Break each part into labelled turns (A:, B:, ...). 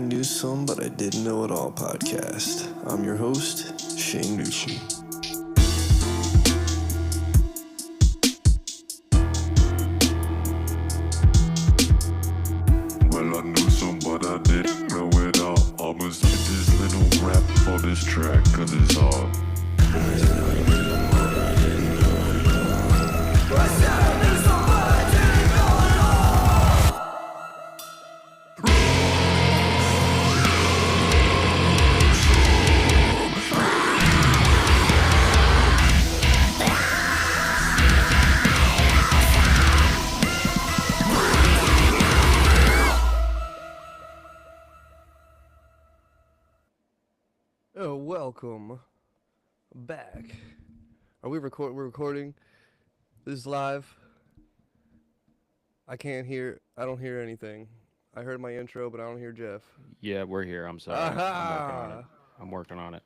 A: Knew Some, But I Didn't Know It All podcast. I'm your host, Shane Nucci.
B: Well, I knew some, but I didn't know it all. Almost hit this little rap for this track, cause it's hard.
C: Welcome back. Are we record? We're recording. This is live. I can't hear. I don't hear anything. I heard my intro, but I don't hear Jeff.
D: Yeah, we're here. I'm sorry.
C: Aha!
D: I'm working on it.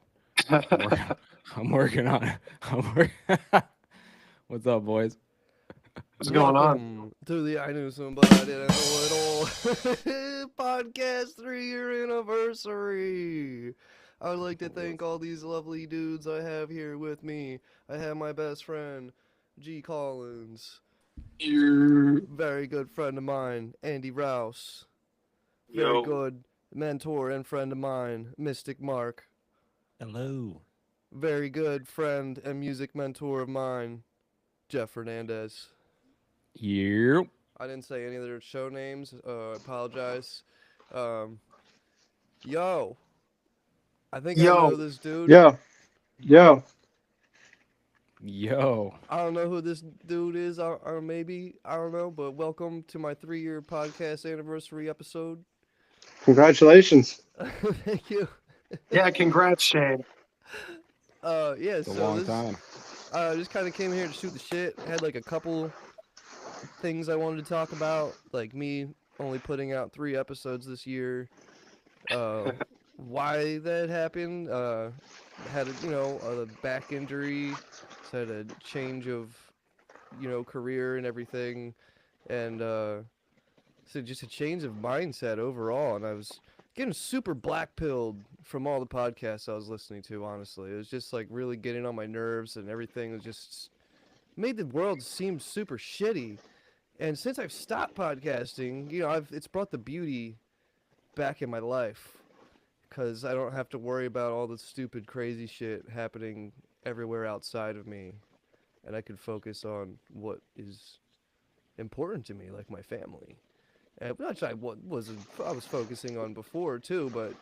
D: I'm working on it. What's up, boys?
E: What's going on?
C: Welcome to the I Knew Some, But I Didn't Know It All podcast 3-year anniversary. I would like to thank all these lovely dudes I have here with me. I have my best friend, G. Collins. Very good friend of mine, Andy Rouse. Very good mentor and friend of mine, Mystic Mark.
F: Hello.
C: Very good friend and music mentor of mine, Jeff Fernandez.
D: Yep.
C: I didn't say any of their show names. I apologize. Yo. I think I know this dude.
E: Yo.
C: I don't know who this dude is, or maybe, I don't know, but welcome to my 3-year podcast anniversary episode.
E: Congratulations.
C: Thank you.
E: Yeah, congrats, Shane.
C: Yeah,
D: It's a
C: so
D: long
C: this,
D: time.
C: just kind of came here to shoot the shit. I had like a couple things I wanted to talk about, like me only putting out 3 episodes this year. Why that happened? Had a back injury, so had a change of career and everything, and so just a change of mindset overall. And I was getting super black pilled from all the podcasts I was listening to. Honestly, it was just like really getting on my nerves, and everything was just made the world seem super shitty. And since I've stopped podcasting, it's brought the beauty back in my life. Because I don't have to worry about all the stupid, crazy shit happening everywhere outside of me. And I can focus on what is important to me, like my family. Which I was focusing on before, too, but,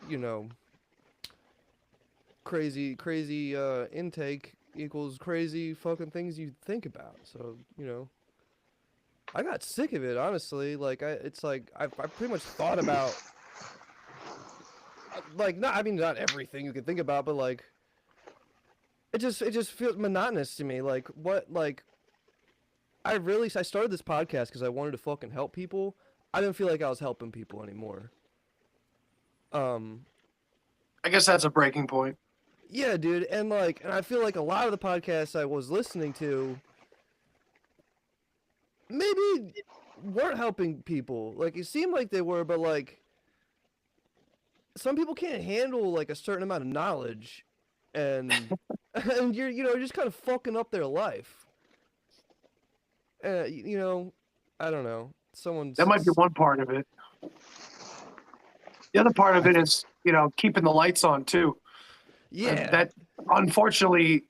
C: crazy intake equals crazy fucking things you think about. So, I got sick of it, honestly. Like, I pretty much thought about... not everything you can think about, but like, it just feels monotonous to me. Like, I started this podcast because I wanted to fucking help people. I didn't feel like I was helping people anymore.
E: I guess that's a breaking point.
C: Yeah, dude, and I feel like a lot of the podcasts I was listening to maybe weren't helping people. Like, it seemed like they were, but like, some people can't handle like a certain amount of knowledge, and and you're just kind of fucking up their life. I don't know.
E: That might be one part of it. The other part of it is, keeping the lights on too.
C: Yeah.
E: That unfortunately,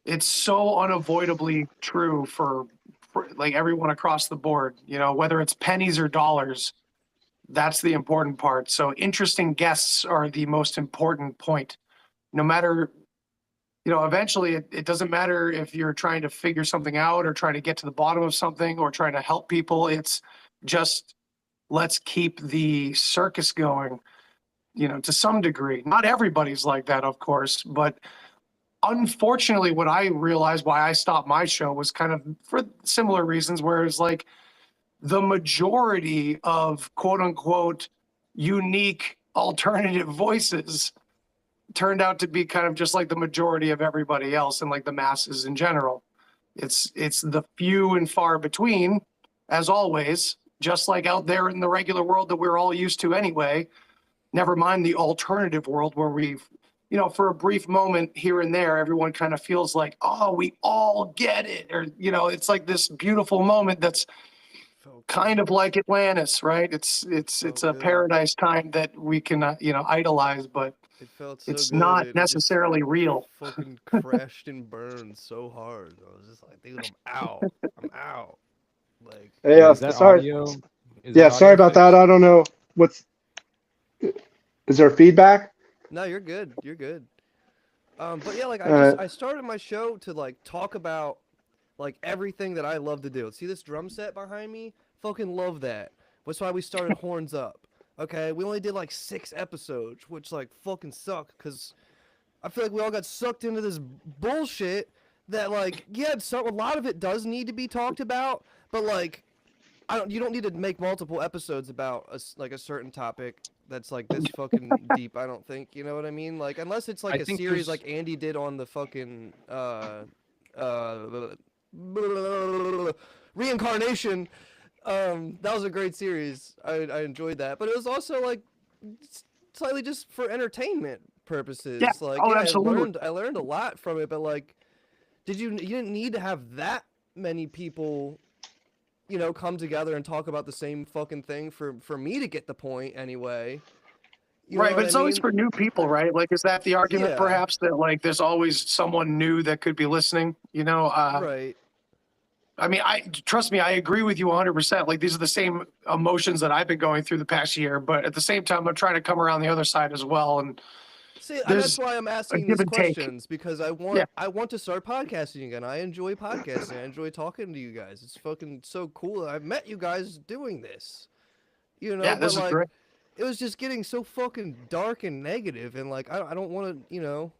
E: it's so unavoidably true for like everyone across the board. Whether it's pennies or dollars. That's the important part. So interesting guests are the most important point. No matter, eventually it doesn't matter if you're trying to figure something out or trying to get to the bottom of something or trying to help people. It's just, let's keep the circus going, to some degree. Not everybody's like that, of course, but unfortunately what I realized why I stopped my show was kind of for similar reasons, where it's like, the majority of quote unquote unique alternative voices turned out to be kind of just like the majority of everybody else and like the masses in general. It's the few and far between, as always, just like out there in the regular world that we're all used to anyway. Never mind the alternative world where we've, you know, for a brief moment here and there, everyone kind of feels like, oh, we all get it. Or, you know, it's like this beautiful moment that's
C: Felt
E: kind
C: good.
E: of like Atlantis, right? It's
C: Felt
E: a
C: good.
E: paradise time that we can, you know, idolize, but
C: It felt so
E: it's
C: good.
E: not
C: It just
E: necessarily real.
C: fucking crashed and burned so hard. I was just like, dude, I'm out. I'm out. Like,
F: Hey,
D: Yeah, is that
F: sorry.
D: audio? Is
F: Yeah,
D: that
F: sorry
D: audio
F: about that.
D: fixed?
F: I don't know what's. Is there feedback?
C: no, you're good. You're good. But yeah, like
F: Uh,
C: I started my show to like talk about like everything that I love to do. See this drum set behind me? Fucking love that. That's why we started Horns Up. Okay, we only did like 6 episodes, which like fucking suck because I feel like we all got sucked into this bullshit that like yeah, a lot of it does need to be talked about, but like you don't need to make multiple episodes about like a certain topic that's like this fucking deep. I don't think, you know what I mean? Like unless it's like
D: I
C: a
D: think
C: series
D: there's
C: like Andy did on the fucking uh reincarnation. That was a great series. I enjoyed that, but it was also like slightly just for entertainment
E: Yeah.
C: purposes. Like
E: Oh,
C: yeah,
E: absolutely.
C: I learned a lot from it, but like you didn't need to have that many people, you know, come together and talk about the same fucking thing for me to get the point anyway. You know
E: Right, but
C: what I
E: it's always
C: mean?
E: for new people, right? Like, is that the argument
C: Yeah,
E: perhaps that like there's always someone new that could be listening? You know,
C: right.
E: I mean, I trust me, I agree with you 100%. Like, these are the same emotions that I've been going through the past year, but at the same time, I'm trying to come around the other side as well. And
C: See, that's
E: there's
C: why I'm
E: a
C: asking
E: give
C: these
E: and take.
C: questions because
E: Yeah,
C: I want to start podcasting again. I enjoy podcasting. I enjoy talking to you guys. It's fucking so cool. I've met you guys doing this. You know,
E: yeah,
C: but
E: this is
C: like
E: great.
C: it was just getting so fucking dark and negative and like I don't want to, you know,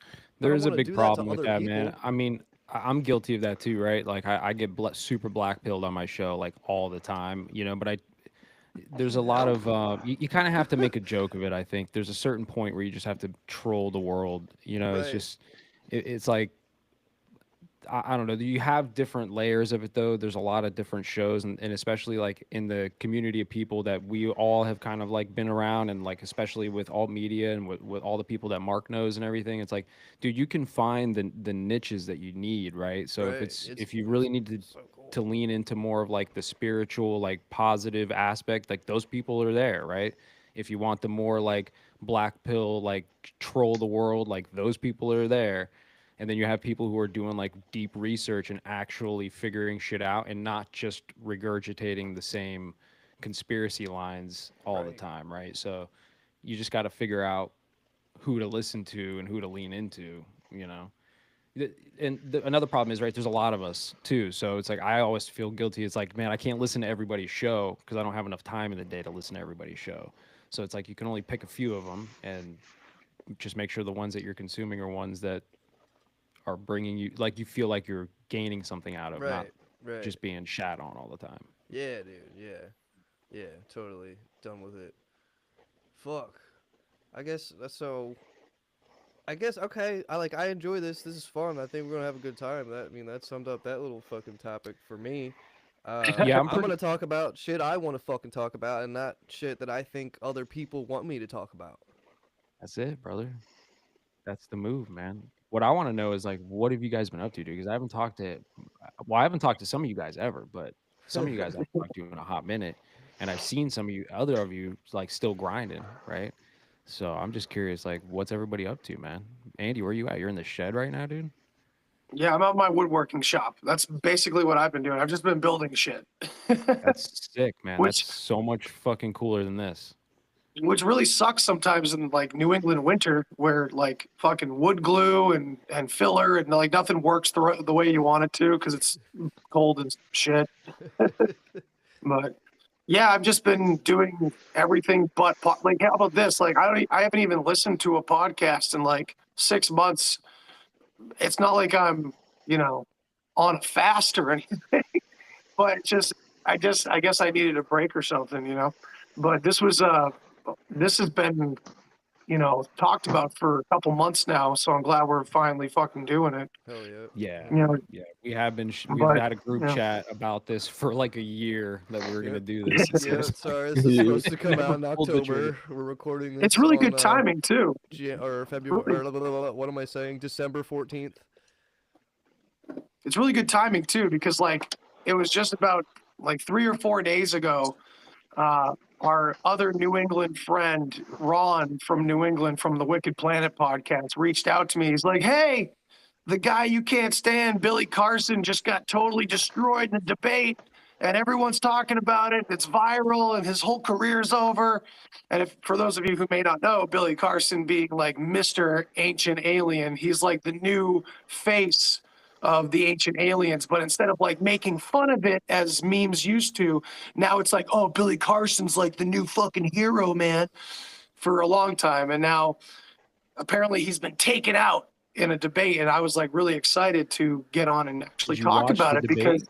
C: I
D: there
C: don't
D: is a
C: want to
D: big
C: do that to
D: problem with
C: other
D: that,
C: people.
D: man. I mean, I'm guilty of that too, right? Like I get super black pilled on my show like all the time, you know. But there's a lot of you kind of have to make a joke of it. I think there's a certain point where you just have to troll the world. You know, it's
C: Right.
D: just it's like I don't know. You have different layers of it though. There's a lot of different shows, and especially like in the community of people that we all have kind of like been around, and like especially with alt media and with all the people that Mark knows and everything. It's like, dude, you can find the niches that you need, right? So
C: Right.
D: if you really need
C: So cool.
D: to lean into more of like the spiritual, like positive aspect, like those people are there, right? If you want the more like black pill, like troll the world, like those people are there. And then you have people who are doing like deep research and actually figuring shit out and not just regurgitating the same conspiracy lines all the
C: Right.
D: time, right? So you just got to figure out who to listen to and who to lean into, you know. Another problem is, right, there's a lot of us too, so it's like I always feel guilty. It's like, man, I can't listen to everybody's show because I don't have enough time in the day to listen to everybody's show. So it's like you can only pick a few of them and just make sure the ones that you're consuming are ones that are bringing you, like, you feel like you're gaining something out of, not
C: Right. Right.
D: just being shat on all the time.
C: Yeah, dude. Yeah. Yeah, totally. Done with it. Fuck. I guess that's so. I guess okay. I enjoy this. This is fun. I think we're gonna have a good time. That summed up that little fucking topic for me.
D: Yeah, I'm
C: I'm
D: pretty.
C: gonna talk about shit I want to fucking talk about, and not shit that I think other people want me to talk about.
D: That's it, brother. That's the move, man. What I want to know is like, what have you guys been up to, dude? Because I haven't talked to, well, I haven't talked to some of you guys ever, but some of you guys I've talked to in a hot minute, and I've seen some of you, other of you, like still grinding, right? So I'm just curious, like, what's everybody up to, man? Andy, where you at? You're in the shed right now, dude.
E: Yeah, I'm at my woodworking shop. That's basically what I've been doing. I've just been building shit.
D: That's sick, man. That's
E: which
D: so much fucking cooler than this.
E: which really sucks sometimes in like New England winter where like fucking wood glue and filler and like nothing works the way you want it to because it's cold and shit. But yeah, I've just been doing everything but like how about this? Like I haven't even listened to a podcast in like 6 months. It's not like I'm, you know, on a fast or anything, but I guess I needed a break or something, you know. But this has been talked about for a couple months now. So I'm glad we're finally fucking doing it.
C: Hell yeah.
D: Yeah,
E: You know,
D: yeah. We have been. We've
E: but
D: had a group
E: yeah.
D: chat about this for like a year that we were gonna
C: Yep.
D: do this. and so
C: Yeah,
D: it's
C: sorry, this is supposed to come
D: Never
C: out in
D: pulled the trigger.
C: October. We're recording this
E: It's really good
C: on,
E: timing too.
C: Or February, or what am I saying? December 14th.
E: It's really good timing too, because like it was just about like 3 or 4 days ago. Our other New England friend, Ron from New England from the Wicked Planet podcast, reached out to me. He's like, hey, the guy you can't stand, Billy Carson, just got totally destroyed in the debate, and everyone's talking about it. It's viral, and his whole career's over. And if for those of you who may not know, Billy Carson being like Mr. Ancient Alien, he's like the new face of the Ancient Aliens, but instead of like making fun of it as memes used to, now it's like, oh, Billy Carson's like the new fucking hero, man, for a long time. And now apparently he's been taken out in a debate, and I was like really excited to get on and actually
D: Did you
E: talk
D: watch
E: about
D: the
E: it because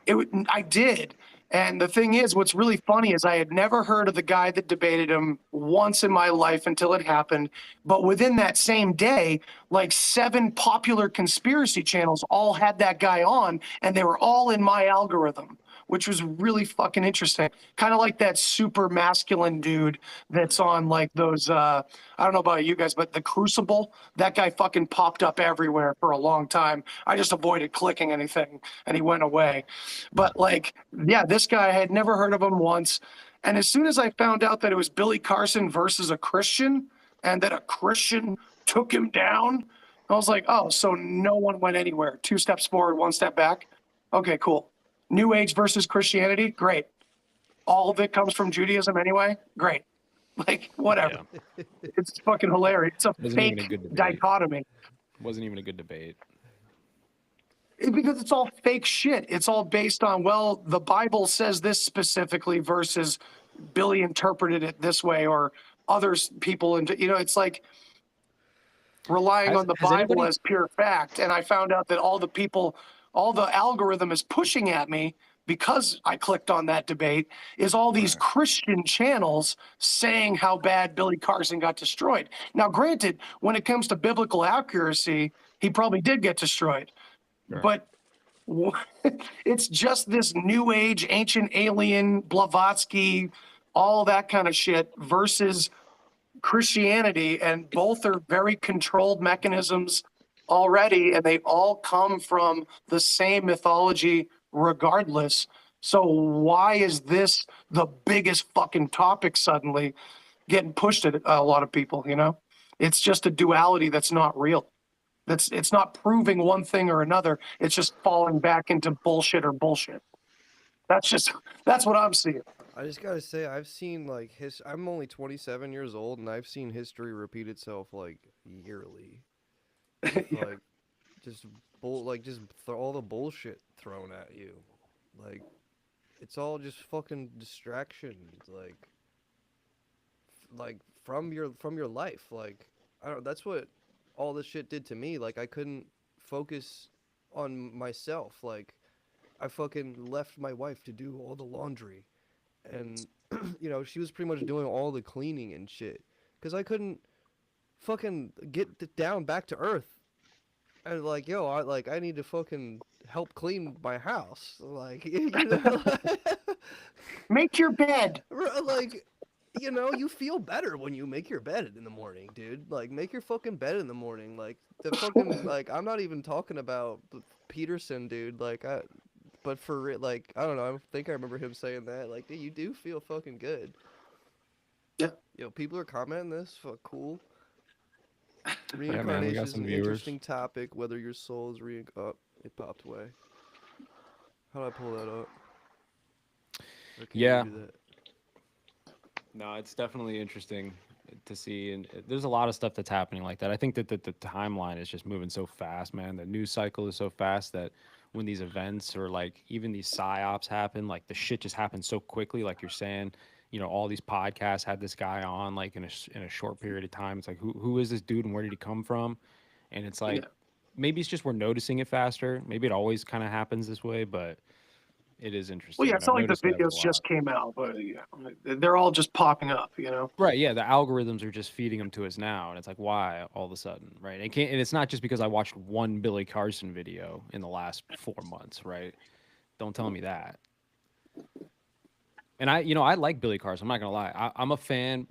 D: debate?
E: I did. And the thing is, what's really funny is I had never heard of the guy that debated him once in my life until it happened. But within that same day, like 7 popular conspiracy channels all had that guy on, and they were all in my algorithm, which was really fucking interesting. Kind of like that super masculine dude that's on like those, I don't know about you guys, but the Crucible, that guy fucking popped up everywhere for a long time. I just avoided clicking anything and he went away. But like, yeah, this guy, I had never heard of him once. And as soon as I found out that it was Billy Carson versus a Christian and that a Christian took him down, I was like, oh, so no one went anywhere. 2 steps forward, 1 step back. Okay, cool. New Age versus Christianity, great. All of it comes from Judaism anyway, great. Like, whatever. It's fucking hilarious. It's a
D: Wasn't even a
E: fake
D: good debate.
E: dichotomy.
D: Wasn't even a good debate.
E: Because it's all fake shit. It's all based on, well, the Bible says this specifically versus Billy interpreted it this way, or others people, and it's like relying on the
D: Has
E: Bible
D: anybody-
E: as pure fact. And I found out that all the algorithm is pushing at me because I clicked on that debate is all these Christian channels saying how bad Billy Carson got destroyed. Now, granted, when it comes to biblical accuracy, he probably did get destroyed.
D: Sure.
E: But it's just this new age, ancient alien, Blavatsky, all that kind of shit versus Christianity. And both are very controlled mechanisms already, and they all come from the same mythology regardless. So why is this the biggest fucking topic suddenly getting pushed at a lot of people? It's just a duality that's not real. It's not proving one thing or another. It's just falling back into bullshit or bullshit. That's what I'm seeing.
C: I just gotta say, I've seen like I'm only 27 years old, and I've seen history repeat itself like yearly. Like just all the bullshit thrown at you, like it's all just fucking distractions, like from your life. Like I don't. That's what all this shit did to me. Like I couldn't focus on myself. Like I fucking left my wife to do all the laundry, and she was pretty much doing all the cleaning and shit, because I couldn't fucking get down back to earth. And like, yo, I need to fucking help clean my house. Like,
E: Make your bed.
C: like, you feel better when you make your bed in the morning, dude. Like, make your fucking bed in the morning. Like, the fucking, like, I'm not even talking about Peterson, dude. Like, but for real, like, I don't know. I think I remember him saying that. Like, dude, you do feel fucking good.
E: Yeah.
C: Yo, people are commenting this. Fuck, cool.
D: man, we got
C: Reincarnation is
D: some
C: an
D: viewers.
C: interesting topic. Whether your soul is oh, it popped away. How do I pull that up? Or can you
D: Yeah.
C: do that?
D: No, it's definitely interesting to see, and there's a lot of stuff that's happening like that. I think that the timeline is just moving so fast, man. The news cycle is so fast that when these events or like even these psyops happen, like the shit just happens so quickly. Like you're saying, all these podcasts had this guy on like in a short period of time. It's like who is this dude and where did he come from? And it's like maybe it's just we're noticing it faster. Maybe it always kind of happens this way, but it is interesting.
E: Well, yeah,
D: and
E: it's
D: I've
E: not like the
D: noticed that with a
E: videos just
D: lot.
E: came out, but yeah, they're all just popping up, you know?
D: Right, yeah, the algorithms are just feeding them to us now, and it's like, why all of a sudden, right? And it's not just because I watched one Billy Carson video in the last 4 months, right? Don't tell me that. And I like Billy Carson. I'm not gonna lie. I'm a fan.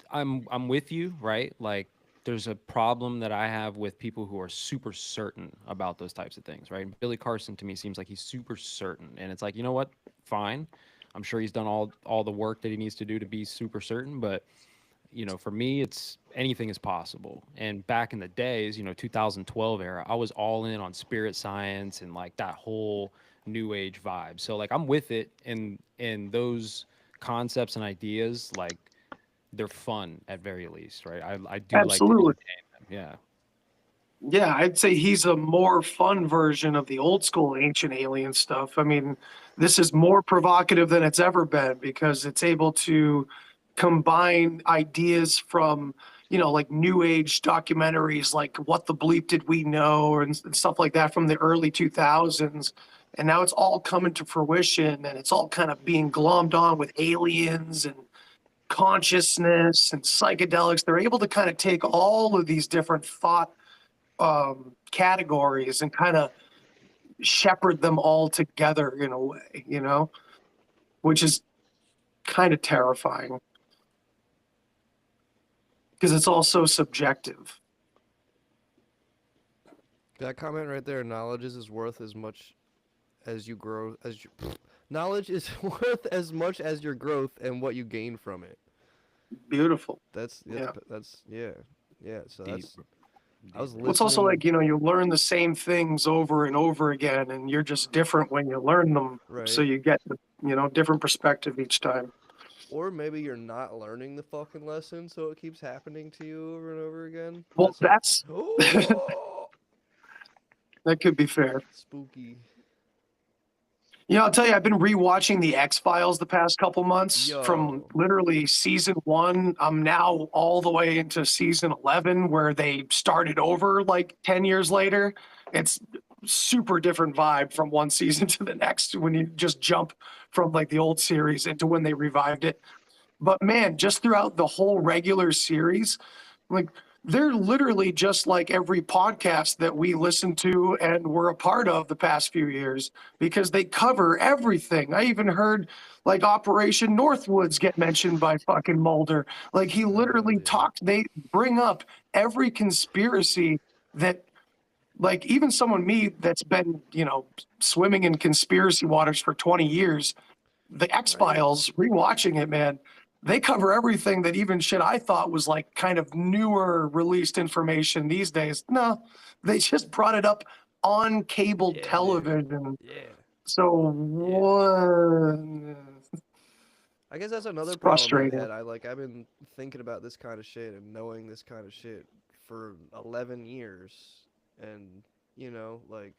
D: I'm with you, right? Like, there's a problem that I have with people who are super certain about those types of things, right? Billy Carson to me seems like he's super certain, and it's like, you know what? Fine. I'm sure he's done all the work that he needs to do to be super certain, but for me, it's anything is possible. And back in the days, 2012 era, I was all in on spirit science and like that whole new age vibe. So like I'm with it, and those concepts and ideas, like they're fun at very least, right? I do like to
E: Absolutely.
D: entertain them. Yeah.
E: Yeah, I'd say he's a more fun version of the old school ancient alien stuff. I mean, this is more provocative than it's ever been because it's able to combine ideas from, like new age documentaries like What the Bleep Did We Know and stuff like that from the early 2000s. And now it's all coming to fruition and it's all kind of being glommed on with aliens and consciousness and psychedelics. They're able to kind of take all of these different thought categories and kind of shepherd them all together in a way, which is kind of terrifying because it's all so subjective.
C: That comment right there, knowledge is worth as much as you grow knowledge is worth as much as your growth and what you gain from it.
E: Beautiful.
C: That's
E: Yeah.
C: So
D: Deep.
C: that's I was listening.
E: Well, it's also like, you learn the same things over and over again, and you're just different when you learn them.
C: Right.
E: So you get, different perspective each time.
C: Or maybe you're not learning the fucking lesson, so it keeps happening to you over and over again.
E: Well, that's
C: Oh,
E: that could be fair.
C: spooky.
E: I'll tell you, I've been rewatching the X-Files the past couple months from
C: Yo.
E: literally season 1. I'm now all the way into season 11 where they started over like 10 years later. It's super different vibe from one season to the next when you just jump from like the old series into when they revived it. But man, just throughout the whole regular series, like they're literally just like every podcast that we listen to and were a part of the past few years because they cover everything. I even heard like Operation Northwoods get mentioned by fucking Mulder. Like he literally they bring up every conspiracy that, like, even someone me that's been, swimming in conspiracy waters for 20 years, the X-Files, rewatching it, man, they cover everything that even shit I thought was like kind of newer released information these days. No, they just brought it up on cable television.
C: Yeah.
E: So what?
C: I guess that's another
E: It's
C: problem
E: frustrating.
C: I've been thinking about this kind of shit and knowing this kind of shit for 11 years, and like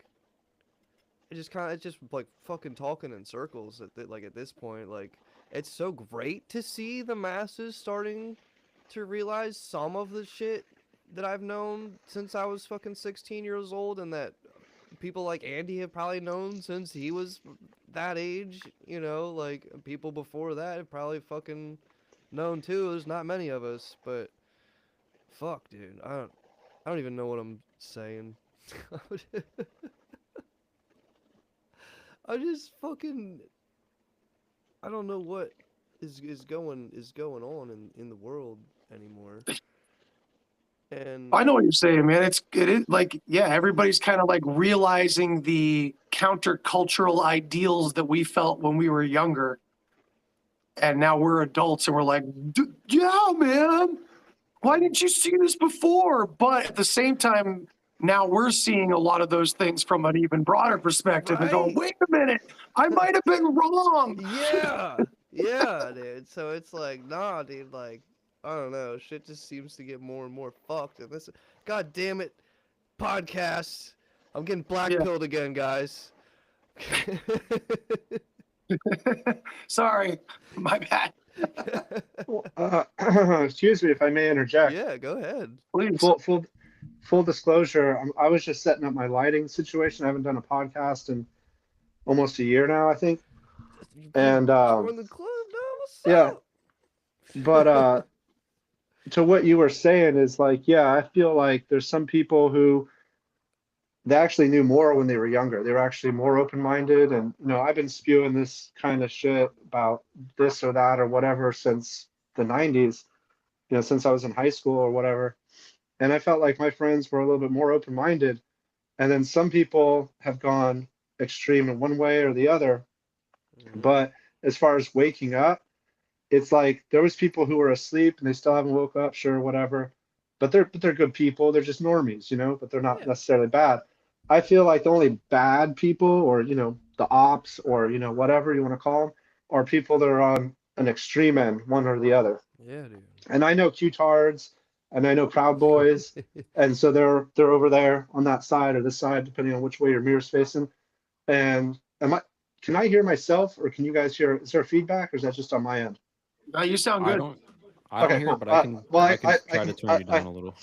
C: it's just like fucking talking in circles at this point. Like, it's so great to see the masses starting to realize some of the shit that I've known since I was fucking 16 years old, and that people like Andy have probably known since he was that age. Like people before that have probably fucking known too. There's not many of us, but fuck, dude, I don't even know what I'm saying. I just fucking, I don't know what is going on in the world anymore. And
E: I know what you're saying, man. It is like, yeah, everybody's kind of like realizing the countercultural ideals that we felt when we were younger. And now we're adults and we're like, yeah, man, why didn't you see this before? But at the same time, now we're seeing a lot of those things from an even broader perspective and going,
C: Right.
E: wait a minute, I might have been wrong.
C: yeah, dude. So it's like, nah, dude, like, I don't know, shit just seems to get more and more fucked. And this, god damn it, podcast. I'm getting black-pilled again, guys.
E: Sorry, my bad.
F: Excuse me if I may interject.
C: Yeah, go ahead.
E: Please.
F: Full disclosure, I was just setting up my lighting situation. I haven't done a podcast in almost a year now, I think.
C: You
F: And
C: join the club, dog. What's
F: yeah,
C: up?
F: but to what you were saying is like, yeah, I feel like there's some people who they actually knew more when they were younger. They were actually more open-minded. And, I've been spewing this kind of shit about this or that or whatever since the 90s, since I was in high school or whatever. And I felt like my friends were a little bit more open-minded. And then some people have gone extreme in one way or the other. But as far as waking up, it's like there was people who were asleep and they still haven't woke up, sure, whatever. But they're good people. They're just normies, but they're not
C: Yeah.
F: necessarily bad. I feel like the only bad people, or the ops, or whatever you want to call them, are people that are on an extreme end, one or the other.
C: Yeah, dude.
F: And I know Q-tards, and I know Proud Boys, and so they're over there on that side or this side, depending on which way your mirror's facing. And can I hear myself, or can you guys hear? Is there feedback, or is that just on my end?
E: You sound
D: I
E: good.
D: don't I don't
F: Okay,
D: hear
F: cool.
D: it, but I can
F: Well,
D: I can
F: I
D: try to
F: can,
D: turn you down a little.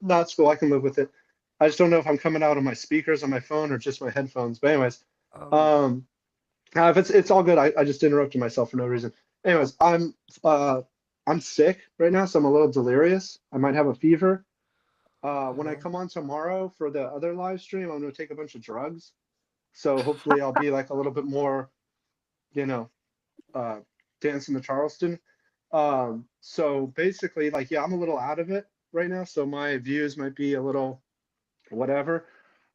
F: no, it's cool. I can live with it. I just don't know if I'm coming out of my speakers on my phone or just my headphones. But anyways,
C: Um,
F: if it's all good. I just interrupted myself for no reason. Anyways, I'm sick right now, so I'm a little delirious. I might have a fever. When I
C: Uh-huh.
F: come on tomorrow for the other live stream, I'm gonna take a bunch of drugs. So hopefully I'll be like a little bit more, you know, uh, dancing the Charleston. So basically, like, yeah, I'm a little out of it right now, so my views might be a little whatever.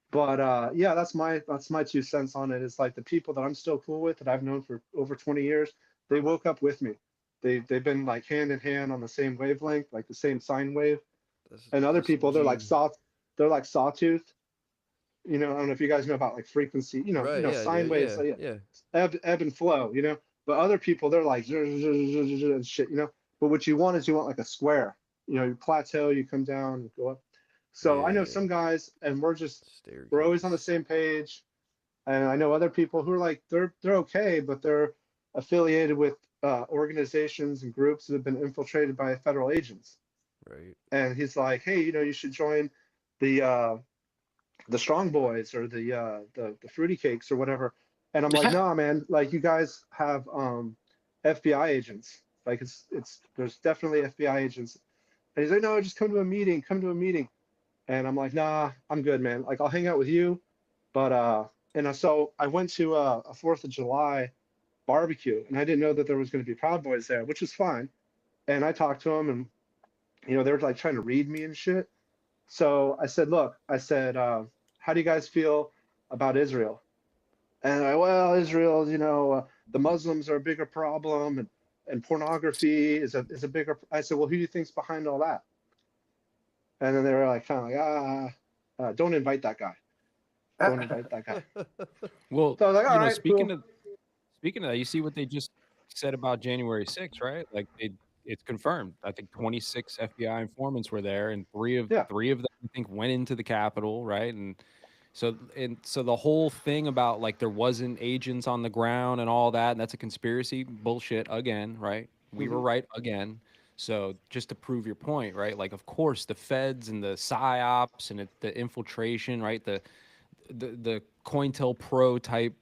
F: But yeah, that's my 2 cents on it. Is like the people that I'm still cool with that I've known for over 20 years, they woke up with me. They've been like hand in hand on the same wavelength, like the same sine wave. And other
C: That's some
F: people,
C: G.
F: they're like sawtooth. I don't know if you guys know about like frequency,
C: Right, yeah,
F: sine
C: dude,
F: waves,
C: yeah,
F: so yeah,
C: yeah.
F: ebb and flow, But other people, they're like and shit, But what you want is you want like a square, you plateau, you come down, you go up. So I know
C: Yeah.
F: some guys, and we're always on the
C: Staircase.
F: same page. And I know other people who are like they're okay, but they're affiliated with organizations and groups that have been infiltrated by federal agents.
C: Right.
F: And he's like, hey, you should join the Strong Boys or the Fruity Cakes or whatever. And I'm like, no, man, like you guys have FBI agents. Like there's definitely FBI agents. And he's like, no, just come to a meeting, come to a meeting. And I'm like, nah, I'm good, man. Like I'll hang out with you. But so I went to a 4th of July barbecue, and I didn't know that there was going to be Proud Boys there, which is fine. And I talked to them, and they were like trying to read me and shit. So I said, look, how do you guys feel about Israel? And well, Israel, the Muslims are a bigger problem, and pornography is a bigger. I said, well, who do you think's behind all that? And then they were like, kind of like, don't invite that guy. Don't invite that guy.
D: Well,
F: So I was like, all right,
D: speaking
F: cool.
D: speaking of that, you see what they just said about January 6th, right? Like it's confirmed. I think 26 FBI informants were there, and three of
F: Yeah.
D: them I think went into the Capitol, right? And so the whole thing about like there wasn't agents on the ground and all that, and that's a conspiracy bullshit again, right? We were right again. So just to prove your point, right? Like of course the feds and the psyops and the infiltration, right? The COINTELPRO type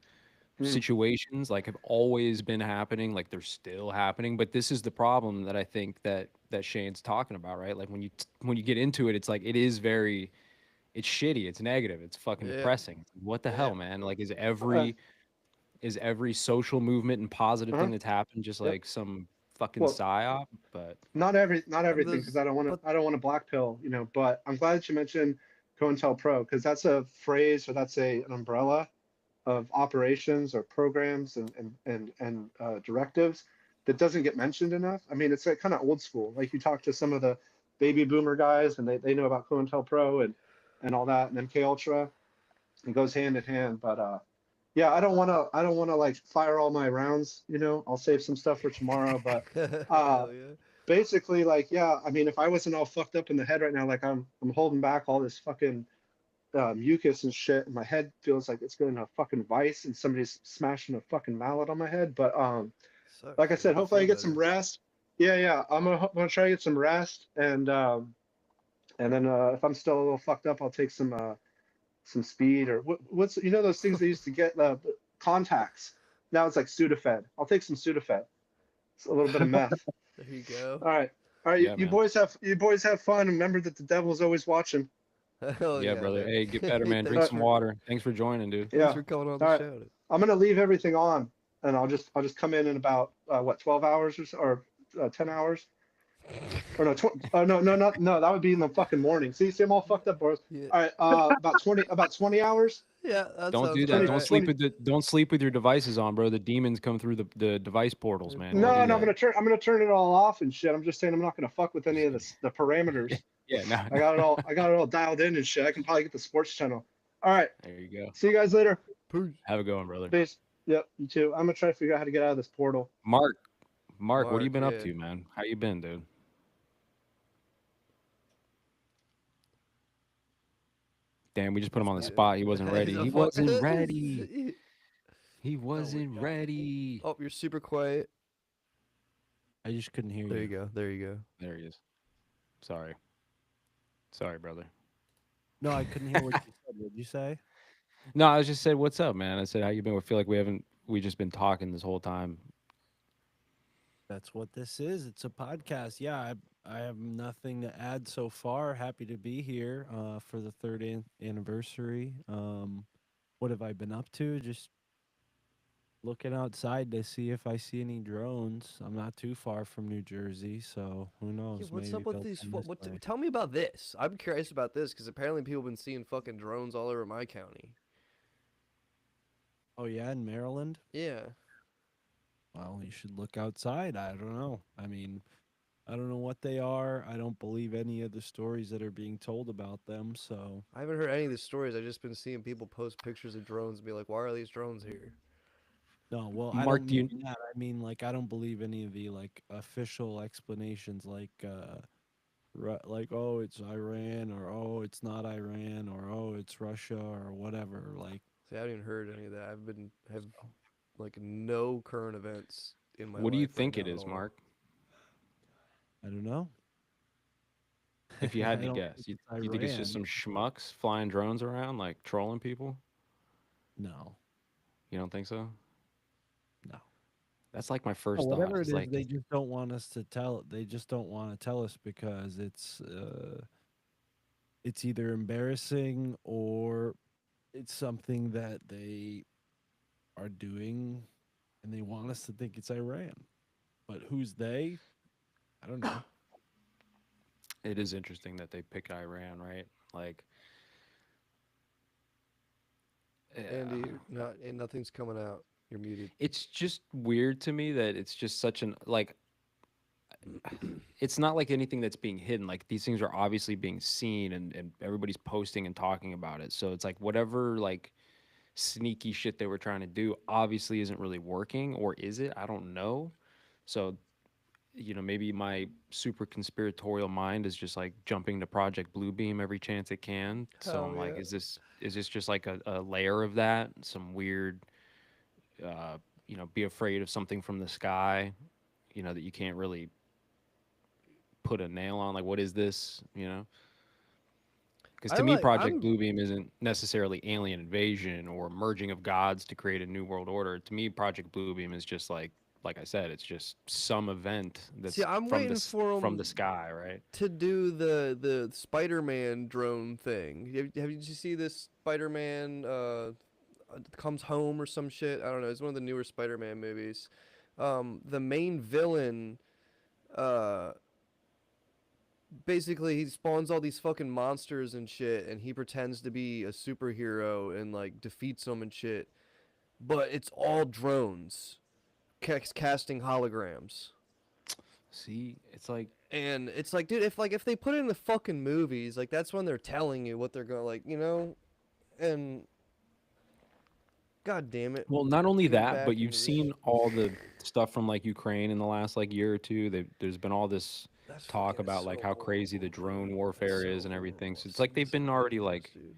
D: situations like have always been happening, like they're still happening. But this is the problem that I think that Shane's talking about, right? Like when you get into it, it's like it's shitty, it's negative, it's fucking
C: Yeah.
D: depressing. What the
C: Yeah.
D: hell, man? Like is every social movement and positive thing that's happened just
F: Yep.
D: like some fucking
F: Well,
D: psyop? But
F: not everything, because
C: those,
F: I don't want
C: but
F: to black pill, but I'm glad that you mentioned COINTELPRO, because that's a phrase, or that's an umbrella of operations or programs and directives that doesn't get mentioned enough. I mean, it's like kind of old school. Like you talk to some of the baby boomer guys, and they know about COINTELPRO and all that, and MK Ultra. It goes hand in hand. But yeah, I don't want to like fire all my rounds. I'll save some stuff for tomorrow. But uh,
C: hell yeah.
F: basically, like, yeah, I mean, if I wasn't all fucked up in the head right now, like I'm holding back all this fucking mucus and shit, and my head feels like it's going to a fucking vice, and somebody's smashing a fucking mallet on my head. But
C: Sucks,
F: like I
C: dude.
F: said,
C: Hope you
F: hopefully I
C: feel
F: get some
C: better.
F: rest. Yeah, I'm gonna try to get some rest, and then if I'm still a little fucked up, I'll take some speed, or what's those things they used to get contacts. Now it's like Sudafed. I'll take some Sudafed. It's a little bit of meth.
C: There you go.
F: All right.
D: Yeah,
F: You
D: man.
F: boys have fun. Remember that the devil's always watching.
C: Hell
D: Yeah, brother.
C: man.
D: Hey, get better, man. Drink
C: Thanks
D: some
C: for-
D: water. Thanks for joining, dude.
C: Thanks
F: Yeah.
C: for coming on the
F: Alright.
C: show.
F: I'm gonna leave everything on, and I'll just come in about 12 hours or so, or 10 hours. Or no, no, that would be in the fucking morning. See, I'm all fucked up, boys.
C: Yeah.
F: All right, about 20 hours.
C: Yeah, that
D: Don't
C: sounds
D: do that.
C: about
D: Don't
C: right.
D: sleep with don't sleep with your devices on, bro. The demons come through the device portals, man.
F: No,
D: Don't do
F: I'm
D: that.
F: gonna turn it all off and shit. I'm just saying I'm not gonna fuck with any of the parameters.
D: Yeah, no.
F: I got it all dialed in and shit. I can probably get the sports channel. All right,
D: There you go.
F: see you guys later.
D: Have a good one, brother.
F: Peace. Yep, you too. I'm gonna try to figure out how to get out of this portal.
D: Mark, what have you
C: Mark,
D: been up
C: yeah.
D: to, man? How you been, dude? Damn, we just put him on the
C: Yeah.
D: spot. He wasn't ready.
C: He's a
D: He
C: fuck-
D: wasn't ready. He wasn't
C: God.
D: ready.
C: Oh, you're super quiet.
G: I just couldn't hear
C: There
G: you.
C: you go. There you go.
D: There he is. Sorry. Sorry, brother.
G: No, I couldn't hear what you said. What did you say?
D: No, I just said, "What's up, man?" I said, "How you been?" I feel like we just been talking this whole time.
G: That's what this is. It's a podcast. Yeah, I have nothing to add so far. Happy to be here for the third anniversary. What have I been up to? Just looking outside to see if I see any drones. I'm not too far from New Jersey, so who knows?
C: Yeah, what's
G: Maybe
C: up with
G: they'll
C: these?
G: come
C: What,
G: this way.
C: tell me about this. I'm curious about this because apparently people have been seeing fucking drones all over my county.
G: Oh yeah, in Maryland.
C: Yeah.
G: Well, you should look outside. I don't know. I mean, I don't know what they are. I don't believe any of the stories that are being told about them. So
C: I haven't heard any of the stories. I've just been seeing people post pictures of drones and be like, "Why are these drones here?"
G: no, well,
D: Mark,
G: I don't
D: do you-
G: mean that. I mean, like, I don't believe any of the like official explanations, like, like, oh, it's Iran, or oh, it's not Iran, or oh, it's Russia, or whatever. Like,
C: See, I haven't even heard any of that. Have like no current events in my.
D: What do you
C: life right
D: think
C: now
D: it
C: at
D: is,
C: all.
D: Mark?
G: I don't know.
D: If you had
G: I
D: to
G: don't
D: guess,
G: think
D: you think it's just some
G: Iran.
D: schmucks flying drones around, like trolling people?
G: No,
D: You don't think so?
G: no.
D: That's like my
G: No,
D: first thought.
G: whatever it
D: It's
G: is,
D: like,
G: they just don't want us to tell. They just don't want to tell us because it's either embarrassing or it's something that they are doing, and they want us to think it's Iran. But who's they? I don't know.
D: it is interesting that they pick Iran, right? Like,
C: Andy, nothing's coming out. You're muted.
D: it's just weird to me that it's just such an like it's not like anything that's being hidden. Like these things are obviously being seen and everybody's posting and talking about it. So it's like whatever like sneaky shit they were trying to do obviously isn't really working, or is it? I don't know. So maybe my super conspiratorial mind is just like jumping to Project Bluebeam every chance it can. So
C: Hell
D: I'm like,
C: yeah.
D: is this just like a layer of that? Some weird be afraid of something from the sky, that you can't really put a nail on. Like, what is this? Because
C: I
D: to me,
C: like-
D: Project
C: I'm-
D: Bluebeam isn't necessarily alien invasion or merging of gods to create a new world order. To me, Project Bluebeam is just like I said, it's just some event that's
C: See, I'm
D: from
C: waiting for
D: from
C: 'em
D: the sky, right?
C: to do the Spider-Man drone thing. Have you see this Spider-Man comes home or some shit? I don't know. It's one of the newer Spider-Man movies. The main villain, basically he spawns all these fucking monsters and shit, and he pretends to be a superhero and like defeats them and shit. But it's all drones, casting holograms.
D: See, it's like
C: And it's like, dude, if they put it in the fucking movies, like that's when they're telling you what they're gonna like, and god damn it.
D: well, not only
C: Get
D: that,
C: back
D: but you've
C: into this
D: seen all the stuff from like Ukraine in the last like year or two. There's been all this
C: That's
D: talk
C: fucking
D: about like
C: so
D: how crazy the
C: horrible,
D: drone
C: dude.
D: warfare
C: That's
D: is
C: so
D: and everything.
C: horrible.
D: So it's like they've been already like
C: Dude.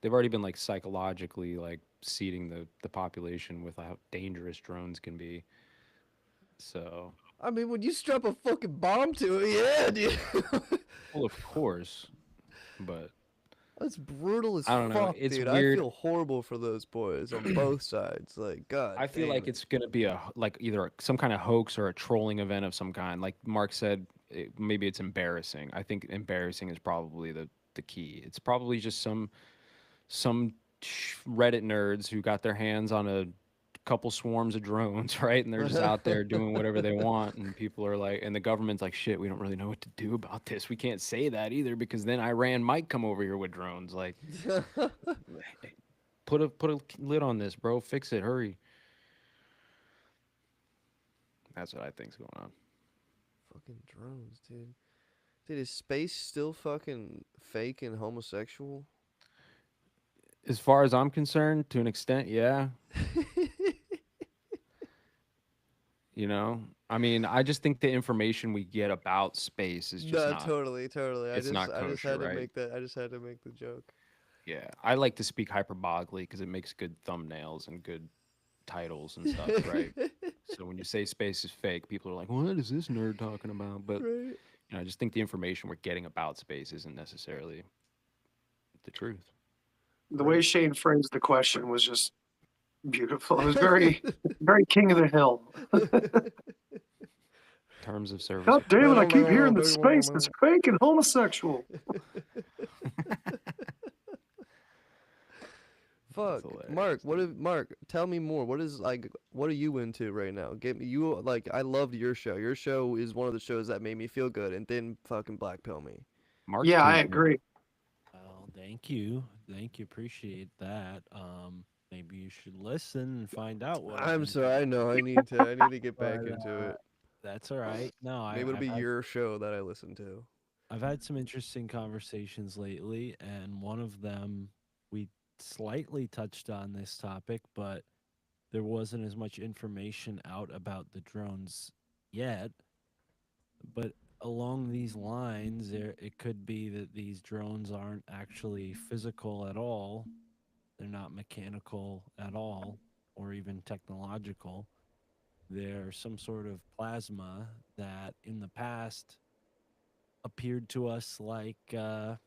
D: they've already been like psychologically like seeding the population with how dangerous drones can be. So,
C: I mean, when you strap a fucking bomb to it, yeah, dude.
D: well, of course, but
C: That's brutal as
D: I don't know.
C: fuck,
D: It's
C: dude.
D: weird.
C: I feel horrible for those boys on both sides. Like, god
D: I feel
C: damn
D: like
C: it.
D: it's gonna be like either some kind of hoax or a trolling event of some kind. Like Mark said, maybe it's embarrassing. I think embarrassing is probably the key. It's probably just some Reddit nerds who got their hands on a couple swarms of drones, right? And they're just out there doing whatever they want, and people are like, and the government's like, shit, we don't really know what to do about this. We can't say that either because then Iran might come over here with drones. Like, put a lid on this, bro. Fix it. Hurry. That's what I think's going on.
C: Fucking drones, dude. Dude, is space still fucking fake and homosexual?
D: As far as I'm concerned, to an extent, yeah. You know, I mean, I just think the information we get about space is just
C: No,
D: not.
C: totally.
D: It's not
C: I just
D: kosher,
C: had to
D: right?
C: make that. I just had to make the joke.
D: Yeah, I like to speak hyperbolically because it makes good thumbnails and good titles and stuff, right? So when you say space is fake, people are like, "What is this nerd talking about?" But
C: Right.
D: you know, I just think the information we're getting about space isn't necessarily the truth.
E: The way Shane phrased the question was just beautiful. It was very, very king of the hill.
D: Terms of service.
E: God damn it, I keep hearing that
C: Very
E: space is fake and homosexual.
C: Fuck, Mark. Mark? Tell me more. What is like? What are you into right now? Get me. You like? I loved your show. Your show is one of the shows that made me feel good, and then fucking black pill me.
D: Mark's
E: Yeah, I
D: tuned in.
E: agree.
G: Well, thank you. Appreciate that. Maybe you should listen and find out what
C: I'm
G: been
C: sorry. I know. I need to get back
G: But,
C: into it.
G: That's all right. No,
C: Maybe it'll
G: I've
C: be
G: had-
C: your show that I listen to.
G: I've had some interesting conversations lately, and one of them we slightly touched on this topic, but there wasn't as much information out about the drones yet. But along these lines, it could be that these drones aren't actually physical at all. They're not mechanical at all, or even technological. They're some sort of plasma that in the past appeared to us like drone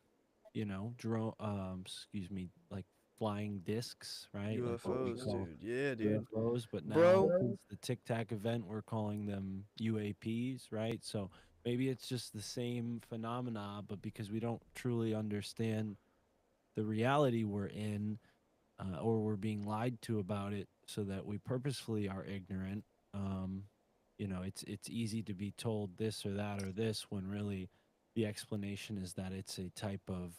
G: like flying discs, right? Like what we
C: UFOs,
G: call
C: dude. Yeah, dude.
G: UFOs, but now
C: Bro.
G: since the Tic Tac event, we're calling them UAPs, right? So maybe it's just the same phenomena, but because we don't truly understand the reality we're in, or we're being lied to about it, so that we purposefully are ignorant. It's easy to be told this or that or this when really the explanation is that it's a type of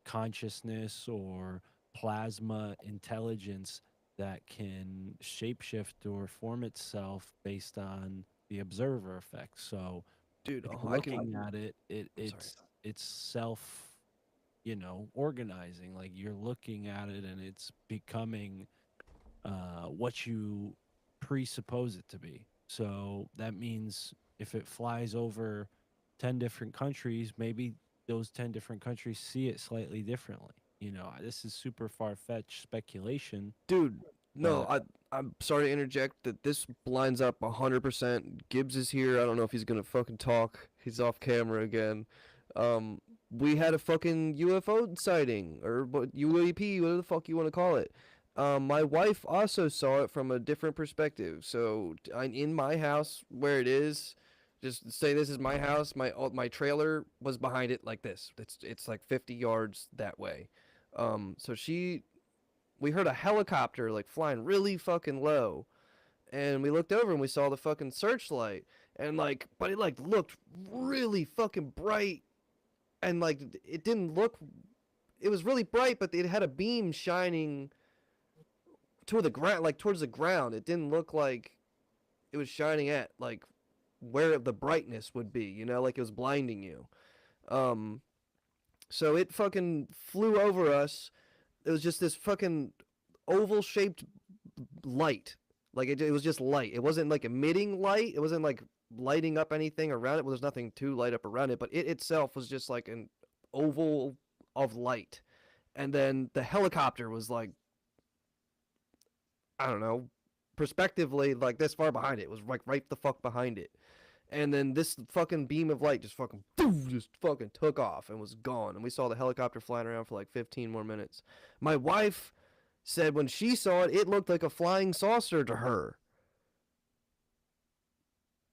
G: consciousness or plasma intelligence that can shapeshift or form itself based on the observer effect. So
C: Dude,
G: if
C: oh,
G: you're
C: I
G: looking
C: can.
G: at it, it's self, organizing. Like you're looking at it and it's becoming what you presuppose it to be. So that means if it flies over 10 different countries, maybe those 10 different countries see it slightly differently. This is super far-fetched speculation.
C: Dude, no, I'm sorry to interject that this lines up 100%. Gibbs is here. I don't know if he's gonna fucking talk. He's off camera again. We had a fucking UFO sighting or what UAP, whatever the fuck you want to call it. My wife also saw it from a different perspective. So in my house where it is, just say this is my house. My trailer was behind it like this. It's like 50 yards that way. So we heard a helicopter like flying really fucking low, and we looked over and we saw the fucking searchlight, and but it like looked really fucking bright, and like it didn't look. It was really bright, but it had a beam shining toward the ground, like towards the ground. It didn't look like it was shining at like where the brightness would be, like it was blinding you. So it fucking flew over us. It was just this fucking oval shaped light. Like it was just light. It wasn't like emitting light. It wasn't like lighting up anything around it. Well, there's nothing to light up around it, but it itself was just like an oval of light. And then the helicopter was like, I don't know, prospectively like this far behind it. It was like right the fuck behind it. And then this fucking beam of light just fucking took off and was gone. And we saw the helicopter flying around for like 15 more minutes. My wife said when she saw it, it looked like a flying saucer to her.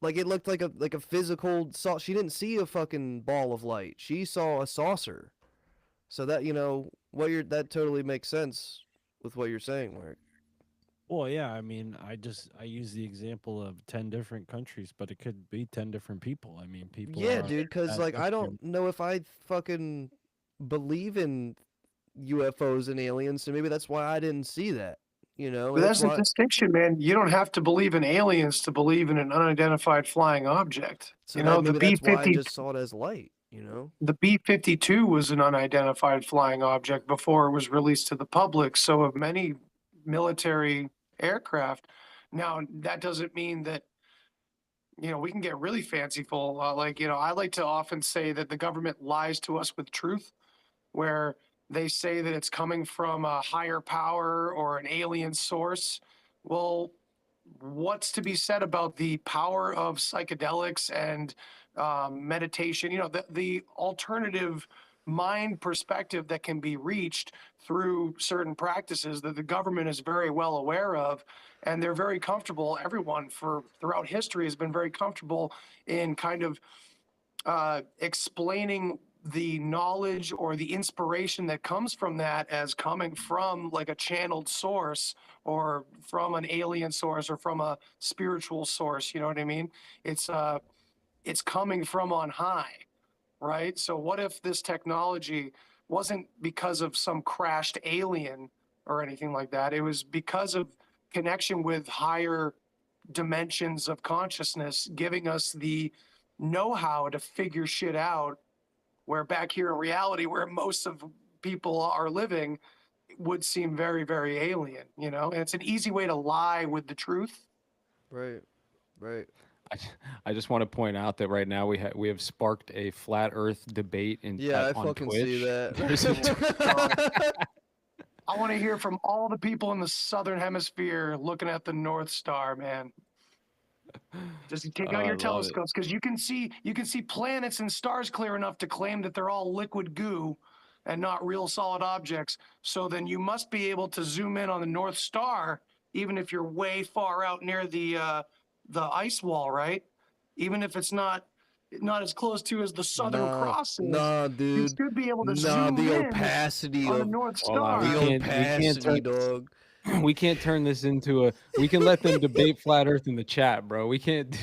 C: Like it looked like a physical saucer. She didn't see a fucking ball of light. She saw a saucer. So that, you know, that totally makes sense with what you're saying, Mark.
G: Well, yeah, I mean, I use the example of 10 different countries, but it could be 10 different people. I mean, people
C: Yeah,
G: are
C: dude, because
G: at
C: like I
G: different-
C: don't know if I fucking believe in UFOs and aliens, so maybe that's why I didn't see that. You know,
E: But
C: and
E: that's
C: that's
E: the
C: why.
E: distinction, man. You don't have to believe in aliens to believe in an unidentified flying object.
C: So
E: You
C: that
E: know, the
C: maybe that's why I
E: B-50
C: just saw it as light. You know.
E: the B-52 was an unidentified flying object before it was released to the public. So of many military aircraft. Now, that doesn't mean that, you know, we can get really fanciful. Like, you know, I like to often say that the government lies to us with truth, where they say that it's coming from a higher power or an alien source. Well, what's to be said about the power of psychedelics and meditation? You know, the alternative mind perspective that can be reached through certain practices that the government is very well aware of, and they're very comfortable. Everyone for throughout history has been very comfortable in kind of explaining the knowledge or the inspiration that comes from that as coming from like a channeled source or from an alien source or from a spiritual source. You know what I mean? It's coming from on high, right? So what if this technology wasn't because of some crashed alien or anything like that? It was because of connection with higher dimensions of consciousness, giving us the know-how to figure shit out, where back here in reality, where most of people are living, would seem very, very alien, you know? And it's an easy way to lie with the truth.
C: Right. Right.
D: I, I just want to point out that right now we have sparked a flat Earth debate
C: Yeah, I
D: on
C: fucking
D: Twitch.
C: see
D: There's a
C: that.
E: I want to hear from all the people in the southern hemisphere looking at the North Star, man. Just take
D: I
E: out your
D: love it.
E: telescopes, because you can see planets and stars clear enough to claim that they're all liquid goo and not real solid objects. So then you must be able to zoom in on the North Star, even if you're way far out near the ice wall, right? Even if it's not as close to as the Southern Cross is,
C: Nah,
E: you
C: dude.
E: should be able to
C: Nah,
E: zoom
C: the
E: in
C: opacity
E: on the
C: of
E: North
D: Hold on,
E: Star.
C: the
D: we can't
C: opacity,
D: turn
C: dog.
D: we can't turn this into a. We can let them debate flat Earth in the chat, bro. We can't.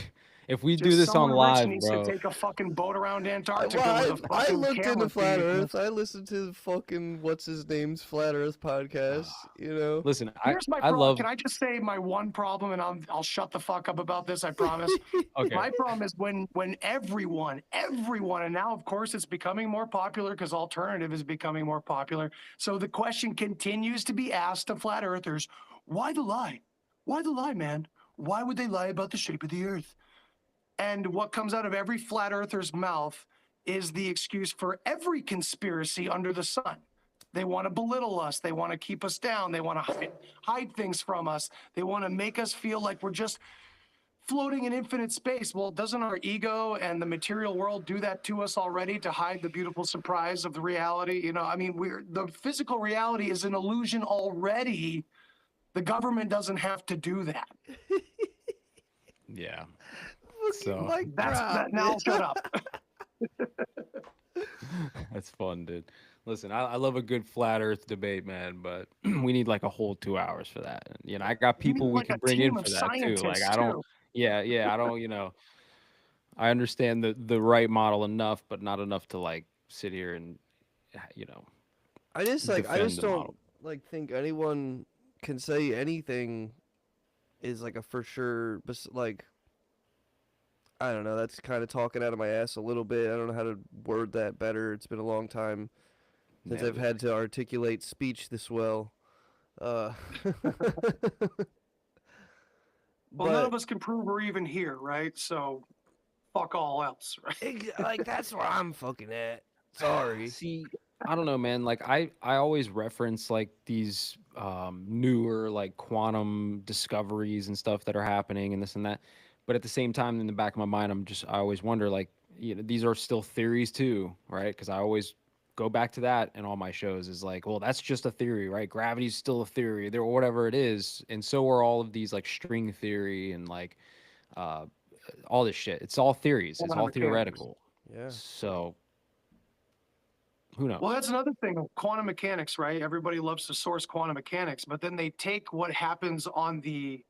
D: If we do
E: Just
D: this on
E: someone rich
D: live,
E: needs
D: bro.
E: to take a fucking boat around Antarctica
C: Well,
E: with a
C: I
E: fucking
C: looked
E: camera
C: into Flat
E: feed.
C: Earth. I listened to the fucking what's his name's Flat Earth podcast. You know.
D: Listen,
E: Here's my
D: I
E: problem.
D: love.
E: Can I just say my one problem, and I'll shut the fuck up about this. I promise.
D: Okay.
E: My problem is when everyone, and now of course it's becoming more popular because alternative is becoming more popular. So the question continues to be asked of flat earthers: why the lie? Why the lie, man? Why would they lie about the shape of the Earth? And what comes out of every flat earther's mouth is the excuse for every conspiracy under the sun. They want to belittle us. They want to keep us down. They want to hide things from us. They want to make us feel like we're just floating in infinite space. Well, doesn't our ego and the material world do that to us already to hide the beautiful surprise of the reality? You know, I mean, the physical reality is an illusion already. The government doesn't have to do that.
D: Yeah.
C: Fucking
D: So-
C: mic
E: That's
C: drop,
E: that. Now
C: man.
E: shut up.
D: That's fun, dude. Listen, I love a good flat Earth debate, man, but we need like a whole 2 hours for that. And, you know, I got
E: You need,
D: people we
E: like,
D: can
E: a
D: bring in
E: team
D: for
E: of
D: that too. Like
E: scientists,
D: I don't.
E: too.
D: Yeah, I don't. You know, I understand the right model enough, but not enough to like sit here and, you know.
C: I just
D: defend the
C: don't
D: model.
C: like think anyone can say anything is like a for sure. Like I don't know. That's kind of talking out of my ass a little bit. I don't know how to word that better. It's been a long time since
D: Nailed
C: I've
D: it.
C: had to articulate speech this well.
E: Well,
C: but
E: none of us can prove we're even here, right? So, fuck all else, right?
C: like that's where I'm fucking at. Sorry.
D: See, I don't know, man. Like I always reference like these newer like quantum discoveries and stuff that are happening and this and that. But at the same time, in the back of my mind, I always wonder, like, these are still theories too, right? Because I always go back to that in all my shows is like, well, that's just a theory, right? Gravity's still a theory, there, whatever it is, and so are all of these like string theory and like uh, all this shit. It's all theories. It's
E: Quantum
D: all
E: mechanics.
D: theoretical.
C: Yeah.
D: So who knows?
E: Well, that's another thing of quantum mechanics, right? Everybody loves to source quantum mechanics, but then they take what happens on the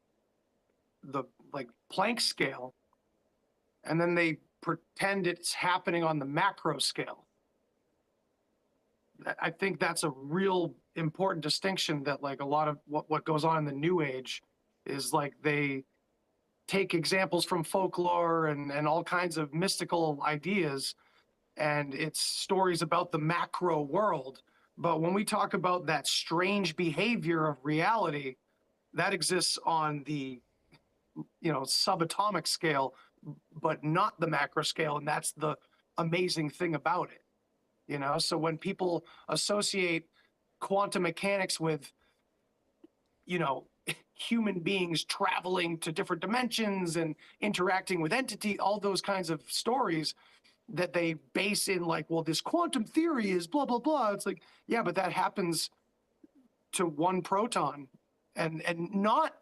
E: like Planck scale, and then they pretend it's happening on the macro scale. I think that's a real important distinction that like a lot of what goes on in the new age is like they take examples from folklore and all kinds of mystical ideas, and it's stories about the macro world. But when we talk about that strange behavior of reality, that exists on the subatomic scale, but not the macro scale, and that's the amazing thing about it. So when people associate quantum mechanics with human beings traveling to different dimensions and interacting with entity, all those kinds of stories that they base in like, well, this quantum theory is blah blah blah. It's like, yeah, but that happens to one proton and not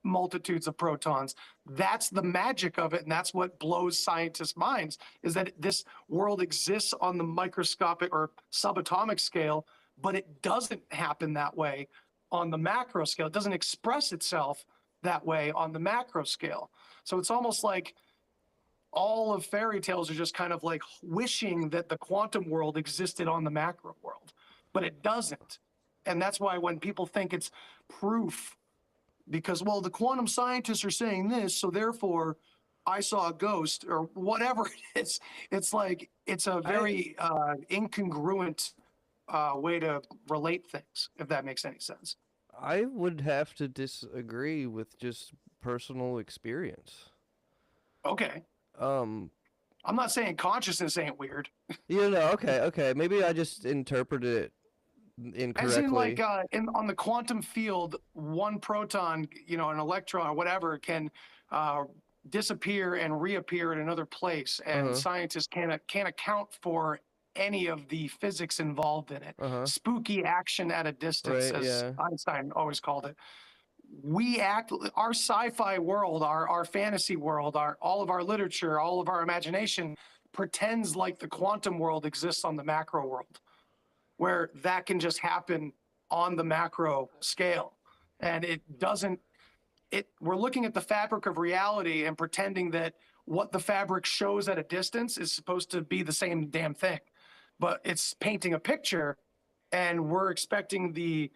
E: multitudes of protons. That's the magic of it, and that's what blows scientists' minds, is that this world exists on the microscopic or subatomic scale, but it doesn't happen that way on the macro scale. It doesn't express itself that way on the macro scale. So it's almost like all of fairy tales are just kind of like wishing that the quantum world existed on the macro world, but it doesn't. And that's why when people think it's proof, because, well, the quantum scientists are saying this, so therefore I saw a ghost or whatever it is, it's like, it's a very incongruent way to relate things, if that makes any sense.
C: I would have to disagree with just personal experience.
E: Okay.
C: Um,
E: I'm not saying consciousness ain't weird.
C: okay. Maybe I just interpreted it incorrectly.
E: As in, like, on the quantum field, one proton, an electron or whatever, can disappear and reappear in another place, and scientists can't account for any of the physics involved in it. Spooky action at a distance,
C: Right,
E: as
C: yeah.
E: Einstein always called it. Our sci-fi world, our fantasy world, all of our literature, all of our imagination pretends like the quantum world exists on the macro world, where that can just happen on the macro scale. And it doesn't, we're looking at the fabric of reality and pretending that what the fabric shows at a distance is supposed to be the same damn thing. But it's painting a picture, and we're expecting the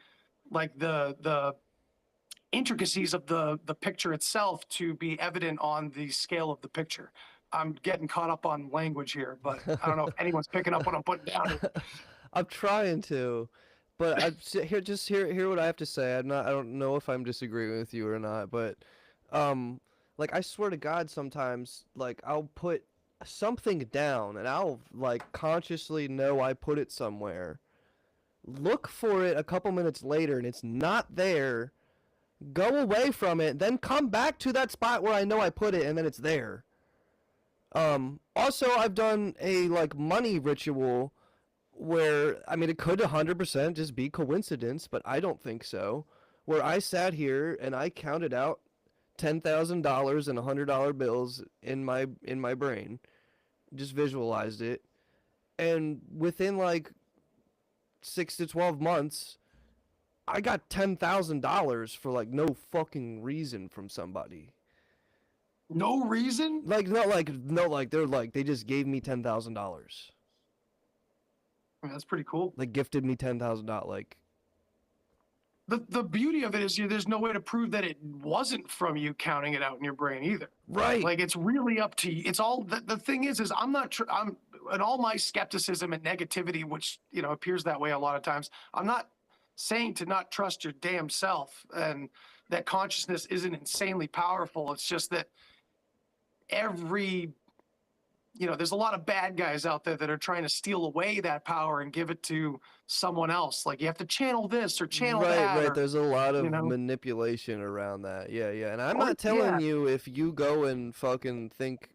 E: intricacies of the picture itself to be evident on the scale of the picture. I'm getting caught up on language here, but I don't know if anyone's picking up what I'm putting down.
C: I'm trying to, but hear what I have to say. I don't know if I'm disagreeing with you or not, but like, I swear to God, sometimes like I'll put something down and I'll like consciously know I put it somewhere. Look for it a couple minutes later and it's not there. Go away from it, then come back to that spot where I know I put it, and then it's there. Also, I've done a like money ritual where, I mean, it could 100% just be coincidence, but I don't think so. Where I sat here and I counted out $10,000 and $100 bills in my brain, just visualized it, and within like 6 to 12 months, I got $10,000 for like no fucking reason from somebody.
E: No reason?
C: Like they're like, they just gave me $10,000.
E: I mean, that's pretty cool.
C: Like, gifted me $10,000. Like,
E: the beauty of it is there's no way to prove that it wasn't from you counting it out in your brain either.
C: right.
E: Like, it's really up to you. It's all the thing is I'm not I'm and all my skepticism and negativity, which appears that way a lot of times. I'm not saying to not trust your damn self and that consciousness isn't insanely powerful. It's just that every there's a lot of bad guys out there that are trying to steal away that power and give it to someone else. Like you have to channel this or channel
C: Right,
E: that.
C: right.
E: Or,
C: There's a lot
E: you
C: of
E: know,
C: manipulation around that. Yeah, yeah. And I'm
E: Oh,
C: not telling
E: yeah.
C: you if you go and fucking think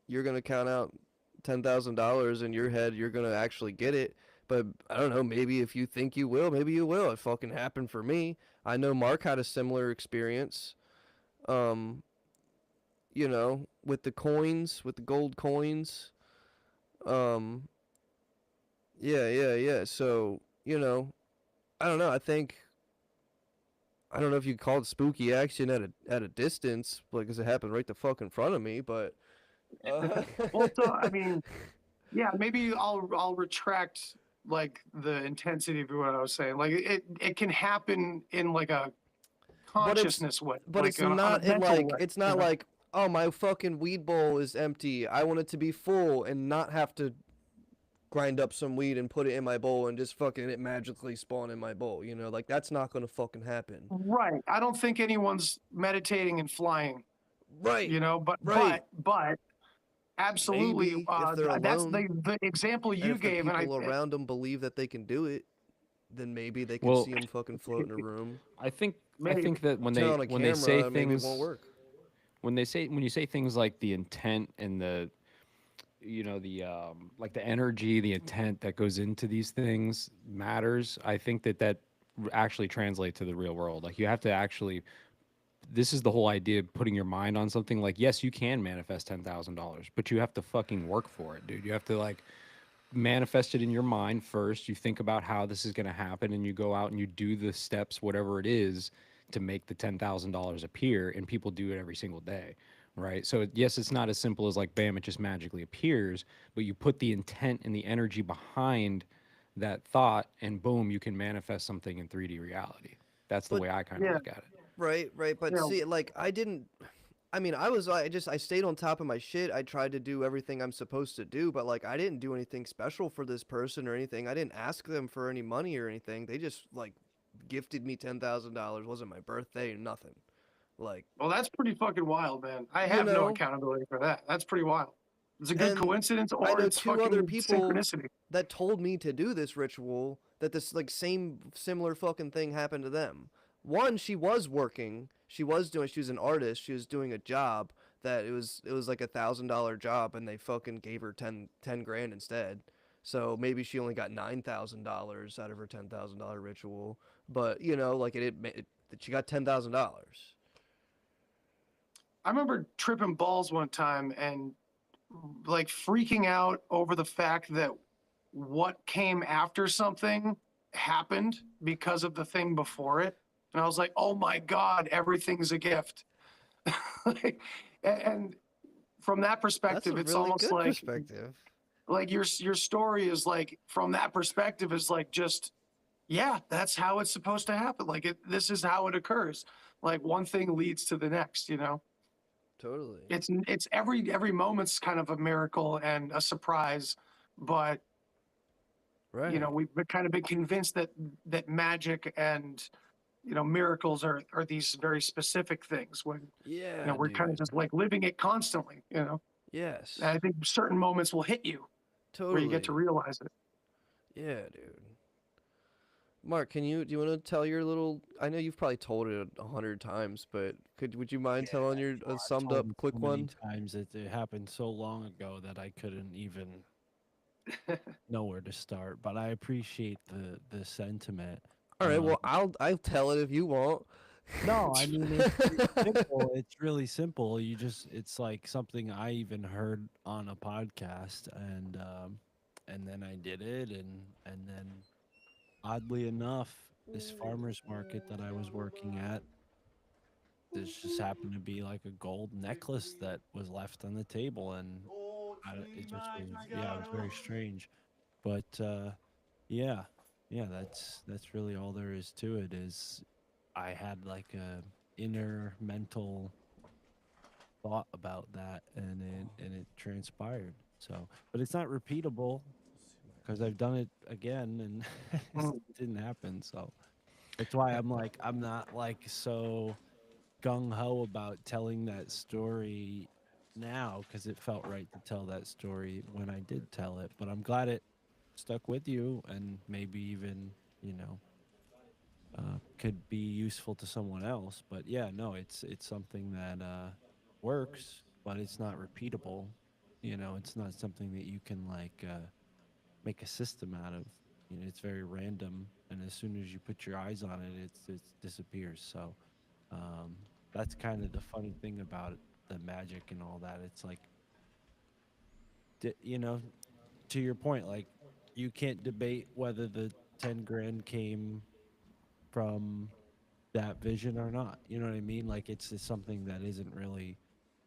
C: you're gonna count out $10,000 in your head, you're gonna actually get it. But I don't know. Maybe if you think you will, maybe you will. It fucking happened for me. I know Mark had a similar experience. Um, with the coins, with the gold coins. Um, yeah, yeah, yeah. So, I don't know. I don't know if you call it spooky action at a distance, like 'cause it happened right the fuck in front of me, but
E: Well, so I mean, yeah, maybe I'll retract like the intensity of what I was saying. Like it can happen in like a
C: but
E: consciousness way,
C: but
E: like
C: it's
E: on
C: not
E: a
C: in
E: mental
C: like
E: way.
C: it's not like, oh, my fucking weed bowl is empty. I want it to be full and not have to grind up some weed and put it in my bowl and just fucking it magically spawn in my bowl. Like that's not gonna fucking happen.
E: Right. I don't think anyone's meditating and flying,
C: Right.
E: but
C: Right.
E: but absolutely,
C: Maybe if they're
E: that's
C: alone.
E: the example
C: And
E: you
C: if the
E: gave, and
C: people around them believe that they can do it, then maybe they can
D: Well,
C: see them fucking float in a room.
D: I think
E: Maybe.
D: that when
C: Turn
D: they
C: on a
D: when they say
C: camera, maybe it
D: things
C: won't work.
D: when you say things like the intent and the the like the energy, the intent that goes into these things matters. I think that actually translates to the real world. Like you have to actually, this is the whole idea of putting your mind on something. Like, yes, you can manifest $10,000, but you have to fucking work for it, dude. You have to like manifest it in your mind first. You think about how this is going to happen, and you go out and you do the steps, whatever it is, to make the $10,000 appear. And people do it every single day, right? So yes, it's not as simple as like bam, it just magically appears, but you put the intent and the energy behind that thought, and boom, you can manifest something in 3D reality. That's the
C: But-
D: way I kind of
E: Yeah.
D: look at it.
C: Right, right. But
E: You know-
C: see, like I stayed on top of my shit. I tried to do everything I'm supposed to do, but like I didn't do anything special for this person or anything. I didn't ask them for any money or anything. They just like gifted me $10,000. Wasn't my birthday, nothing. Like,
E: Well, that's pretty fucking wild, man. I have no
C: know?
E: accountability for that. That's pretty wild. It's a good
C: And
E: coincidence,
C: I
E: or
C: know
E: it's
C: two
E: fucking
C: other people
E: synchronicity.
C: that told me to do this ritual, that this like similar fucking thing happened to them. One, she was working. She was an artist. She was doing a job that it was like $1,000 job, and they fucking gave her 10 grand instead. So maybe she only got $9,000 out of her $10,000 ritual, but like she got $10,000.
E: I remember tripping balls one time and like freaking out over the fact that what came after something happened because of the thing before it. And I was like, oh my God, everything's a gift. Like, and from that
C: That's a
E: perspective, it's
C: really
E: almost
C: good
E: like
C: perspective.
E: your story is like, from that perspective, is like just, yeah, that's how it's supposed to happen. Like this is how it occurs. Like one thing leads to the next,
C: Totally.
E: It's every moment's kind of a miracle and a surprise, but
C: Right.
E: we've kind of been convinced that magic and miracles are these very specific things when
C: Yeah.
E: we're kind of
C: dude.
E: just like living it constantly.
C: Yes.
E: And I think certain moments will hit you
C: Totally.
E: where you get to realize it.
C: Yeah, dude. Mark, do you want to tell your little? I know you've probably told it 100 times, but would you mind telling your
G: I've
C: summed
G: told
C: up
G: it
C: quick
G: so many
C: one?
G: times it happened so long ago that I couldn't even know where to start. But I appreciate the sentiment.
C: All right, well, I'll tell it if you want.
G: No, I mean it's simple. It's really simple. It's like something I even heard on a podcast, and then I did it, and then oddly enough, this farmer's market that I was working at, this just happened to be like a gold necklace that was left on the table, and it just was, yeah, it was very strange. But yeah, that's really all there is to it. Is I had like a inner mental thought about that, and it transpired. So, but it's not repeatable because I've done it again and it didn't happen. So that's why I'm not like so gung ho about telling that story now because it felt right to tell that story when I did tell it. But I'm glad it stuck with you and maybe even, could be useful to someone else. But yeah, no, it's something that works, but it's not repeatable. It's not something that you can like make a system out of. It's very random, and as soon as you put your eyes on it, it disappears. So that's kind of the funny thing about the magic and all that. It's like, to your point, like you can't debate whether the 10 grand came from that vision or not. You know what I mean? Like it's just something that isn't really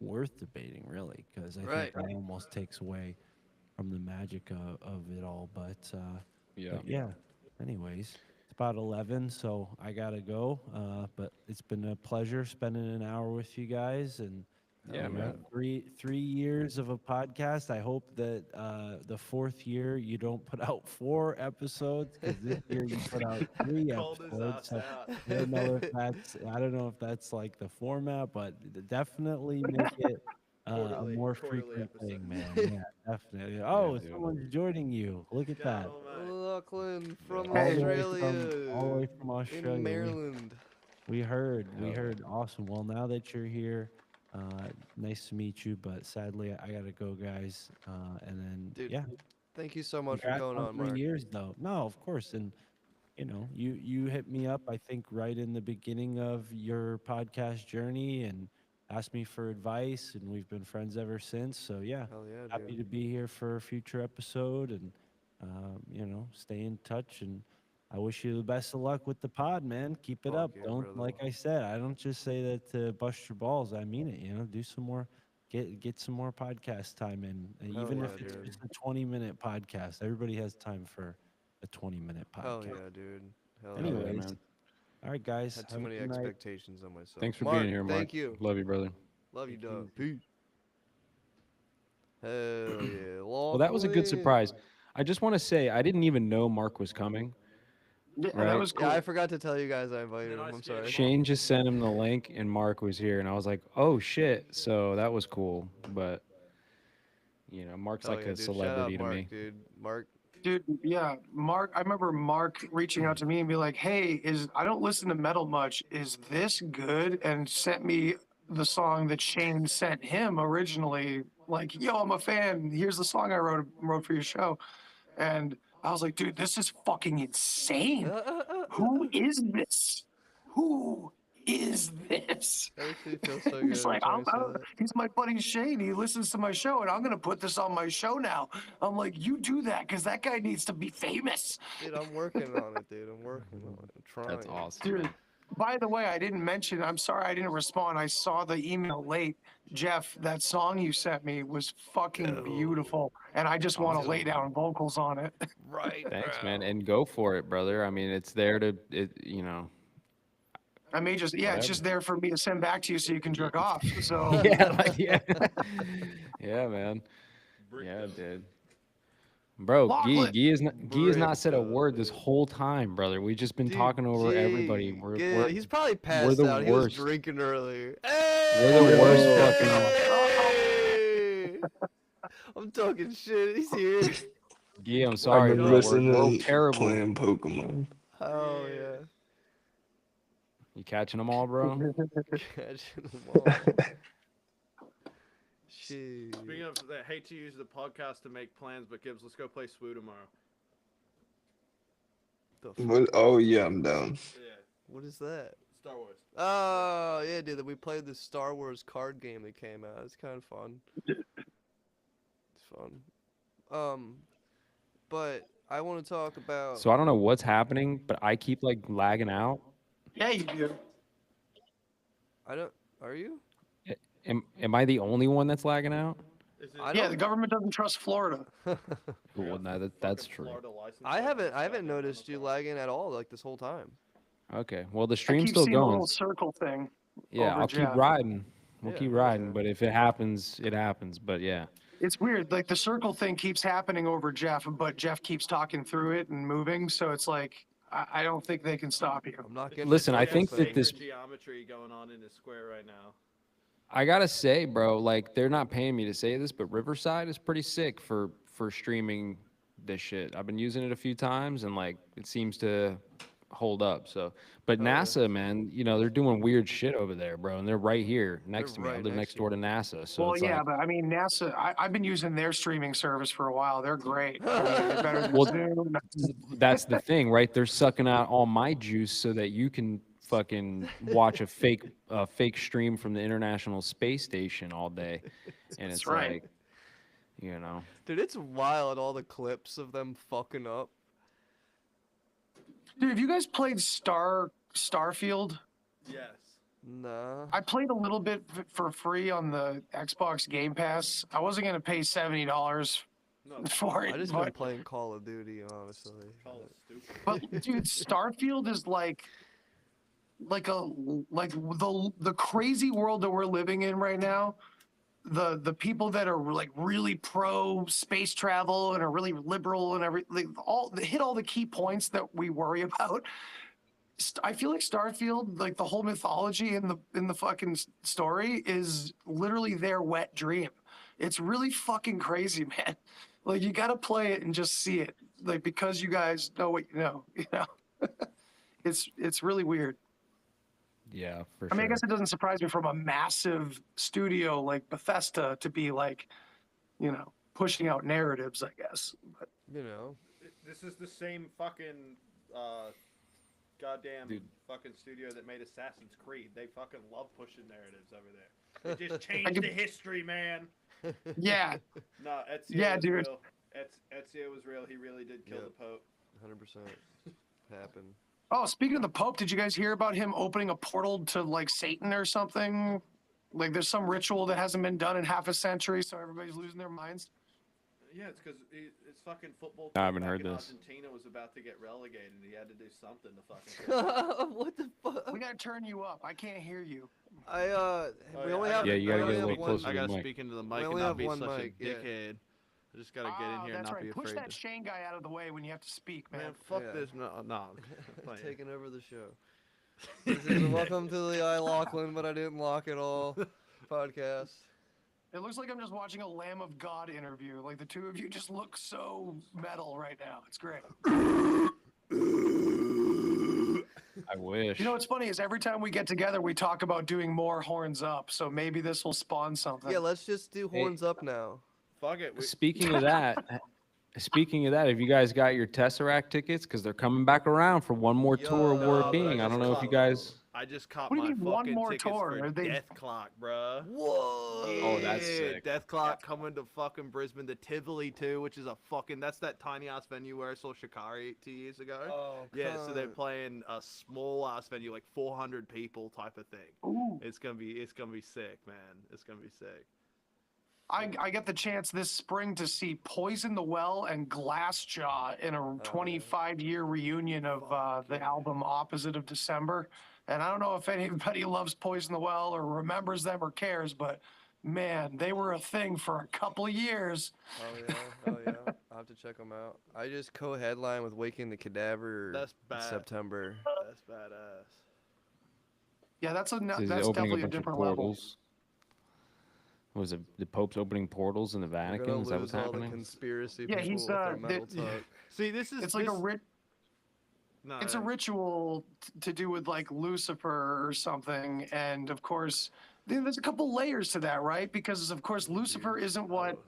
G: worth debating, really, because I
C: Right.
G: think that almost takes away from the magic of it all. But
D: Yeah.
G: but yeah. Anyways, it's about 11, so I gotta go. But it's been a pleasure spending an hour with you guys, and
D: Yeah, man.
G: 3 years of a podcast. I hope that the fourth year you don't put out 4 episodes, because this year you put out 3
H: Called his
G: episodes.
H: ass
G: So
H: out.
G: I don't know if that's like the format, but definitely make it a
H: Quarterly-
G: more
H: quarterly
G: frequent
H: episode.
G: thing, man. Yeah, definitely. Oh,
D: dude.
G: someone's joining you. Look at that.
C: Lachlan from
E: Hey.
C: Australia.
G: All the way from Australia.
C: In Maryland.
G: We heard. We
D: Hell yeah.
G: heard. Awesome. Well, now that you're here, nice to meet you. But sadly, I gotta go, guys. And then,
C: Dude,
G: yeah.
C: Thank you so much for
G: Congrats
C: going on,
G: 3
C: Mark.
G: years, though. No, of course. And you hit me up, I think, right in the beginning of your podcast journey, and asked me for advice, and we've been friends ever since. So yeah,
C: Hell yeah,
G: happy
C: dude.
G: to be here for a future episode, and stay in touch. And I wish you the best of luck with the pod, man. Keep it
C: Fuck
G: up.
C: yeah,
G: Don't,
C: brother.
G: like I said, I don't just say that to bust your balls. I mean it. Do some more, get some more podcast time in. And
C: Hell
G: even
C: yeah,
G: if it's
C: dude.
G: just a 20-minute podcast, everybody has time for a 20-minute podcast.
C: Hell yeah, dude. Hell
D: Hell yeah,
C: yeah.
G: Anyways,
D: man.
G: all right, guys.
C: Had too
G: have a
C: many
G: good night.
C: expectations on myself.
D: Thanks for
C: Mark,
D: being here, Mark.
C: Thank you.
D: Love you, brother.
C: Love you,
G: Thank you.
C: dog. Peace. Hell yeah.
D: Well, that was a good surprise. I just want to say I didn't even know Mark was coming.
E: Yeah,
D: Right.
E: that was cool.
C: Yeah, I forgot to tell you guys I invited
H: Then
C: him.
H: I
C: I'm
H: scared
C: sorry.
H: him.
D: Shane just sent him the link, and Mark was here, and I was like, "Oh shit!" So that was cool. But Mark's
C: Hell
D: like
C: yeah,
D: a
C: dude. Shout out
D: celebrity to
C: Mark,
D: me.
C: dude. Mark.
E: Dude, yeah, Mark. I remember Mark reaching out to me and be like, "Hey, I don't listen to metal much. Is this good?" And sent me the song that Shane sent him originally. Like, "Yo, I'm a fan. Here's the song I wrote for your show." And I was like, "Dude, this is fucking insane. Who is this? Who is this?"
C: That actually feels so good.
E: He's like,
C: every time you say that.
E: he's my buddy Shane. He listens to my show, and I'm gonna put this on my show now. I'm like, you do that because that guy needs to be famous.
C: Dude, I'm working on it, dude. I'm working on it. I'm trying.
D: That's awesome.
E: Dude,
D: man.
E: by the way, I didn't mention. I'm sorry I didn't respond. I saw the email late. Jeff, that song you sent me was fucking beautiful, and I just want to lay down vocals on it.
C: Right.
D: Thanks, man, and go for it, brother. I mean, it's there to
E: I may just, yeah, it's just there for me to send back to you so you can jerk off. So
D: yeah, yeah, man. Yeah, dude. Bro,
E: Lachlan.
D: Guy has not said a
C: Brick,
D: word this whole time, brother. We've just been
C: Dude,
D: talking over everybody.
C: gee,
D: We're,
C: yeah,
D: we're,
C: he's probably passed
D: the
C: out. He was
D: worst.
C: drinking earlier.
D: We're the worst
C: Hey! I'm talking shit. He's here.
D: Guy, I'm sorry,
A: I've been
D: bro.
A: listening
D: We're
A: to
D: terrible.
A: playing Pokemon.
C: Oh yeah.
D: You catching them all, bro?
C: Catching them all. Shit.
H: Speaking of that, hate to use the podcast to make plans, but Gibbs, let's go play SWU tomorrow.
C: The f-
A: What? Oh yeah, I'm down.
H: Yeah,
C: What is that?
H: Star Wars.
C: Oh yeah, dude. We played the Star Wars card game that came out. It's kind of fun. It's fun. But I want to talk about.
D: So I don't know what's happening, but I keep like lagging out.
E: yeah, you do.
C: I don't. Are you?
D: Am I the only one that's lagging out?
H: Is it,
C: I
E: Yeah,
C: don't-
E: the government doesn't trust Florida.
D: Well, no, that's
H: fucking
D: true.
H: Florida license
C: I
H: plate
C: haven't.
H: and
C: I haven't
H: stuff,
C: noticed you
H: so-
C: lagging at all like this whole time.
D: Okay, well the
E: I
D: stream's
E: keep
D: still
E: seeing a
D: going.
E: little circle thing.
D: Yeah,
E: over
D: I'll keep
E: Jeff.
D: riding. We'll
C: Yeah,
D: keep
C: hell
D: riding,
C: yeah.
D: but if it happens, it happens. But yeah.
E: It's weird. Like the circle thing keeps happening over Jeff, but Jeff keeps talking through it and moving. So it's like, I don't think they can stop you.
C: I'm not getting.
D: Listen, I
H: Like a
D: think that
H: sacred
D: this-
H: geometry going on in his square right now.
D: I gotta say, bro, like they're not paying me to say this, but Riverside is pretty sick for streaming this shit. I've been using it a few times and like it seems to hold up. So, but
C: Oh, yeah.
D: NASA, man, you know, they're doing weird shit over there, bro, and they're right here next to me. I
C: right
D: live
C: next
D: next
C: to
D: door
C: you.
D: to NASA, so
E: Well,
D: it's
E: yeah,
D: like,
E: but I mean, NASA. I've been using their streaming service for a while. They're great. I mean, they're better than
D: well,
E: Zoom.
D: that's the thing, right? They're sucking out all my juice so that you can fucking watch a fake stream from the International Space Station all day, and
E: That's
D: it's
E: right.
D: like, you know.
C: Dude, it's wild all the clips of them fucking up.
E: Dude, have you guys played Starfield?
H: Yes.
C: Nah.
E: I played a little bit for free on the Xbox Game Pass. I wasn't gonna pay $70
H: No,
E: for
C: I
E: it,
C: just
E: but,
C: been playing Call of Duty, honestly.
H: call it stupid.
E: but dude, Starfield is like the crazy world that we're living in right now. The people that are like really pro space travel and are really liberal and everything, they hit all the key points that we worry about. I feel like Starfield, like the whole mythology in the fucking story, is literally their wet dream. It's really fucking crazy, man. Like you got to play it and just see it, like because you guys know what you know. You know, it's really weird.
D: Yeah, for
E: I mean, I
D: sure.
E: guess it doesn't surprise me from a massive studio like Bethesda to be like, you know, pushing out narratives. I guess. But
C: You know.
H: This is the same fucking goddamn
D: Dude.
H: fucking studio that made Assassin's Creed. They fucking love pushing narratives over there. They just changed
E: could-
H: the history, man.
E: yeah,
H: No, Ezio
E: Yeah,
H: was
E: dude.
H: real. Ezio was real. He really did kill
C: Yep.
H: the Pope.
C: 100% happened.
E: Oh, speaking of the Pope, did you guys hear about him opening a portal to like Satan or something? Like there's some ritual that hasn't been done in half a century, so everybody's losing their minds.
H: Yeah, it's because his fucking football
D: I
H: team
D: haven't
H: back
D: heard
H: in
D: this.
H: Argentina was about to get relegated. He had to do something to fucking.
C: What the fuck?
E: We gotta turn you up. I can't hear you.
C: We
H: yeah,
C: only
H: I
C: have.
H: gotta-
D: Yeah, you gotta
C: we
D: get a
C: only have
D: little
C: one-
D: closer
H: I
D: to the
H: gotta
D: mic.
H: speak into the
C: We
H: mic and
C: only
H: not
C: have
H: be
C: one
H: such
C: mic,
H: a
C: yeah.
H: dickhead. I just gotta get in
E: Oh,
H: here and
E: that's
H: not
E: right.
H: be
E: Push
H: afraid.
E: that Shane guy out of the way when you have to speak, man.
H: Man, fuck
C: Yeah.
H: this. No. Playing.
C: Taking over the show. This is a welcome to the I Lachlan, but I didn't lock it all podcast.
E: It looks like I'm just watching a Lamb of God interview. Like the two of you just look so metal right now. It's great.
D: I wish.
E: You know what's funny is every time we get together, we talk about doing more horns up. So maybe this will spawn something.
C: Yeah, let's just do horns up now.
H: Fuck it.
D: Speaking of that, have you guys got your Tesseract tickets? Because they're coming back around for one more tour of
C: Yo,
D: War
C: but
D: Being. I don't know if you guys.
H: I just caught
E: What do
H: my
E: you mean, one
H: fucking
E: more
H: tickets
E: tour?
H: for
E: Are they-
H: Death Clock, bruh.
C: Whoa!
D: Oh, that's
H: Yeah,
D: sick.
H: Death Clock coming to fucking Brisbane, the Tivoli too, which is a fucking that's that tiny ass venue where I saw Shikari 2 years ago.
C: Oh,
H: Yeah, so they're
C: cunt.
H: playing a small ass venue, like 400 people type of thing.
E: Ooh.
H: It's gonna be sick, man. It's gonna be sick.
E: I get the chance this spring to see Poison the Well and Glassjaw in a 25-year reunion of the album Opposite of December. And I don't know if anybody loves Poison the Well or remembers them or cares, but man, they were a thing for a couple of years.
C: Oh yeah. I'll have to check them out. I just co-headline with Waking the Cadaver
H: That's
C: in
H: bad.
C: September.
H: That's badass.
E: Yeah, that's
D: Is he
E: that's
D: opening
E: definitely a
D: bunch of
E: different level.
D: portals? Was it the Pope's opening portals in the
C: We're gonna
D: Vatican? Is that what's
C: lose all the
D: happening?
C: conspiracy
E: Yeah,
C: people
E: he's,
C: with their
E: the-
C: metal talk.
H: See, this is
E: It's like
H: this, no,
E: it's a ritual to do with like Lucifer or something, and of course, there's a couple layers to that, right? Because of course, Lucifer isn't what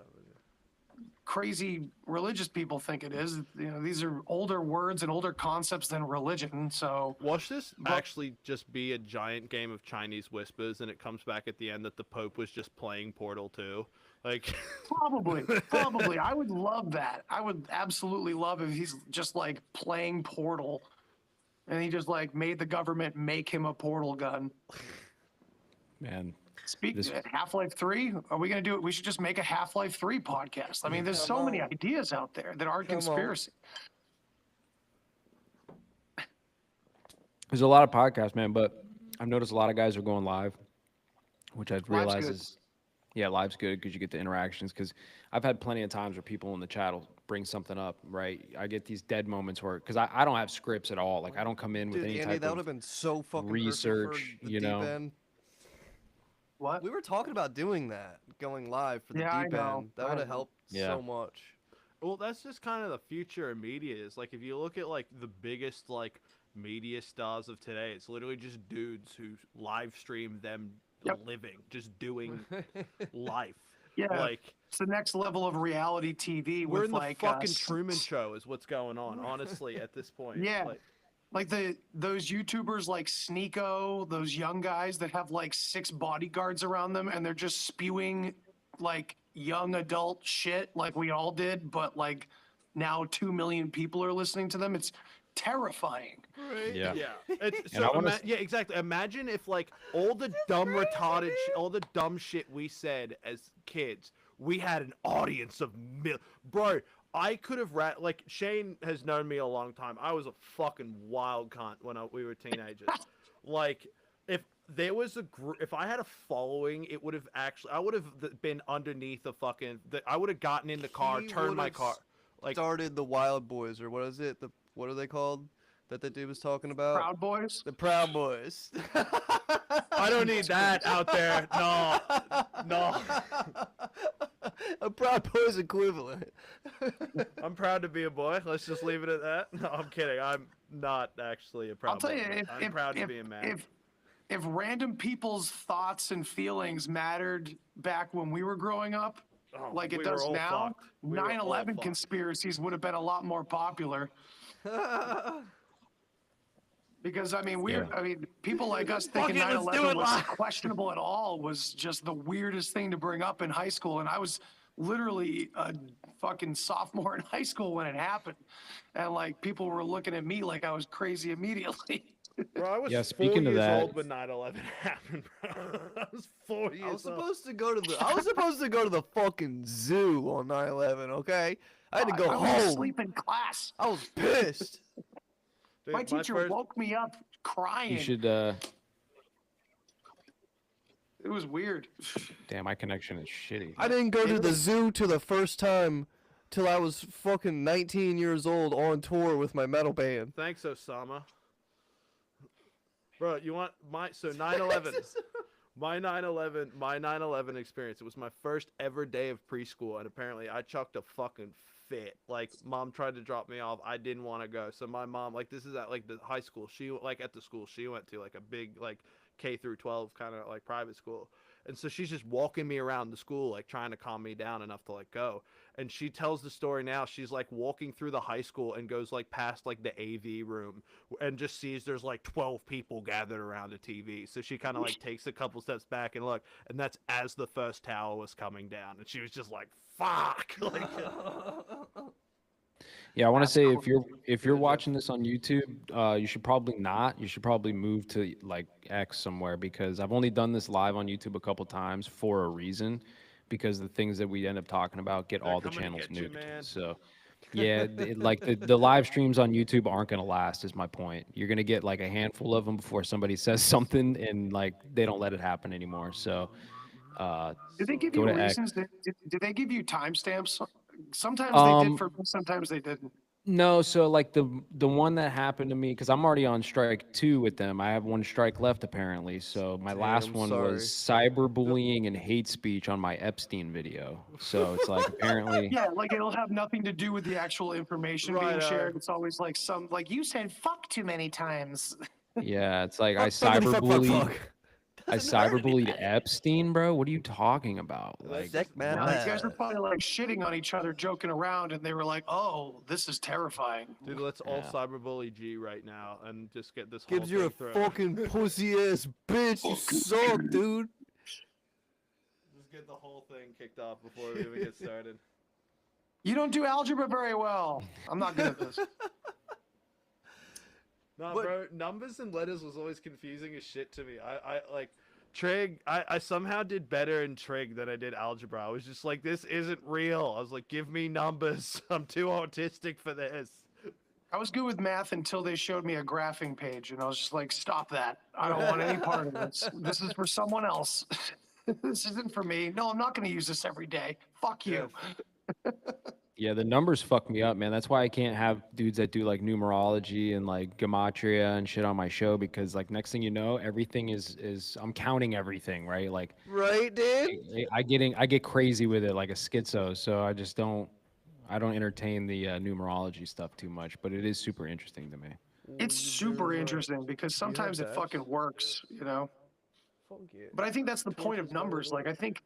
E: crazy religious people think it is. You know, these are older words and older concepts than religion. So
H: Watch this
E: But-
H: actually just be a giant game of Chinese whispers, and it comes back at the end that the Pope was just playing Portal 2. Like,
E: probably, I would love that. I would absolutely love if he's just like playing Portal, and he just like made the government make him a portal gun.
D: Man,
E: Speak
D: This-
E: Half-Life 3. Are we gonna do it? We should just make a Half-Life 3 podcast. I mean, there's so many
C: on.
E: ideas out there that aren't
C: Come on.
E: conspiracy.
D: there's a lot of podcasts, man, but I've noticed a lot of guys are going live, which I've
E: Live's
D: realized
E: good.
D: is, yeah, live's good because you get the interactions. Because I've had plenty of times where people in the chat will bring something up, right? I get these dead moments where, because I don't have scripts at all. Like I don't come in with
C: Dude,
D: any
C: Andy,
D: type
C: that would
D: of
C: have been so fucking
D: research,
C: perfect for the
D: you
C: deep
D: know?
C: end.
E: What?
C: We were talking about doing that, going live for the
E: Yeah, I
C: deep
E: know,
C: end. That
E: I
C: would have
E: know.
C: helped
D: Yeah.
C: so much.
H: Well, that's just kind of the future of media. Is like if you look at like the biggest like media stars of today, it's literally just dudes who live stream them
E: Yep.
H: living, just doing life.
E: Yeah,
H: Like
E: it's the next level of reality TV.
H: we're
E: with
H: in the
E: like
H: fucking Truman Show, is what's going on. Honestly, at this point.
E: Yeah.
H: Like,
E: those YouTubers like Sneeko, those young guys that have like 6 bodyguards around them, and they're just spewing like young adult shit like we all did, but like now 2 million people are listening to them. It's terrifying.
D: Yeah.
H: yeah. It's,
D: And I
H: so
D: wanna
H: yeah, exactly. Imagine if like all the dumb retarded, all the dumb shit we said as kids, we had an audience of bro. I could have like Shane has known me a long time. I was a fucking wild cunt when we were teenagers. Like if there was a group, if I had a following, it would have actually. I would have been underneath a fucking. I would have gotten in the car,
C: He
H: turned my
C: would've
H: car. Like
C: Started the Wild Boys, or what is it? What are they called? That the dude was talking about?
E: Proud Boys.
C: The Proud Boys.
H: I don't need that out there. No, no.
C: A Proud Boys equivalent.
H: I'm proud to be a boy. Let's just leave it at that. No, I'm kidding. I'm not actually a proud.
E: I'll tell
H: boy.
E: you,
H: I'm proud to be a man.
E: if random people's thoughts and feelings mattered back when we were growing up,
H: Oh,
E: like it
H: we were
E: does
H: all
E: now,
H: fucked. We were all
E: 9/11
H: fucked.
E: conspiracies would have been a lot more popular. Because I mean,
D: Yeah.
E: people like us
H: Fuck
E: thinking
H: it, let's do
E: 9/11
H: it
E: was
H: live.
E: questionable at all was just the weirdest thing to bring up in high school, and I was literally a fucking sophomore in high school when it happened, and like people were looking at me like I was crazy immediately.
H: Bro, I was
D: Yeah,
H: 4
D: speaking of
H: years
D: that-
H: old when 9/11 happened, bro. I was 4 years
C: I was
H: old.
C: supposed to go to the fucking zoo on 9/11, okay? I had to go
E: I was
C: home.
E: asleep in class.
C: I was pissed.
H: Dude,
E: My teacher
H: first-
E: woke me up crying.
D: You should.
E: It was weird.
D: Damn, my connection is shitty.
C: I didn't go to the zoo till the first time till I was fucking 19 years old on tour with my metal band.
H: Thanks, Osama. Bro, you want my 9/11? My 9/11 experience. It was my first ever day of preschool, and apparently I chucked a fucking fit. Like, mom tried to drop me off. I didn't want to go. So my mom, like, this is at like the high school. She like at the school she went to, like a big like K through 12 kind of like private school. And so she's just walking me around the school, like trying to calm me down enough to like go. And she tells the story now. She's like walking through the high school and goes like past like the AV room and just sees there's like 12 people gathered around a TV. So she kind of like takes a couple steps back and look, and that's as the first tower was coming down. And she was just like, fuck. Like,
D: Yeah, I want to
E: That's
D: say
E: cool.
D: if you're watching this on YouTube, you should probably not. You should probably move to like X somewhere, because I've only done this live on YouTube a couple times for a reason, because the things that we end up talking about get
H: They're
D: all the
H: coming to
D: channels
H: get you,
D: nuked.
H: man.
D: So yeah, like the live streams on YouTube aren't gonna last. Is my point. You're gonna get like a handful of them before somebody says something, and like they don't let it happen anymore. So
E: Did they give
D: Go
E: you
D: to X.
E: reasons? Did they give you timestamps? Sometimes they
D: Um,
E: did for me, sometimes they didn't.
D: No, so like the one that happened to me, because I'm already on strike 2 with them. I have 1 strike left apparently. So my last
C: Damn,
D: one
C: sorry.
D: was cyberbullying and hate speech on my Epstein video. So it's like apparently,
E: Yeah, like it'll have nothing to do with the actual information being
H: Right,
E: shared. It's always like you said fuck too many times.
D: yeah, it's like I
C: Fuck, fuck, fuck, fuck,
D: cyberbullied.
C: fuck.
D: I cyberbullied Epstein, bro. What are you talking about? Like,
C: Sick, man.
D: what?
E: You guys were probably like shitting on each other, joking around, and they were like, "Oh, this is terrifying."
H: dude, let's all
D: Yeah.
H: cyberbully G right now and just get this whole
C: Gibbs, you're a
H: thing through.
C: fucking pussy ass bitch. You suck, dude.
H: Just get the whole thing kicked off before we even get started.
E: You don't do algebra very well. I'm not good at this.
H: No,
C: What-
H: bro, numbers and letters was always confusing as shit to me. I like trig. I somehow did better in trig than I did algebra. I was just like, this isn't real. I was like, give me numbers. I'm too autistic for this.
E: I was good with math until they showed me a graphing page, and I was just like, "Stop that! I don't want any part of this. This is for someone else. This isn't for me. No, I'm not going to use this every day. Fuck you."
D: Yeah, the numbers fuck me up, man. That's why I can't have dudes that do like numerology and like gematria and shit on my show, because like next thing you know, everything is I'm counting everything, right? Like
C: Right, dude?
D: I get crazy with it like a schizo, so I don't entertain the numerology stuff too much, but it is super interesting to me.
E: It's super interesting because sometimes it fucking works, you know.
C: Fuck yeah.
E: But I think that's the point of numbers. Like, I think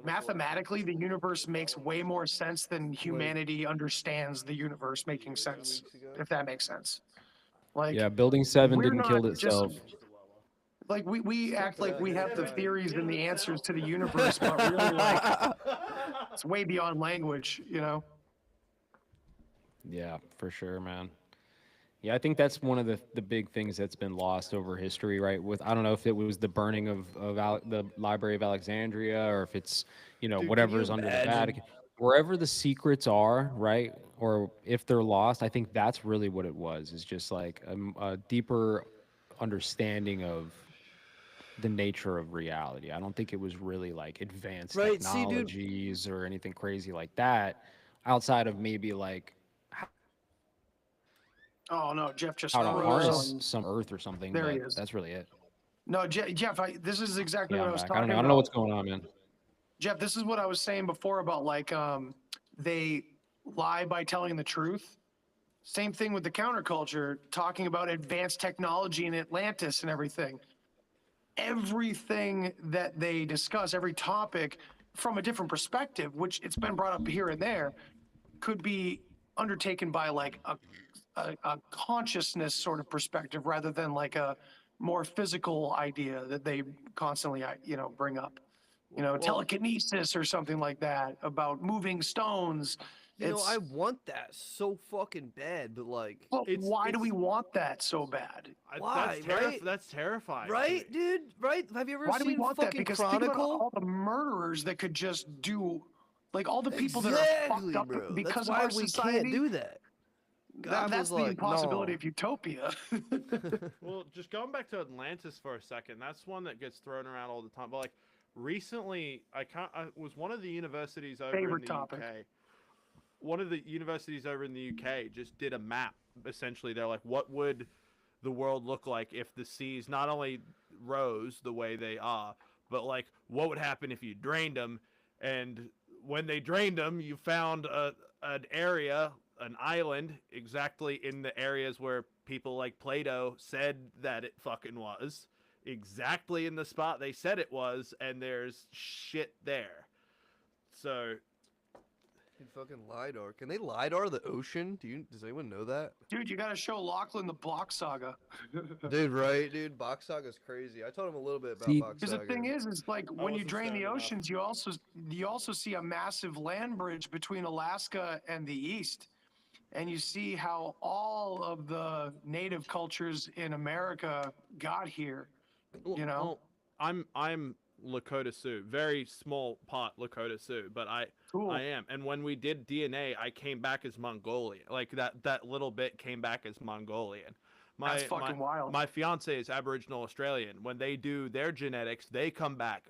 E: mathematically, the universe makes way more sense than humanity understands the universe making sense, if that makes sense. Like,
D: Yeah, Building 7
E: we're
D: didn't kill
E: not just
D: itself.
E: like we act like we have the theories and the answers to the universe, but really, like, it's way beyond language, you know.
D: Yeah, for sure, man. Yeah, I think that's one of the big things that's been lost over history, right? With I don't know if it was the burning of the Library of Alexandria, or if it's
C: Dude, can
D: whatever
C: you
D: is under the
C: imagine?
D: Vatican, wherever the secrets are, right? Or if they're lost, I think that's really what it was. Is just like a deeper understanding of the nature of reality. I don't think it was really like advanced
C: Right, see, dude.
D: technologies or anything crazy like that, outside of maybe like
E: Oh no, Jeff just
D: out on
E: froze
D: Mars,
E: on.
D: some Earth or something,
E: There he
D: but
E: is.
D: that's really it.
E: No, Jeff, this is exactly
D: Yeah,
E: what
D: I'm
E: I was
D: back.
E: talking
D: I don't know what's
E: about.
D: going on, man.
E: Jeff, this is what I was saying before about like they lie by telling the truth. Same thing with the counterculture, talking about advanced technology in Atlantis and everything. Everything that they discuss, every topic from a different perspective, which it's been brought up here and there, could be undertaken by like a consciousness sort of perspective rather than like a more physical idea that they constantly, bring up. You know,
C: Well,
E: telekinesis or something like that about moving stones.
C: you know, I
E: It's
C: want that so fucking bad, but like,
E: Well,
H: It's-
E: why do
H: it's-
E: we want that so bad?
C: Why, right?
H: That's terrifying. to
C: right,
H: me.
C: dude? Right? Have you ever
E: Why do we
C: seen
E: want that?
C: fucking
E: Because think about
C: Chronicle?
E: all the murderers that could just do, like all the people that are fucked
C: Exactly,
E: up
C: bro.
E: because
C: That's
E: of
C: why
E: our
C: we
E: society.
C: can't do that. God
E: That's
C: was
E: the
C: like,
E: impossibility
C: no.
E: of utopia.
H: Well, just going back to Atlantis for a second, that's one that gets thrown around all the time. But like recently, I was one of the universities over
E: Favorite
H: in the
E: topic.
H: UK. One of the universities over in the UK just did a map. Essentially, they're like, what would the world look like if the seas not only rose the way they are, but like what would happen if you drained them? And when they drained them, you found an area, an island, exactly in the areas where people like Plato said that it fucking was, exactly in the spot they said it was, and there's shit there. So
C: Dude, fucking LiDAR. Can they LiDAR the ocean? Does anyone know that?
E: Dude, you got to show Lachlan the Block Saga.
C: Dude, right, dude. Box Saga's crazy. I told him a little bit about
D: See-
C: Box
E: Because the
C: Saga.
E: thing is like when you
H: wasn't
E: drain the
H: stoned enough.
E: oceans, you also see a massive land bridge between Alaska and the east, and you see how all of the native cultures in America got here. You know?
H: Well, I'm Lakota Sioux, very small part Lakota Sioux, but
E: Cool.
H: I am. And when we did DNA, I came back as Mongolian. Like that little bit came back as Mongolian.
E: That's fucking wild.
H: My fiance is Aboriginal Australian. When they do their genetics, they come back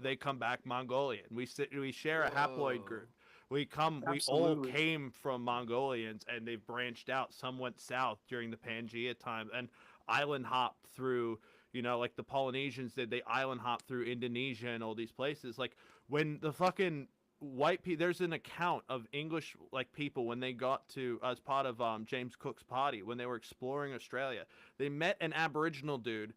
H: they come back Mongolian. We share a haploid group. We all
E: Absolutely.
H: came from Mongolians, and they've branched out. Some went south during the Pangea time and island hopped through, like the Polynesians did. They island hopped through Indonesia and all these places. Like when the fucking white people, there's an account of English like people when they got to, as part of James Cook's party, when they were exploring Australia, they met an Aboriginal dude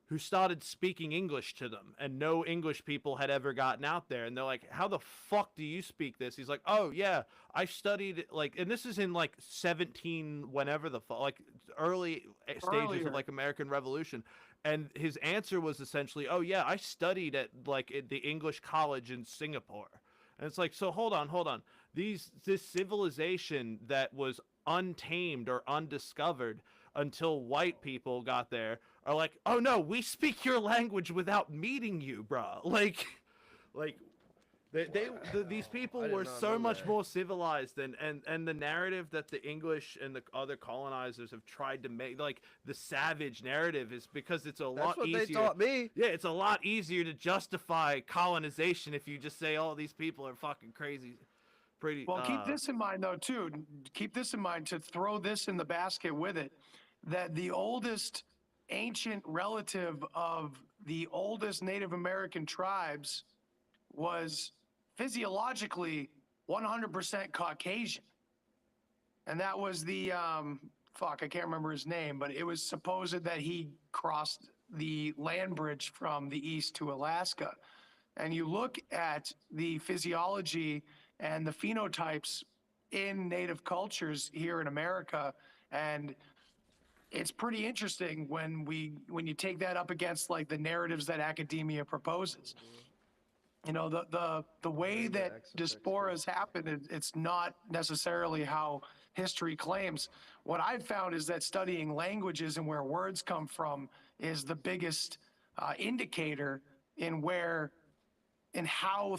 H: who started speaking English to them, and no English people had ever gotten out there. And they're like, how the fuck do you speak this? He's like, oh yeah, I studied like, and this is in like 17 whenever the fuck, like early stages
E: Earlier.
H: of like American Revolution. And his answer was essentially, oh yeah, I studied at like at the English college in Singapore. And it's like, so hold on. This civilization that was untamed or undiscovered until white people got there are like, oh no, we speak your language without meeting you, bro. Like these people
C: I did
H: were
C: not
H: so
C: know
H: much
C: that.
H: more civilized, and the narrative that the English and the other colonizers have tried to make, like the savage narrative, is because it's a
C: That's
H: lot
C: what
H: easier.
C: they taught me.
H: Yeah, it's a lot easier to justify colonization if you just say, oh, these people are fucking crazy pretty.
E: Well, keep this in mind, though, too. Keep this in mind to throw this in the basket with it, that the oldest ancient relative of the oldest Native American tribes was physiologically 100% Caucasian. And that was the, fuck, I can't remember his name, but it was supposed that he crossed the land bridge from the east to Alaska. And you look at the physiology and the phenotypes in native cultures here in America, and it's pretty interesting when you take that up against like the narratives that academia proposes. You know, the way that diasporas happen, it's not necessarily how history claims. What I've found is that studying languages and where words come from is the biggest indicator in where and how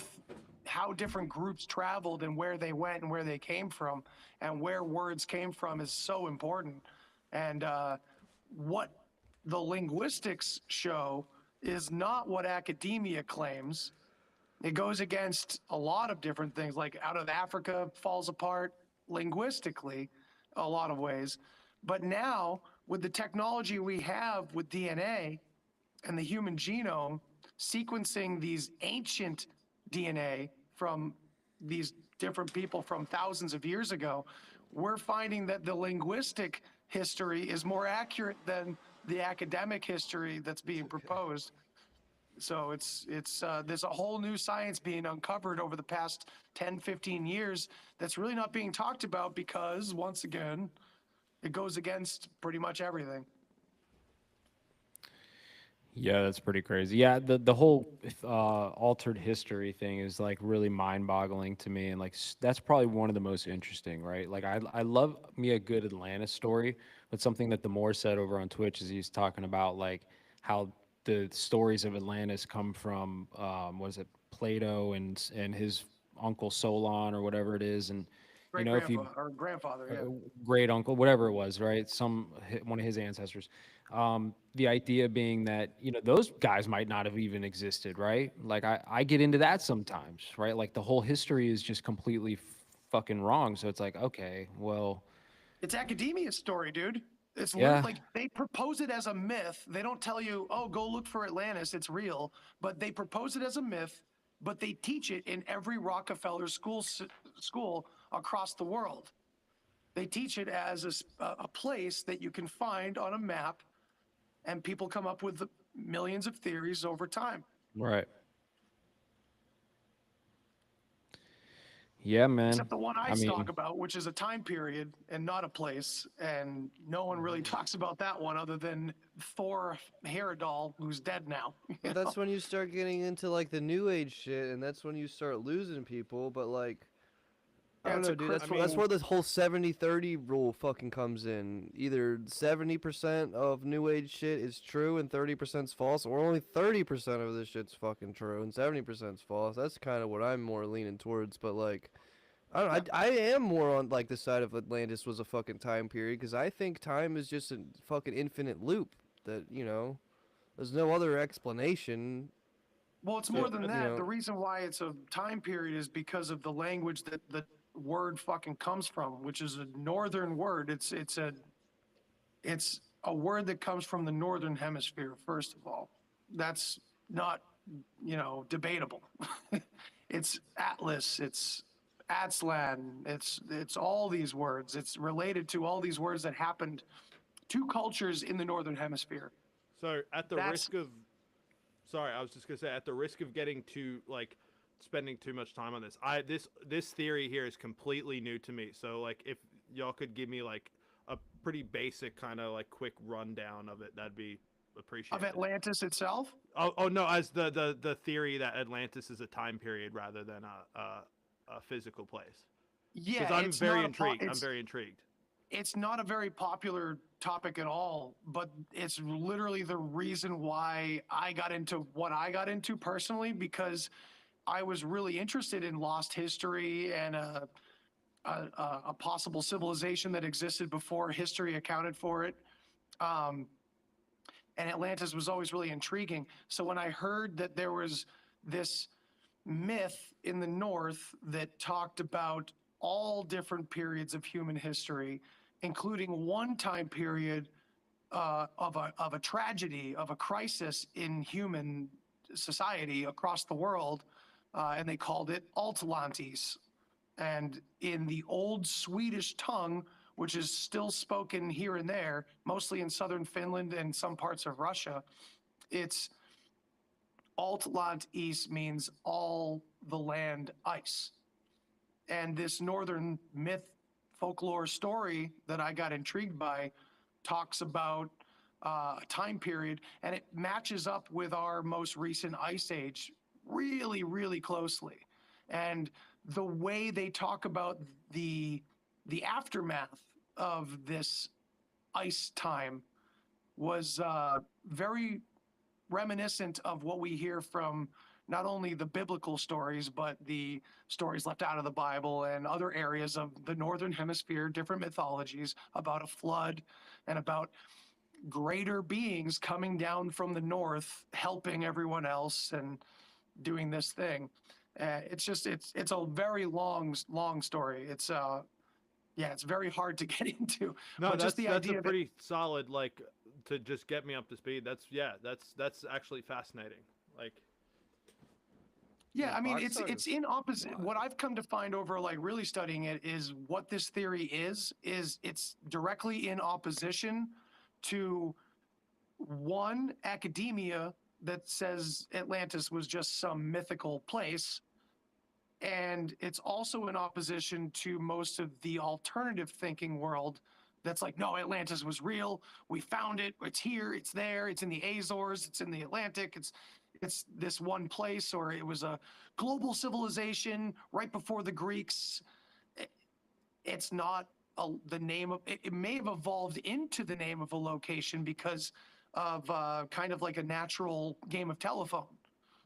E: different groups traveled and where they went and where they came from, and where words came from is so important. And what the linguistics show is not what academia claims. It goes against a lot of different things, like out of Africa falls apart linguistically a lot of ways. But now with the technology we have with DNA and the human genome, sequencing these ancient DNA from these different people from thousands of years ago, we're finding that the linguistic history is more accurate than the academic history that's being proposed. So it's there's a whole new science being uncovered over the past 10, 15 years that's really not being talked about because, once again, it goes against pretty much everything.
D: Yeah, that's pretty crazy. Yeah, the whole altered history thing is like really mind-boggling to me, and like that's probably one of the most interesting, right? Like I love me a good Atlantis story, but something that the Moore said over on Twitch is he's talking about like how the stories of Atlantis come from what is it, Plato and his uncle Solon or whatever it is, and you know if you
E: Or grandfather, yeah.
D: great uncle, whatever it was, right? One of his ancestors. The idea being that, you know, those guys might not have even existed, right? Like I get into that sometimes, right? Like the whole history is just completely fucking wrong. So it's like, okay, well,
E: It's academia's story, dude. It's
D: Yeah.
E: like they propose it as a myth. They don't tell you, oh, go look for Atlantis, it's real. But they propose it as a myth, but they teach it in every Rockefeller school across the world. They teach it as a place that you can find on a map, and people come up with millions of theories over time.
D: right. Yeah, man.
E: Except the one I,
D: I mean-
E: talk about, which is a time period and not a place. And no one really talks about that one other than Thor Heyerdahl, who's dead now. you
C: But
E: know?
C: that's when you start getting into like the new age shit, and that's when you start losing people. But like, I
E: Yeah,
C: don't
E: it's
C: know,
E: a
C: dude.
E: cri-
C: That's,
E: I
C: that's
E: mean-
C: where this whole 70-30 rule fucking comes in. Either 70% of new age shit is true and 30% is false, or only 30% of this shit's fucking true and 70% is false. That's kind of what I'm more leaning towards. But like, I don't know. I am more on like the side of Atlantis was a fucking time period, because I think time is just a fucking infinite loop that, you know, there's no other explanation.
E: Well, it's more than
C: you
E: that.
C: know-
E: The reason why it's a time period is because of the language that the word fucking comes from, which is a northern word. It's a word that comes from the northern hemisphere. First of all, that's not, you know, debatable. It's Atlas. It's Atslan. It's all these words. It's related to all these words that happened to cultures in the northern hemisphere.
H: So at the
E: That's-
H: risk of, sorry, I was just gonna say, at the risk of getting too like spending too much time on this, this theory here is completely new to me. So like, if y'all could give me like a pretty basic kind of like quick rundown of it, that'd be appreciated.
E: Of Atlantis itself?
H: Oh no, as the theory that Atlantis is a time period rather than a physical place.
E: Yeah,
H: Because I'm
E: it's
H: very
E: not a po-
H: intrigued. I'm
E: it's-
H: very intrigued.
E: It's not a very popular topic at all, but it's literally the reason why I got into what I got into personally, because I was really interested in lost history and a possible civilization that existed before history accounted for it. And Atlantis was always really intriguing. So when I heard that there was this myth in the North that talked about all different periods of human history, including one time period of a tragedy, of a crisis in human society across the world, and they called it Atlantis. And in the old Swedish tongue, which is still spoken here and there, mostly in southern Finland and some parts of Russia, it's Atlantis means all the land ice. And this northern myth folklore story that I got intrigued by talks about a time period, and it matches up with our most recent ice age really, really closely. And the way they talk about the aftermath of this ice time was very reminiscent of what we hear from not only the biblical stories, but the stories left out of the Bible and other areas of the Northern Hemisphere, different mythologies about a flood and about greater beings coming down from the north, helping everyone else and doing this thing. It's a very long story. It's it's very hard to get into.
H: No,
E: but just the
H: that's
E: idea
H: a pretty solid, like, to just get me up to speed. That's actually fascinating. Like,
E: Yeah, I mean,
C: Box
E: it's
C: Dog
E: in opposite. What I've come to find over like really studying it is what this theory is it's directly in opposition to one academia that says Atlantis was just some mythical place. And it's also in opposition to most of the alternative thinking world that's like, no, Atlantis was real. We found it. It's here. It's there. It's in the Azores. It's in the Atlantic. It's this one place, or it was a global civilization right before the Greeks. It's not the name of it. It may have evolved into the name of a location because of kind of like a natural game of telephone.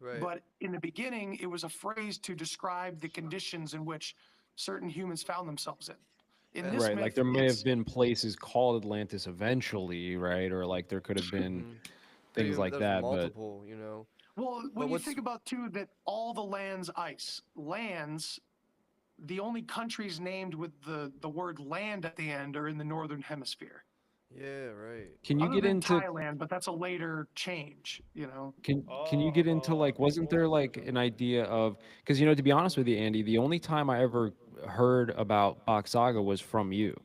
C: Right.
E: But in the beginning, it was a phrase to describe the conditions in which certain humans found themselves in. In this
D: Right,
E: myth,
D: like there may
E: it's-
D: have been places called Atlantis eventually, right? Or like there could have been
C: Mhm.
D: things like
C: There's
D: that, but
C: multiple, you know.
E: Well,
C: But
E: when you
C: what's-
E: think about too that all the land's ice, lands, the only countries named with the word land at the end are in the northern hemisphere.
C: Yeah, right.
D: can you
E: Other
D: get
E: than
D: into
E: Thailand, but that's a later change, you know.
D: can you get into like wasn't there like an idea of because to be honest with you, Andy, the only time I ever heard about Box Saga was from you,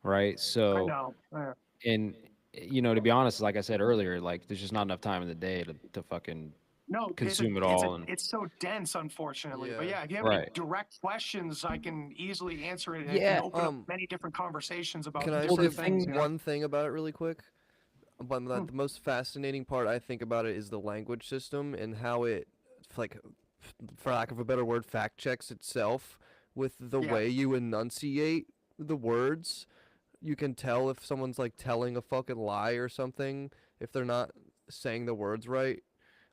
D: right?
E: I
D: So
E: know.
D: and to be honest, like I said earlier, like there's just not enough time in the day to fucking
E: No,
D: consume it all and
E: it's so dense, unfortunately. But
C: Yeah.
E: yeah, if you have any
D: Right.
E: direct questions, I can easily answer it. And
D: Yeah,
E: it can open
C: um,
E: up many different conversations about
C: Can I
D: Well, the
E: different
C: say
E: things.
D: thing-
E: you know?
C: one thing about it really quick? But
E: Hmm.
C: the most fascinating part I think about it is the language system and how it, like, for lack of a better word, fact checks itself with the
E: Yeah.
C: way you enunciate the words. You can tell if someone's like telling a fucking lie or something if they're not saying the words right.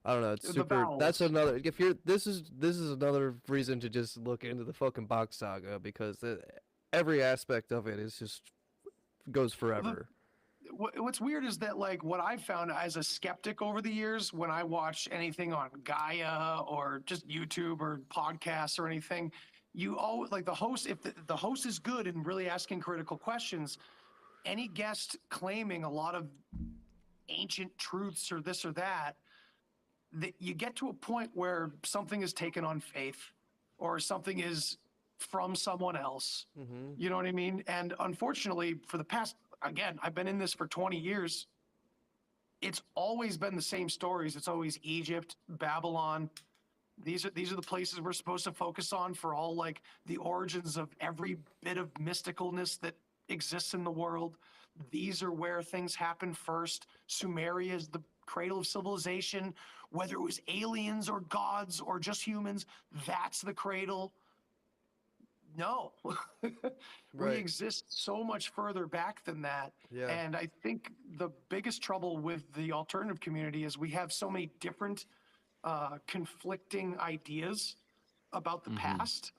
C: I don't know. It's
E: The
C: super. That's
E: vowels.
C: another. If you're, this is another reason to just look into the fucking Box Saga because every aspect of it is just goes forever.
E: What's weird is that like what I've found as a skeptic over the years when I watch anything on Gaia or just YouTube or podcasts or anything, you always like the host, if the host is good and really asking critical questions, any guest claiming a lot of ancient truths or this or that you get to a point where something is taken on faith or something is from someone else.
C: Mm-hmm.
E: You know what I mean? And unfortunately, for the past, again, I've been in this for 20 years. It's always been the same stories. It's always Egypt, Babylon. These are the places we're supposed to focus on for all like the origins of every bit of mysticalness that exists in the world. These are where things happen first. Sumeria is the cradle of civilization. Whether it was aliens or gods or just humans, that's the cradle. No, we
C: Right.
E: exist so much further back than that.
C: Yeah.
E: And I think the biggest trouble with the alternative community is we have so many different conflicting ideas about the
D: Mhm.
E: past.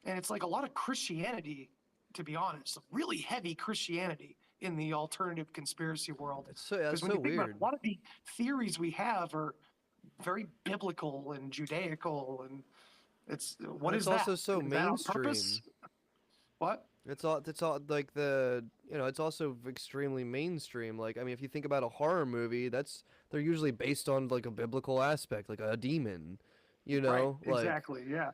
E: And it's like a lot of Christianity, to be honest, really heavy Christianity in the alternative conspiracy world.
C: That's
E: Because when
C: so
E: you think about
C: weird.
E: it, a lot of the theories we have are very biblical and Judaical and It's
C: And
E: what
C: it's
E: is that?
C: also so
E: Is that on purpose?
C: mainstream.
E: What?
C: It's all like it's also extremely mainstream. Like, I mean, if you think about a horror movie, they're usually based on like a biblical aspect, like a demon,
E: Right.
C: like,
E: Exactly. Yeah.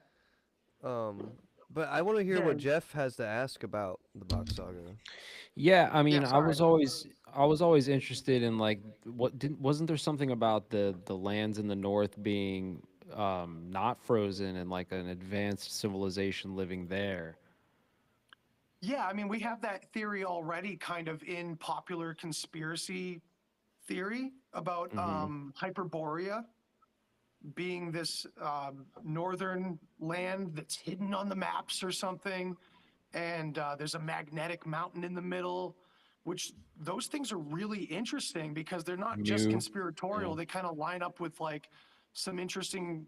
C: um. But I want to hear
E: Yeah.
C: what Jeff has to ask about the Box Saga.
D: Yeah, I mean,
E: Yeah. Sorry.
D: I was always interested in like wasn't there something about the lands in the north being not frozen and like an advanced civilization living there?
E: Yeah. I mean, we have that theory already, kind of in popular conspiracy theory about Hyperborea being this northern land that's hidden on the maps or something. And there's a magnetic mountain in the middle, which those things are really interesting because they're not just
D: Mu,
E: conspiratorial.
D: yeah.
E: They kind of line up with like some interesting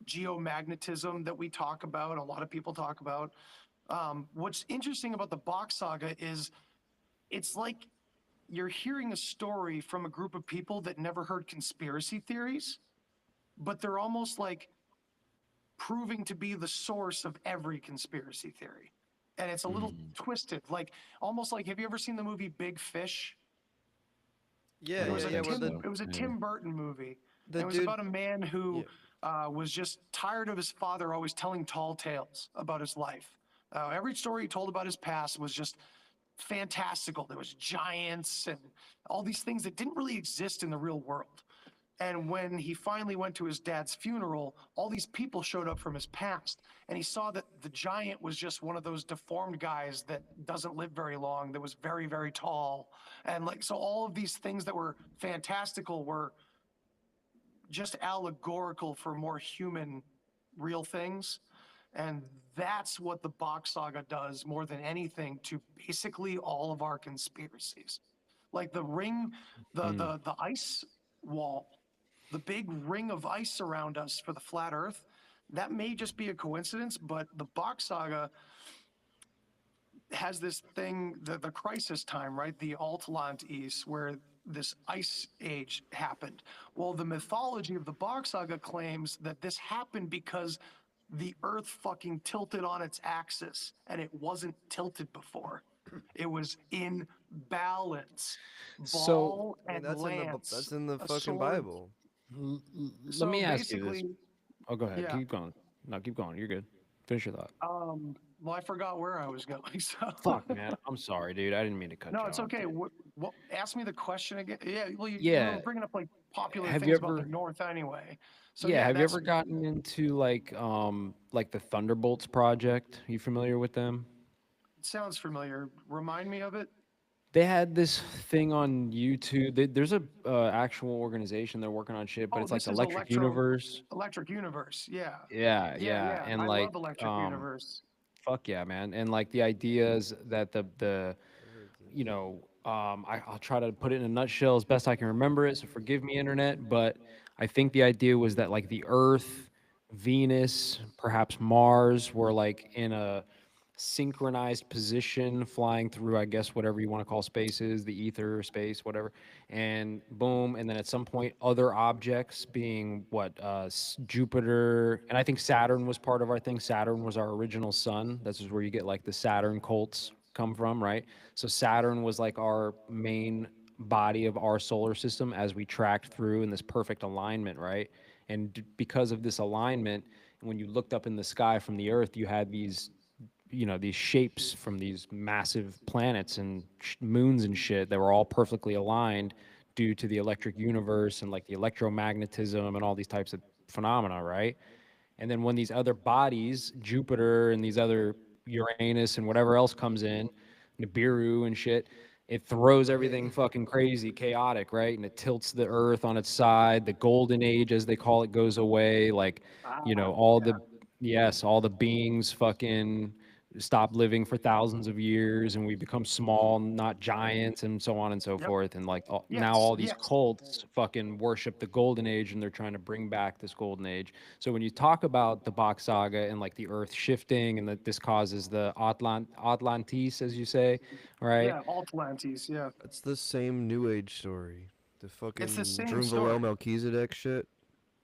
E: geomagnetism that we talk about, a lot of people talk about. What's interesting about the Box Saga is it's like you're hearing a story from a group of people that never heard conspiracy theories, but they're almost like proving to be the source of every conspiracy theory. And it's a little twisted, like almost like, have you ever seen the movie Big Fish?
C: Yeah,
E: It was
C: yeah,
E: a
C: yeah. Where
E: Tim, it was a Tim Burton movie.
C: the
E: It was
C: dude,
E: about a man who was just tired of his father always telling tall tales about his life. Every story he told about his past was just fantastical. There was giants and all these things that didn't really exist in the real world. And when he finally went to his dad's funeral, all these people showed up from his past. And he saw that the giant was just one of those deformed guys that doesn't live very long, that was very, very tall. And like, so all of these things that were fantastical were just allegorical for more human, real things. And that's what the Box Saga does more than anything to basically all of our conspiracies. Like the ring, the ice wall, the big ring of ice around us for the flat Earth, that may just be a coincidence, but the Box Saga has this thing, the crisis time, right? The Atlantis, where this ice age happened. Well, the mythology of the Box Saga claims that this happened because the Earth fucking tilted on its axis, and it wasn't tilted before. It was in balance.
D: So
E: Ball
C: I mean,
E: and lance.
C: that's in the
E: a
C: fucking
E: sword.
C: Bible.
D: let me ask you this.
E: basically,
D: Oh, go ahead.
E: yeah.
D: Keep going. No, keep going. You're good. Finish your thought.
E: Well, I forgot where I was going. So.
D: Fuck, man. I'm sorry, dude. I didn't mean to cut you
E: No,
D: off.
E: it's okay. What, ask me the question again. Yeah, well, you
D: Yeah.
E: were bringing up like popular
D: Have
E: things
D: you
E: about the
D: ever-
E: North anyway. So
D: Yeah, have you
E: that's-
D: ever gotten into like the Thunderbolts project? You familiar with them?
E: It sounds familiar. Remind me of it.
D: They had this thing on YouTube. There's a actual organization they're working on shit, but
E: Oh,
D: it's like
E: this is
D: Electric Universe.
E: Electric Universe. Yeah.
D: Yeah, and
E: I
D: like
E: love Electric Universe.
D: fuck yeah, man. And like the idea is that the you know, I'll try to put it in a nutshell as best I can remember it. So forgive me, internet. But I think the idea was that like the Earth, Venus, perhaps Mars were like in a synchronized position flying through, I guess, whatever you want to call spaces, the ether, space, whatever. And boom. And then at some point, other objects being Jupiter. And I think Saturn was part of our thing. Saturn was our original sun. This is where you get like the Saturn cults come from, right? So Saturn was like our main body of our solar system as we tracked through in this perfect alignment, right? And because of this alignment, when you looked up in the sky from the Earth, you had these these shapes from these massive planets and moons and shit that were all perfectly aligned due to the electric universe and like the electromagnetism and all these types of phenomena, right? And then when these other bodies, Jupiter and these other Uranus and whatever else comes in, Nibiru and shit, it throws everything fucking crazy, chaotic, right? And it tilts the Earth on its side. The golden age, as they call it, goes away. Like, all the beings fucking stop living for thousands of years and we become small, not giants, and so on and so forth. And like now all these cults fucking worship the golden age and they're trying to bring back this golden age. So when you talk about the Box Saga and like the Earth shifting and that this causes the Atlantis, as you say, right?
E: Yeah, Atlantis. Yeah.
C: It's the same New Age story. The fucking
E: It's the same
C: Drunvalo
E: story.
C: Melchizedek shit.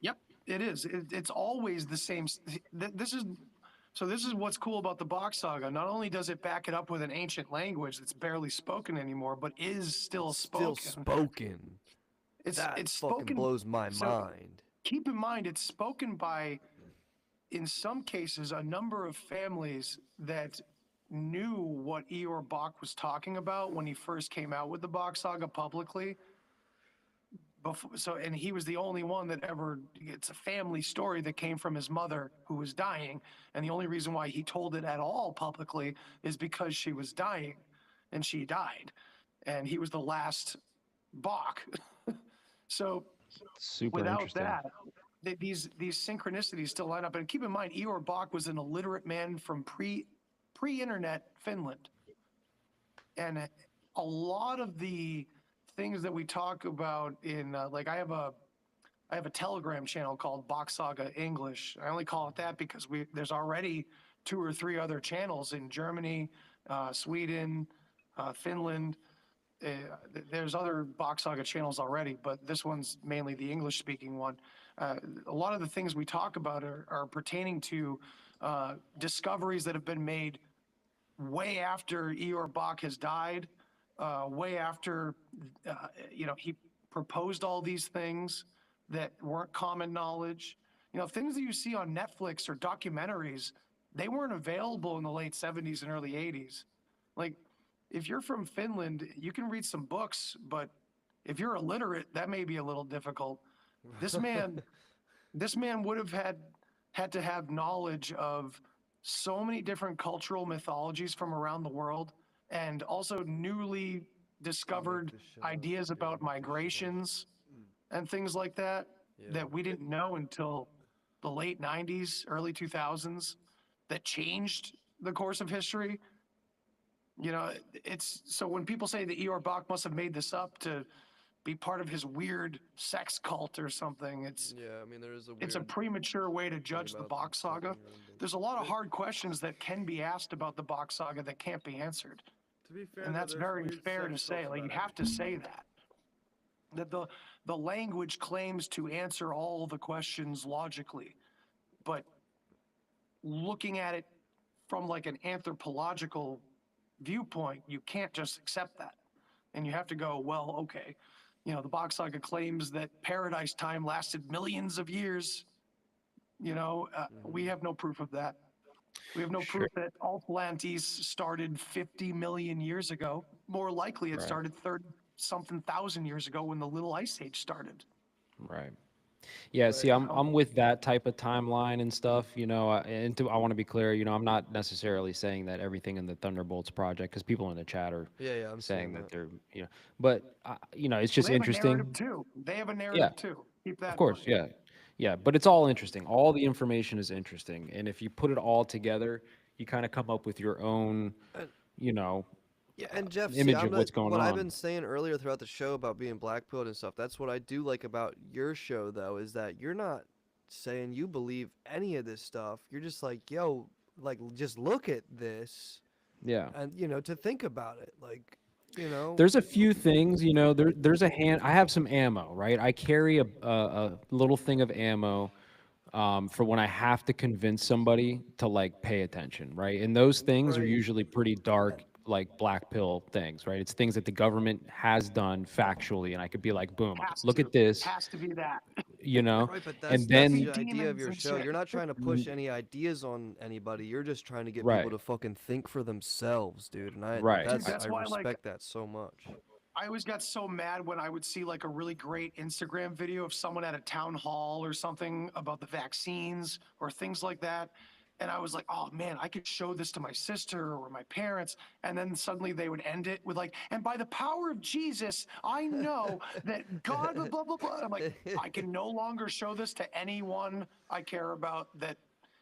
E: Yep. It is. It's always the same. This is what's cool about the Bach Saga. Not only does it back it up with an ancient language that's barely spoken anymore, but is still
C: Still
E: spoken.
C: spoken.
E: It's
C: That
E: it's
C: fucking
E: spoken.
C: blows my
E: so
C: mind.
E: Keep in mind, it's spoken by, in some cases, a number of families that knew what Eeyore Bach was talking about when he first came out with the Bach Saga publicly. And he was the only one that ever, it's a family story that came from his mother who was dying. And the only reason why he told it at all publicly is because she was dying and she died. And he was the last Bach. So
D: Super
E: without
D: interesting.
E: that, these synchronicities still line up. And keep in mind, Eeyore Bach was an illiterate man from pre-internet Finland. And a lot of the things that we talk about in like I have a Telegram channel called Bach Saga English. I only call it that because there's already 2 or 3 other channels in Germany, Sweden, Finland. There's other Bach Saga channels already, but this one's mainly the English speaking one. A lot of the things we talk about are pertaining to discoveries that have been made way after Eeyore Bach has died. Way after, he proposed all these things that weren't common knowledge. Things that you see on Netflix or documentaries, they weren't available in the late 70s and early 80s. Like, if you're from Finland, you can read some books, but if you're illiterate, that may be a little difficult. This man would have had to have knowledge of so many different cultural mythologies from around the world, and also newly discovered ideas about migrations and things like that that we didn't know until the late 90s, early 2000s, that changed the course of history. It's so when people say that Eeyore Bach must have made this up to be part of his weird sex cult or something, it's a premature way to judge the Bach Saga. There's a lot of hard questions that can be asked about the Bach Saga that can't be answered.
H: To be fair,
E: And
H: though,
E: that's
H: there's
E: very
H: weird
E: fair to
H: sex
E: say.
H: cults
E: Like, you
H: about
E: have to say that the language claims to answer all the questions logically, but looking at it from like an anthropological viewpoint, you can't just accept that. And you have to go, well, okay, the Bach Saga claims that paradise time lasted millions of years. We have no proof of that. We have no proof that Atlantis started 50 million years ago. More likely it started 30-something thousand years ago when the Little Ice Age started.
D: Right. Yeah, see, I'm with that type of timeline and stuff, I want to be clear, I'm not necessarily saying that everything in the Thunderbolts project, because people in the chat are
C: I'm
D: saying that they're, but it's just
E: They have
D: interesting.
E: a narrative too. They have a narrative too. Keep that.
D: Of course,
E: in mind.
D: yeah, but it's all interesting. All the information is interesting, and if you put it all together, you kind of come up with your own,
C: Yeah, and Jeff,
D: image of what's going
C: what I've
D: on.
C: been saying earlier throughout the show about being black-pilled and stuff, that's what I do like about your show, though, is that you're not saying you believe any of this stuff. You're just like, yo, like, just look at this,
D: Yeah.
C: and, to think about it, like,
D: There's a few things, there's I have some ammo, right? I carry a little thing of ammo for when I have to convince somebody to, like, pay attention, right? And those things are
C: Right.
D: usually pretty dark, like black pill things, right? It's things that the government has done factually, and I could be like, boom, look at this,
E: Has to be that.
C: Right, but that's
D: and then
C: the idea of
E: demons
C: your
E: and
C: show.
E: shit.
C: You're not trying to push any ideas on anybody. You're just trying to get
D: Right.
C: people to fucking think for themselves, dude. And I
D: Right.
E: That's
C: I
E: why, like,
C: respect that so much.
E: I always got so mad when I would see like a really great Instagram video of someone at a town hall or something about the vaccines or things like that. And I was like, oh man, I could show this to my sister or my parents. And then suddenly they would end it with like, and by the power of Jesus, I know that God, blah, blah, blah. I'm like, I can no longer show this to anyone I care about that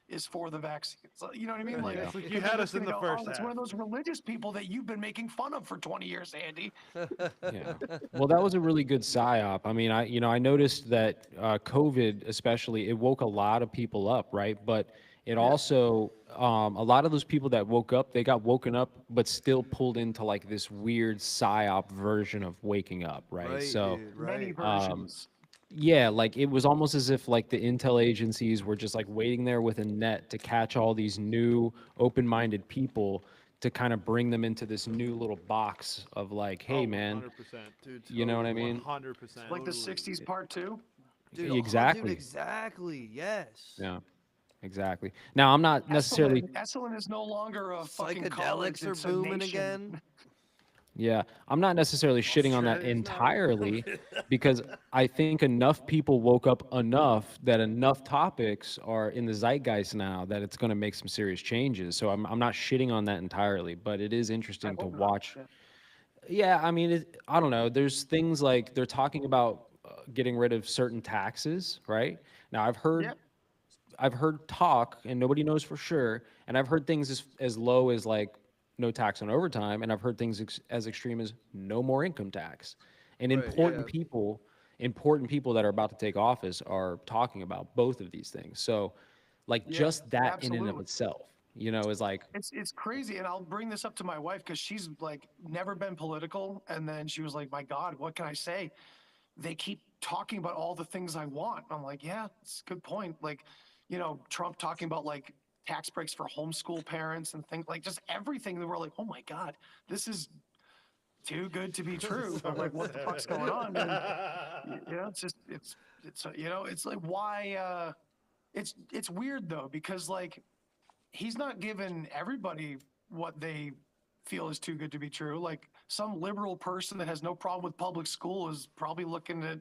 E: is for the vaccine. So, you know what I mean? Like,
H: It's like you
E: they're
H: had
E: just
H: us in
E: gonna
H: the
E: go,
H: first
E: oh, it's
H: half.
E: one of those religious people that you've been making fun of for 20 years, Andy.
D: Yeah. Well, that was a really good psyop. I mean, I noticed that COVID, especially, it woke a lot of people up, right? But it also, a lot of those people that woke up, they got woken up, but still pulled into like this weird psyop version of waking up, right?
C: Right,
D: So,
C: dude,
E: Many
C: right.
E: versions.
D: Yeah, like it was almost as if like the intel agencies were just like waiting there with a net to catch all these new open-minded people to kind of bring them into this new little box of like, hey
H: Oh,
D: man,
H: 100%, dude.
D: you know what I
H: Totally,
D: mean?
H: 100%.
E: Like the
H: Totally.
E: 60s part two.
C: Dude, dude,
D: Exactly.
C: exactly. Yes.
D: Yeah, exactly. Now, I'm not necessarily,
E: Esalen is no longer a fucking college.
C: Psychedelics are
E: It's a
C: booming
E: nation.
C: again.
D: yeah, I'm not necessarily shitting on that
H: Australia's not.
D: entirely because I think enough people woke up enough that enough topics are in the zeitgeist now that it's going to make some serious changes. So I'm not shitting on that entirely, but it is
E: I
D: interesting to
E: hope not.
D: watch.
E: Yeah.
D: Yeah, I mean, I don't know. There's things like they're talking about getting rid of certain taxes, right? Now,
E: Yep.
D: I've heard talk, and nobody knows for sure. And I've heard things as low as like no tax on overtime, and I've heard things as extreme as no more income tax. And
C: Right, yeah.
D: important people that are about to take office are talking about both of these things. So, like
E: Yeah,
D: just that in and of
E: absolutely.
D: itself, is like,
E: It's crazy, and I'll bring this up to my wife because she's like never been political, and then she was like, "My God, what can I say?" They keep talking about all the things I want. I'm like, "Yeah, it's a good point." Like, Trump talking about like tax breaks for homeschool parents and things like just everything that we're like, "Oh my God, this is too good to be true." I'm like, "What the fuck's going on?" And it's just it's like why it's weird though because like he's not giving everybody what they feel is too good to be true. Like some liberal person that has no problem with public school is probably looking at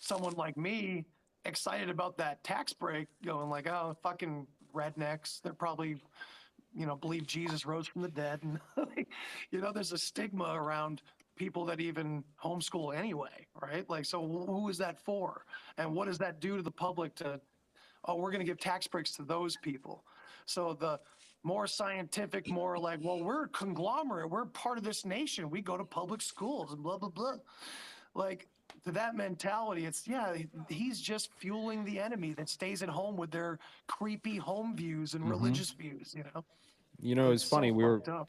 E: someone like me excited about that tax break, going like, "Oh, fucking rednecks. They're probably, believe Jesus rose from the dead." And there's a stigma around people that even homeschool anyway, right? Like, so who is that for? And what does that do to the public to, oh, we're going to give tax breaks to those people? So the more scientific, more like, well, we're a conglomerate. We're part of this nation. We go to public schools and blah, blah, blah. Like, to that mentality, he's just fueling the enemy that stays at home with their creepy home views and religious views,
D: it's
E: It's so
D: funny. We were
E: fucked up.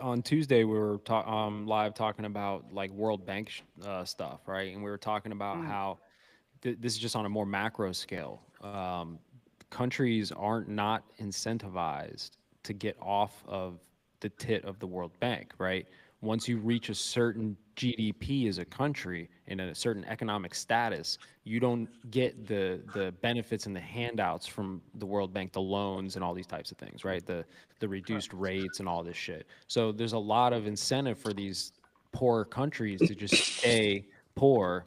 D: on Tuesday. We were live talking about like World Bank stuff, right? And we were talking about how this is just on a more macro scale. Countries aren't not incentivized to get off of the tit of the World Bank, right? Once you reach a certain GDP as a country and a certain economic status, you don't get the benefits and the handouts from the World Bank, the loans and all these types of things, right? The reduced rates and all this shit. So there's a lot of incentive for these poor countries to just stay poor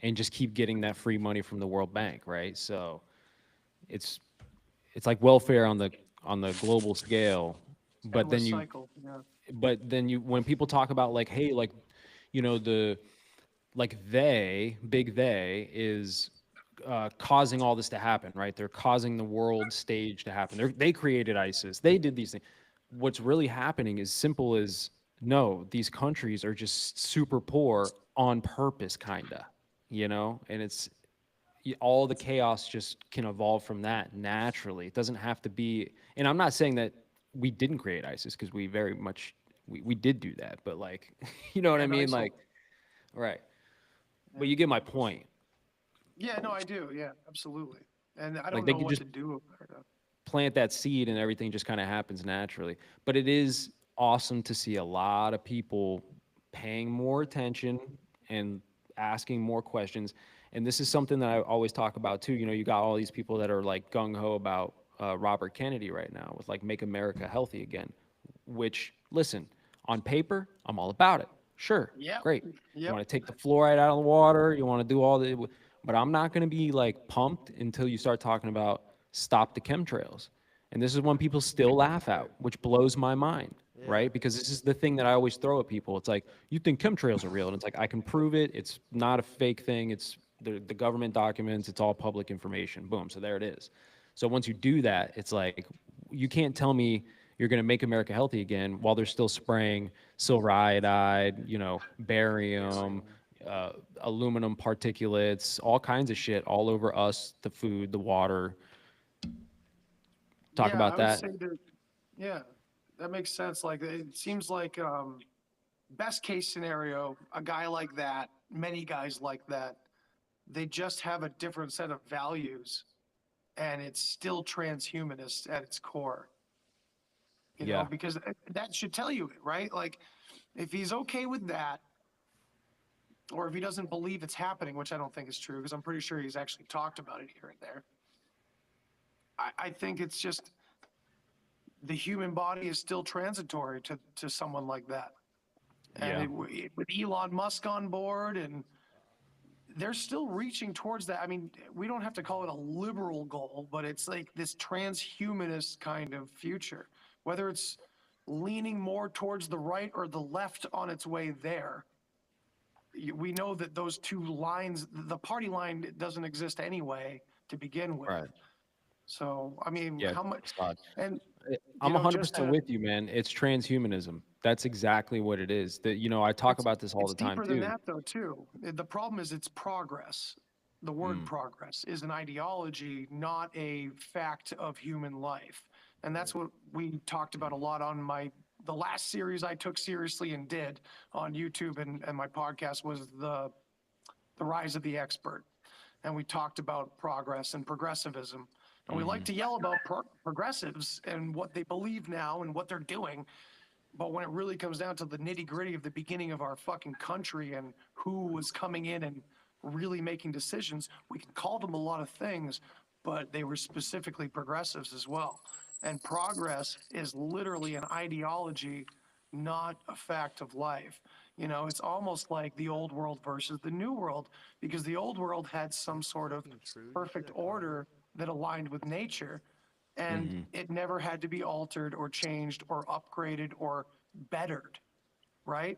D: and just keep getting that free money from the World Bank, right? So it's like welfare on the global scale, but
E: Endless
D: then
E: cycle. Yeah.
D: when people talk about like, hey, like, the like big they is causing all this to happen, right? They're causing the world stage to happen. They created ISIS. They did these things. What's really happening is simple as no, these countries are just super poor on purpose, kinda, and it's all the chaos just can evolve from that naturally. It doesn't have to be, and I'm not saying that we didn't create ISIS because we very much we did do that, but like, you know what I
E: And
D: mean?
E: ISIL.
D: Like, right. But you get my point.
E: Yeah, no, I do. Yeah, absolutely. And I
D: Like
E: don't
D: they
E: know
D: could
E: what
D: just
E: to do about it.
D: plant that seed and everything just kind of happens naturally. But it is awesome to see a lot of people paying more attention and asking more questions. And this is something that I always talk about too. You got all these people that are like gung ho about Robert Kennedy right now with like make America healthy again, which listen, on paper, I'm all about it. Sure,
E: Yep.
D: great. You
E: Yep.
D: want to take the fluoride out of the water, you want to do all the, but I'm not going to be like pumped until you start talking about stop the chemtrails. And this is when people still laugh out, which blows my mind, right? Because this is the thing that I always throw at people. It's like, you think chemtrails are real. And it's like, I can prove it. It's not a fake thing. It's the government documents. It's all public information. Boom. So there it is. So once you do that, it's like, you can't tell me you're going to make America healthy again while they're still spraying silver iodide, barium, aluminum particulates, all kinds of shit all over us, the food, the water. Talk
E: Yeah,
D: about
E: I would
D: that.
E: say that, yeah, that makes sense. Like, it seems like best case scenario, a guy like that, many guys like that, They just have a different set of values, and it's still transhumanist at its core. You know,
D: Yeah.
E: because that should tell you it, right? Like, if he's okay with that, or if he doesn't believe it's happening, which I don't think is true, because I'm pretty sure he's actually talked about it here and there. I think it's just the human body is still transitory to someone like that.
D: Yeah.
E: And with Elon Musk on board, and they're still reaching towards that. I mean, we don't have to call it a liberal goal, but it's like this transhumanist kind of future, whether it's leaning more towards the right or the left on its way there. We know that those two lines, the party line doesn't exist anyway to begin with.
D: Right.
E: So, I mean,
D: Yeah.
E: how much,
D: it's odd.
E: and
D: I'm
E: know,
D: 100%
E: just to-
D: with you, man. It's transhumanism. That's exactly what it is. That I talk about this all
E: it's
D: the time
E: deeper
D: too.
E: than that, though, too. The problem is it's progress. The word progress is an ideology, not a fact of human life. And that's what we talked about a lot on the last series I took seriously and did on YouTube and my podcast was the Rise of the Expert. And we talked about progress and progressivism. And we like to yell about progressives and what they believe now and what they're doing. But when it really comes down to the nitty gritty of the beginning of our fucking country and who was coming in and really making decisions, we can call them a lot of things, but they were specifically progressives as well. And progress is literally an ideology, not a fact of life. You know, it's almost like the old world versus the new world, because the old world had some sort of perfect order that aligned with nature, and it never had to be altered or changed or upgraded or bettered, right?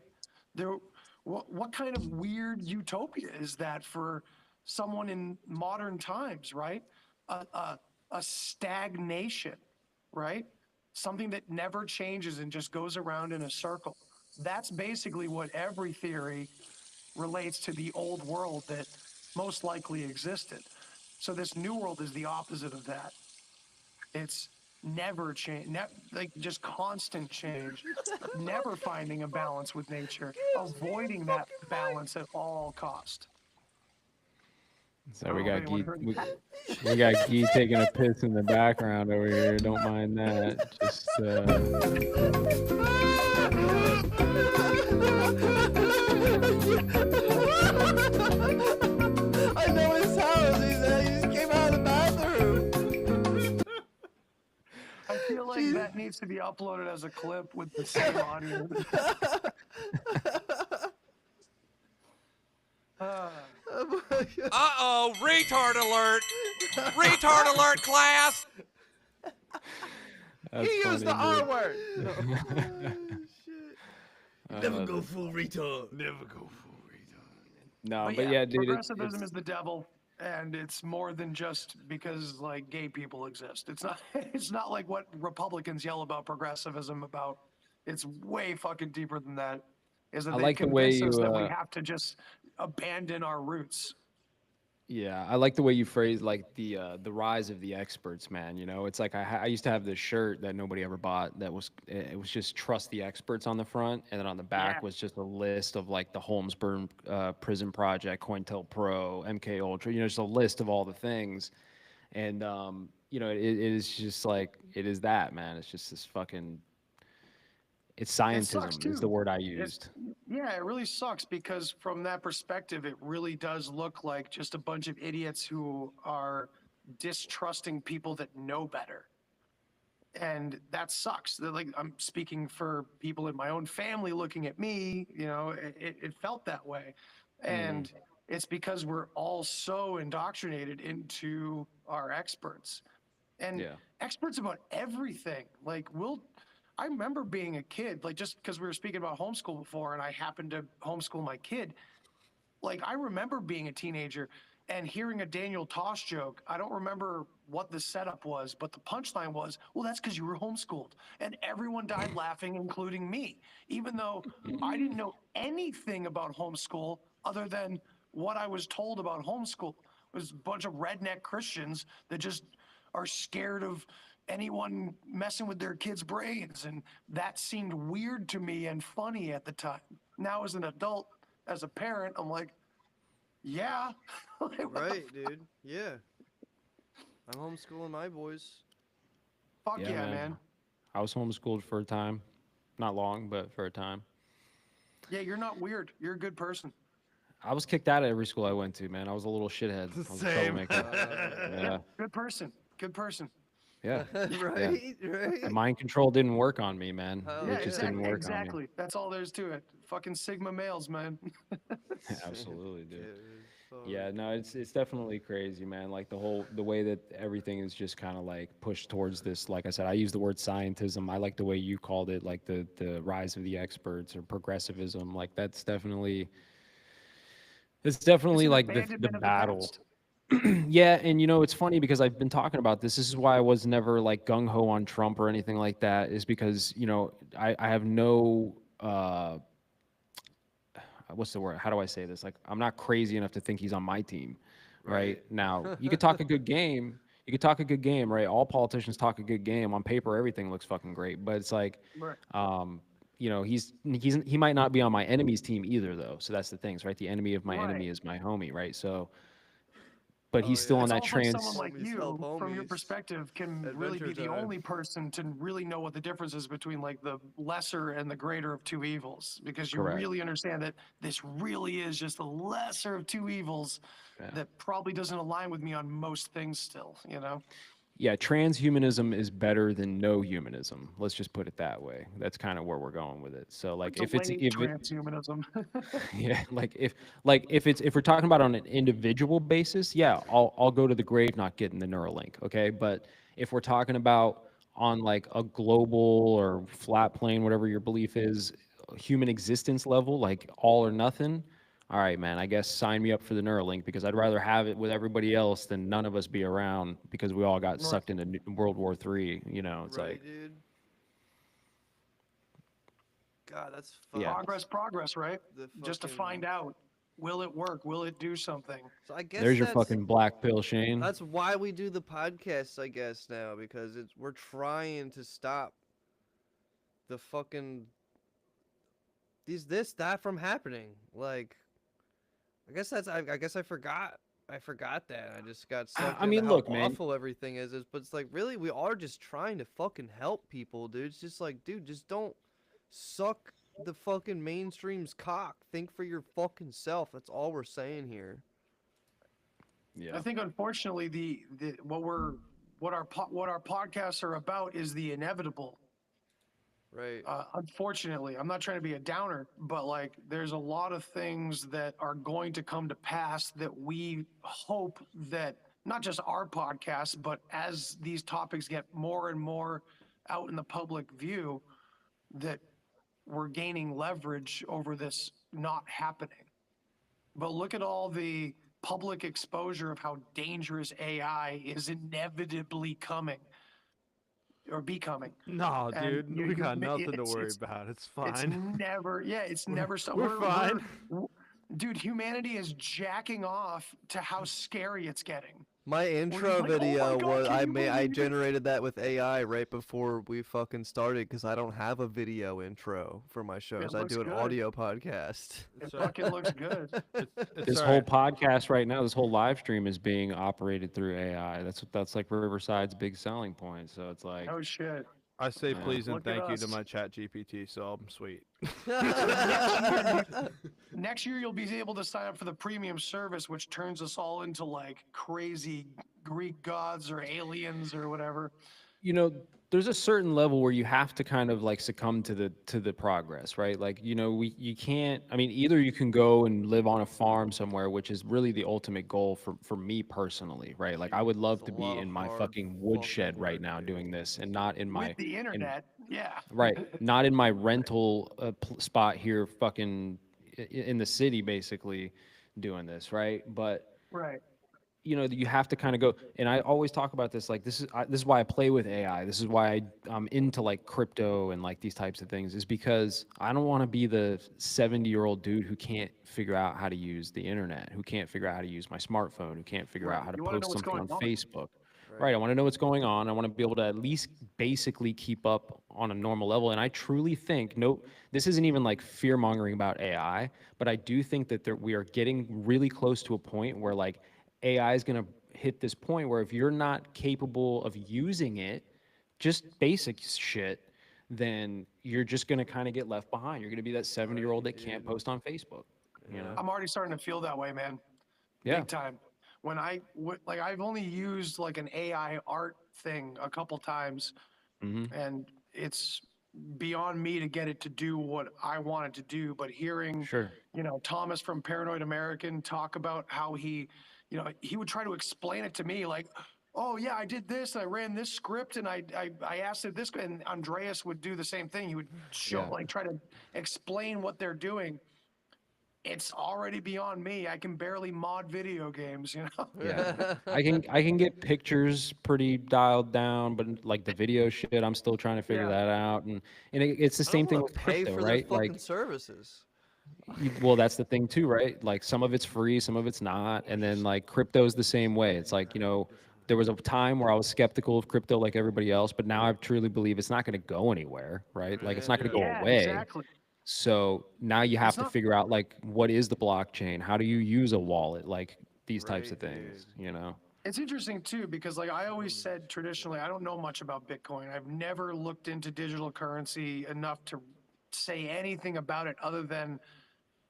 E: What kind of weird utopia is that for someone in modern times, right? A stagnation, right? Something that never changes and just goes around in a circle. That's basically what every theory relates to the old world that most likely existed. So this new world is the opposite of that. It's never change, like just constant change, never finding a balance with nature, avoiding that balance at all cost.
D: So we got Guy taking a piss in the background over here. Don't mind that. Just
C: I know his house. He just came out of the bathroom.
E: I feel like that needs to be uploaded as a clip with the same audio.
I: Uh-oh, retard alert! Retard alert, class!
D: that's
C: He used the
D: funny,
C: R word.
D: dude.
C: Go full retard.
I: Never go full retard.
D: No, but yeah, dude.
E: Progressivism is the devil, and it's more than just because like gay people exist. It's not. It's not like what Republicans yell about progressivism about. It's way fucking deeper than that. Is that
D: I
E: they
D: like the way
E: convince us
D: you,
E: that we have to just abandon our roots.
D: Yeah, I like the way you phrase like the rise of the experts, man. You know, it's like I used to have this shirt that nobody ever bought. It was just trust the experts on the front, and then on the back
E: Yeah.
D: was just a list of like the Holmesburn Prison Project, COINTELPRO, MK Ultra. You know, just a list of all the things, and you know, it is just like it is that, man. It's just this fucking. It's scientism is the
E: too.
D: word I used.
E: Yeah, it really sucks because from that perspective, it really does look like just a bunch of idiots who are distrusting people that know better. And that sucks. Like I'm speaking for people in my own family looking at me, you know, it felt that way. And it's because we're all so indoctrinated into our experts and
D: Yeah.
E: experts about everything. Like I remember being a kid, like just because we were speaking about homeschool before and I happened to homeschool my kid. Like I remember being a teenager and hearing a Daniel Tosh joke. I don't remember what the setup was, but the punchline was, well, that's because you were homeschooled. And everyone died laughing, including me, even though I didn't know anything about homeschool other than what I was told about homeschool. It was a bunch of redneck Christians that just are scared of anyone messing with their kids' brains. And that seemed weird to me and funny at the time. Now, as an adult, as a parent, I'm like, Yeah. Like, what the
C: Right, dude. Yeah. I'm homeschooling my boys.
E: Fuck
D: Yeah,
E: yeah,
D: man.
E: man.
D: I was homeschooled for a time, not long, but for a time.
E: Yeah, you're not weird. You're a good person.
D: I was kicked out of every school I went to, man. I was a little shithead. I was a
H: Same.
D: troublemaker. Yeah,
E: Good person. Good person.
D: yeah.
C: Right, right.
D: The mind control didn't work on me, man.
C: Hell
E: Yeah,
D: It just
C: yeah.
D: didn't work on me.
E: exactly. That's all there is to it. Fucking Sigma males, man.
D: Absolutely, dude.
C: so
D: Yeah, no, it's definitely crazy, man. Like the way that everything is just kind of like pushed towards this. Like I said, I use the word scientism. I like the way you called it, like the rise of the experts or progressivism. Like it's definitely
E: It's an
D: like the
E: abandonment of the
D: battle.
E: past.
D: Yeah, and you know it's funny because I've been talking about this. This is why I was never like gung ho on Trump or anything like that. Is because you know I have no what's the word? How do I say this? Like I'm not crazy enough to think he's on my team, right? Now you could talk a good game. You could talk a good game, right? All politicians talk a good game. On paper, everything looks fucking great, but it's like,
E: Right.
D: you know, he might not be on my enemy's team either, though. So that's the things, right? The enemy of my
E: Right.
D: enemy is my homie, right? So, but
C: Oh,
D: he's still
C: yeah.
D: on
E: It's
D: that
E: almost like
D: trans.
E: someone like
C: Homies help
E: you, from your
C: homies.
E: perspective, can really be
C: Adventure
E: the
C: time.
E: only person to really know what the difference is between like the lesser and the greater of two evils, because you
D: Correct.
E: really understand that this really is just the lesser of two evils
D: Yeah.
E: that probably doesn't align with me on most things still, you know?
D: Yeah, transhumanism is better than no humanism. Let's just put it that way. That's kind of where we're going with it. So, like, if
E: Delayed
D: it,
E: transhumanism.
D: yeah, if we're talking about on an individual basis, yeah, I'll go to the grave not getting the Neuralink, okay? But if we're talking about on like a global or flat plane, whatever your belief is, human existence level, like all or nothing, all right, man, I guess sign me up for the Neuralink because I'd rather have it with everybody else than none of us be around because we all got
E: Right.
D: sucked into World War III. You know, it's
C: right,
D: like,
C: dude. God, that's
D: Yeah.
E: Progress, right?
C: The
E: Just to
C: fucking-
E: find out, will it work? Will it do something?
C: So I guess
D: there's your
C: that's-
D: fucking black pill, Shane.
C: That's why we do the podcast, I guess, now, because we're trying to stop the fucking that from happening. Like, I guess I guess I forgot. I forgot that. I just got sucked
D: I mean,
C: into how
D: look, man.
C: awful everything is. But it's like, really, we are just trying to fucking help people, dude. It's just like, dude, just don't suck the fucking mainstream's cock. Think for your fucking self. That's all we're saying here.
D: Yeah.
E: I think unfortunately what our podcasts are about is the inevitable.
C: Right.
E: Unfortunately, I'm not trying to be a downer, but like there's a lot of things that are going to come to pass that we hope that not just our podcast, but as these topics get more and more out in the public view, that we're gaining leverage over this not happening. But look at all the public exposure of how dangerous AI is inevitably coming or becoming.
H: No,
E: And
H: dude,
E: you-
H: we
E: you
H: got
E: admit
H: nothing to
E: it's-
H: worry
E: it's-
H: about. It's
E: It's
H: fine.
E: never, yeah, it's never so.
H: We're fine.
E: Dude, humanity is jacking off to how scary it's getting.
C: My intro
E: like, "Oh my
C: video
E: God,
C: was
E: can
C: I
E: you
C: made I
E: believe it?"
C: generated that with AI right before we fucking started because I don't have a video intro for my shows. I
E: looks
C: do an
E: good.
C: audio podcast.
E: It
H: It's all right.
E: fucking looks good.
H: It's
D: This
H: all
D: whole
H: right.
D: podcast right now, this whole live stream is being operated through AI. That's like Riverside's big selling point. So it's like,
E: Oh shit.
H: I say
D: Yeah.
H: please and
E: Look at
H: thank you to
E: us.
H: my chat GPT, so I'm sweet.
E: Next year you'll be able to sign up for the premium service, which turns us all into like crazy Greek gods or aliens or whatever.
D: you know, there's a certain level where you have to kind of like succumb to the progress, right? Like, you know, you can't. I mean, either you can go and live on a farm somewhere, which is really the ultimate goal for me personally, right? Like, I would love
C: It's
D: to
C: a
D: be
C: lot of
D: in my
C: hard
D: fucking
C: fucking
D: woodshed right
C: work,
D: now
C: dude.
D: doing this, and not in my
E: With the internet, yeah.
D: right, not in my rental spot here, fucking in the city, basically doing this, right? But
E: Right.
D: you know, you have to kind of go, and I always talk about this, like this is why I play with AI. This is why I'm into like crypto and like these types of things, is because I don't want to be the 70-year-old dude who can't figure out how to use the internet, who can't figure out how to use my smartphone, who can't figure
E: Right.
D: out how to
E: You wanna know
D: post
E: what's
D: something on
E: going on.
D: Facebook. Right. I want to know what's going on. I want to be able to at least basically keep up on a normal level. And I truly think, no, this isn't even like fear mongering about AI, but I do think that we are getting really close to a point where like AI is going to hit this point where if you're not capable of using it, just basic shit, then you're just going to kind of get left behind. You're going to be that 70-year-old that can't post on Facebook, you know?
E: I'm already starting to feel that way, man.
D: Yeah.
E: Big time. When like I've only used like an AI art thing a couple times, and it's beyond me to get it to do what I want it to do. But hearing,
D: Sure.
E: you know, Thomas from Paranoid American talk about how he, you know, he would try to explain it to me like, oh yeah, I did this, I ran this script, and I asked it this, and Andreas would do the same thing. He would show, like, try to explain what they're doing. It's already beyond me. I can barely mod video games, you know?
D: Yeah. I can get pictures pretty dialed down, but like the video shit, I'm still trying to figure that out. And it's the
C: I
D: same
C: don't
D: thing
C: wanna
D: with
C: pay
D: crypto,
C: for their
D: right?
C: fucking
D: Like,
C: services.
D: well, that's the thing too, right? Like some of it's free, some of it's not. And then like crypto's the same way. It's like, you know, there was a time where I was skeptical of crypto like everybody else, but now I truly believe it's not going to go anywhere, right? Like it's not going to go away.
E: Exactly.
D: So now you have
E: It's
D: to
E: not-
D: figure out like what is the blockchain? How do you use a wallet? Like these types of
C: Right,
D: things, you know?
E: It's interesting too, because like I always said traditionally, I don't know much about Bitcoin. I've never looked into digital currency enough to say anything about it other than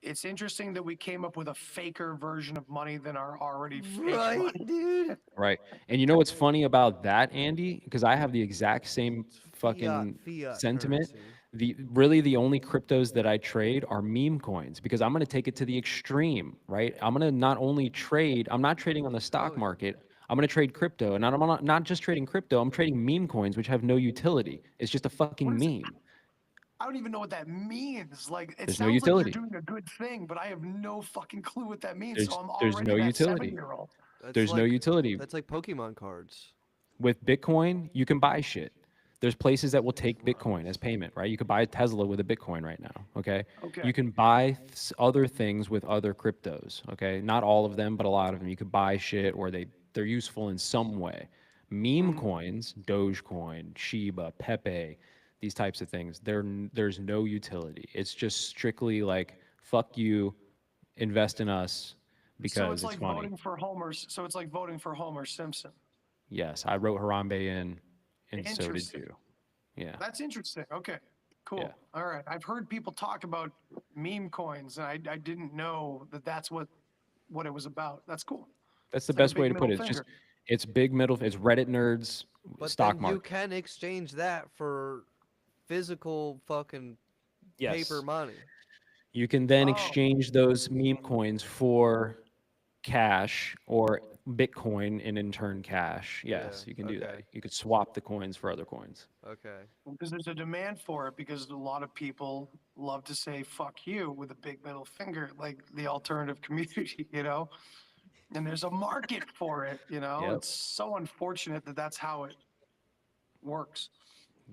E: it's interesting that we came up with a faker version of money than our already fake
C: Right,
E: money.
C: dude.
D: Right. And you know what's funny about that, Andy? Because I have the exact same fucking
C: Fiat
D: sentiment.
C: currency.
D: The only cryptos that I trade are meme coins because I'm going to take it to the extreme, right? I'm going to not only trade, I'm not trading on the stock market. I'm going to trade crypto, and I'm not just trading crypto. I'm trading meme coins, which have no utility. It's just a fucking
E: What is it?
D: meme.
E: I don't even know what that means. Like, it
D: There's no
E: sounds like you're
D: utility.
E: doing a good thing, but I have no fucking clue what that means.
D: There's
E: So I'm
D: there's
E: already
D: no
E: that
D: utility.
E: 7-year-old.
C: That's
D: There's no
C: like-
D: utility.
C: That's like Pokemon cards.
D: With Bitcoin, you can buy shit. There's places that will take Bitcoin as payment, right? You could buy a Tesla with a Bitcoin right now, okay?
E: Okay.
D: You can buy other things with other cryptos, okay? Not all of them, but a lot of them. You could buy shit or they're useful in some way. Meme coins, Dogecoin, Shiba, Pepe, these types of things, there's no utility. It's just strictly like, fuck you, invest in us because
E: So it's
D: it's
E: like
D: funny.
E: voting for Homer. So it's like voting for Homer Simpson.
D: Yes, I wrote Harambe in, and so did
E: Interesting.
D: you. Yeah.
E: That's interesting. Okay, cool.
D: Yeah.
E: All right. I've heard people talk about meme coins, and I didn't know that that's what it was about. That's cool.
D: That's the
E: It's like a
D: best way
E: big
D: to put it.
E: middle
D: It's just,
E: finger.
D: it's big middle, it's Reddit nerds,
C: But
D: stock
C: then you
D: market.
C: can exchange that for physical fucking
D: Yes.
C: paper money.
D: You can then
E: Oh.
D: exchange those meme coins for cash or Bitcoin and in turn cash. Yes,
C: Yeah,
D: you can do that.
C: okay.
D: You could swap the coins for other coins.
C: Okay.
E: Because there's a demand for it, because a lot of people love to say "fuck you" with a big middle finger, like the alternative community, you know. And there's a market for it, you know.
D: Yep.
E: It's so unfortunate that that's how it works,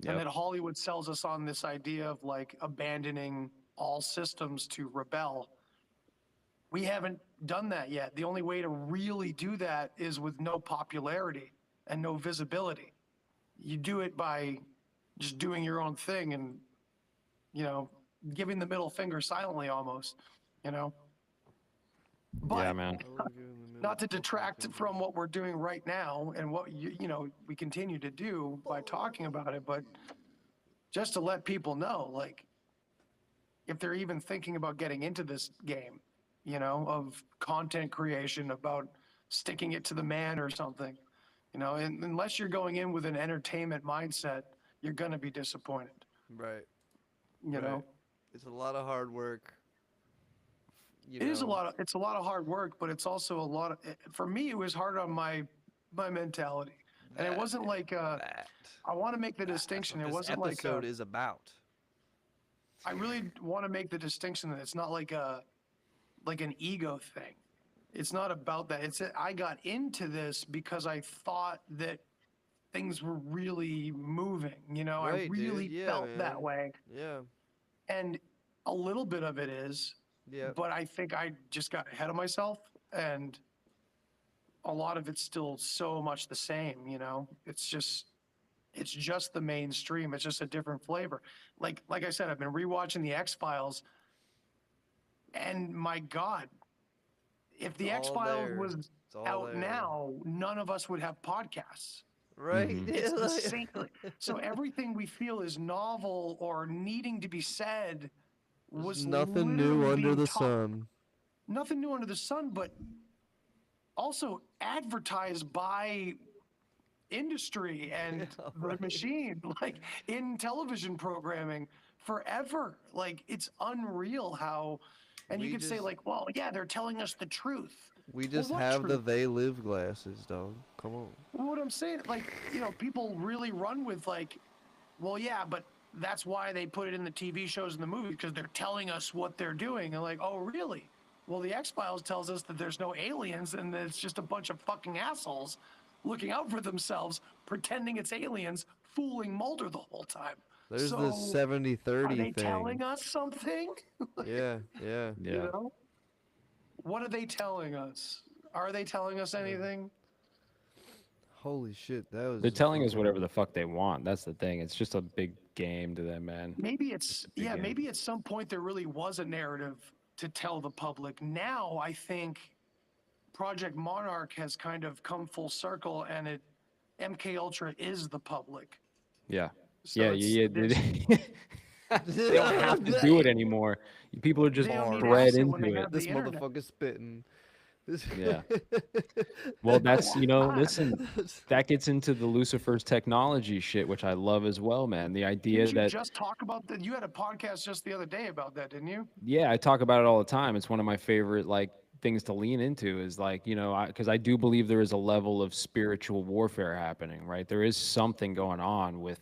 D: Yep.
E: and that Hollywood sells us on this idea of like abandoning all systems to rebel. We haven't done that yet. The only way to really do that is with no popularity and no visibility. You do it by just doing your own thing and, you know, giving the middle finger silently almost, you know. But
D: Yeah, man.
E: not to detract from what we're doing right now and what you know we continue to do by talking about it, but just to let people know, like, if they're even thinking about getting into this game, you know, of content creation, about sticking it to the man or something, you know, and unless you're going in with an entertainment mindset, you're going to be disappointed,
C: Right.
E: you know.
C: It's a lot of hard work. You
E: It is a
C: know.
E: lot of, it's a lot of hard work, but it's also a lot of, for me, it was hard on my mentality. And it wasn't like,
C: That.
E: I want to make the
C: That's
E: distinction.
C: what
E: It
C: this
E: wasn't like,
C: episode is about.
E: I really want to make the distinction that it's not like an ego thing. It's not about that. It's that I got into this because I thought that things were really moving, you know. I
C: Right, dude.
E: really
C: Yeah,
E: felt that
C: man.
E: way.
C: Yeah.
E: And a little bit of it is,
C: Yeah.
E: but I think I just got ahead of myself, and a lot of it's still so much the same, you know? It's just the mainstream. It's just a different flavor. Like I said, I've been rewatching the X-Files, and my God, if the
C: It's all
E: X-Files
C: there.
E: was
C: It's all
E: out
C: there.
E: now, none of us would have podcasts.
C: Right?
D: Mhm.
E: It's the
C: Like-
E: same. So everything we feel is novel or needing to be said
C: There's
E: was
C: nothing new
E: literally
C: under
E: being
C: the
E: taught.
C: sun.
E: Nothing new under the sun, but also advertised by industry and
C: Yeah,
E: the
C: right.
E: machine, like in television programming forever. Like it's unreal how, and you
C: We
E: could say
C: just-
E: like, well, yeah, they're telling us the truth.
C: We just
E: what
C: have the
E: truth?
C: they live glasses, dog. Come on.
E: Well, what I'm saying, like, you know, people really run with like, well, yeah, but that's why they put it in the TV shows and the movies, because they're telling us what they're doing. And like, oh, really? Well, the X-Files tells us that there's no aliens and that it's just a bunch of fucking assholes looking out for themselves, pretending it's aliens, fooling Mulder the whole time.
C: There's
E: so,
C: this 70-30
E: are they
C: thing.
E: telling us something?
C: Yeah, yeah.
D: Yeah.
E: You know? What are they telling us? Are they telling us anything?
C: Holy shit, that was.
D: They're
C: a
D: telling us
C: fucking-
D: whatever the fuck they want. That's the thing. It's just a big game to them, man.
E: Maybe it's
D: big
E: yeah,
D: game.
E: maybe at some point there really was a narrative to tell the public. Now I think Project Monarch has kind of come full circle, and MK Ultra is the public.
D: Yeah.
E: So
D: Yeah,
E: it's-
D: yeah,
E: there's-
D: they don't have to do it anymore. People are just
E: They don't need
D: bred
E: acid when
D: into
E: they
D: it.
E: have
C: This
E: the internet.
C: motherfucker's spitting. This-
D: Yeah. Well, that's, you know,
E: God.
D: listen, that gets into the Lucifer's technology shit, which I love as well, man. The idea
E: Didn't you
D: that,
E: just talk about that? You had a podcast just the other day about that, didn't you?
D: yeah, I talk about it all the time. It's one of my favorite, like, things to lean into is like, you know, because I do believe there is a level of spiritual warfare happening, right? There is something going on with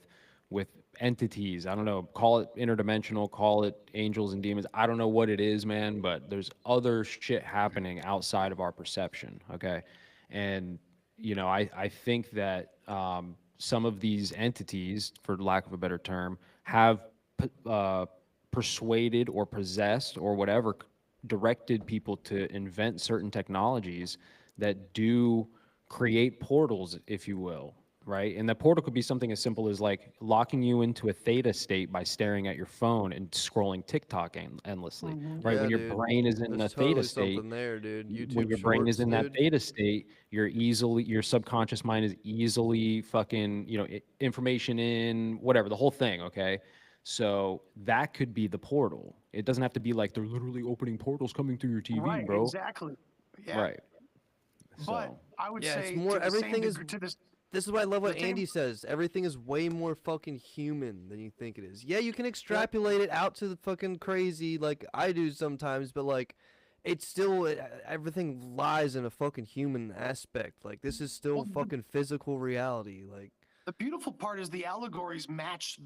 D: entities. I don't know, call it interdimensional, call it angels and demons. I don't know what it is, man, but there's other shit happening outside of our perception, okay? And, you know, I think that some of these entities, for lack of a better term, have persuaded or possessed or whatever directed people to invent certain technologies that do create portals, if you will, right? And the portal could be something as simple as like locking you into a theta state by staring at your phone and scrolling TikTok endlessly, right?
C: Yeah,
D: When your
C: dude.
D: brain is in
C: There's
D: a
C: totally
D: theta state,
C: something there, dude. YouTube
D: when your brain is
C: Shorts,
D: in that
C: dude.
D: theta state, your subconscious mind is easily fucking, you know, information in, whatever, the whole thing, okay? So that could be the portal. It doesn't have to be like they're literally opening portals coming through your TV,
E: right,
D: bro.
E: exactly. Yeah.
D: Right.
E: But
D: So,
E: I would
C: Yeah,
E: say
C: it's more-
E: to the
C: everything
E: same
C: is-
E: degree, to this.
C: This is why I love what
E: The same-
C: Andy says. Everything is way more fucking human than you think it is. Yeah, you can extrapolate it out to the fucking crazy like I do sometimes, but like it's still everything lies in a fucking human aspect. Like this is still
E: Well, the-
C: fucking physical reality. Like
E: The beautiful part is the allegories match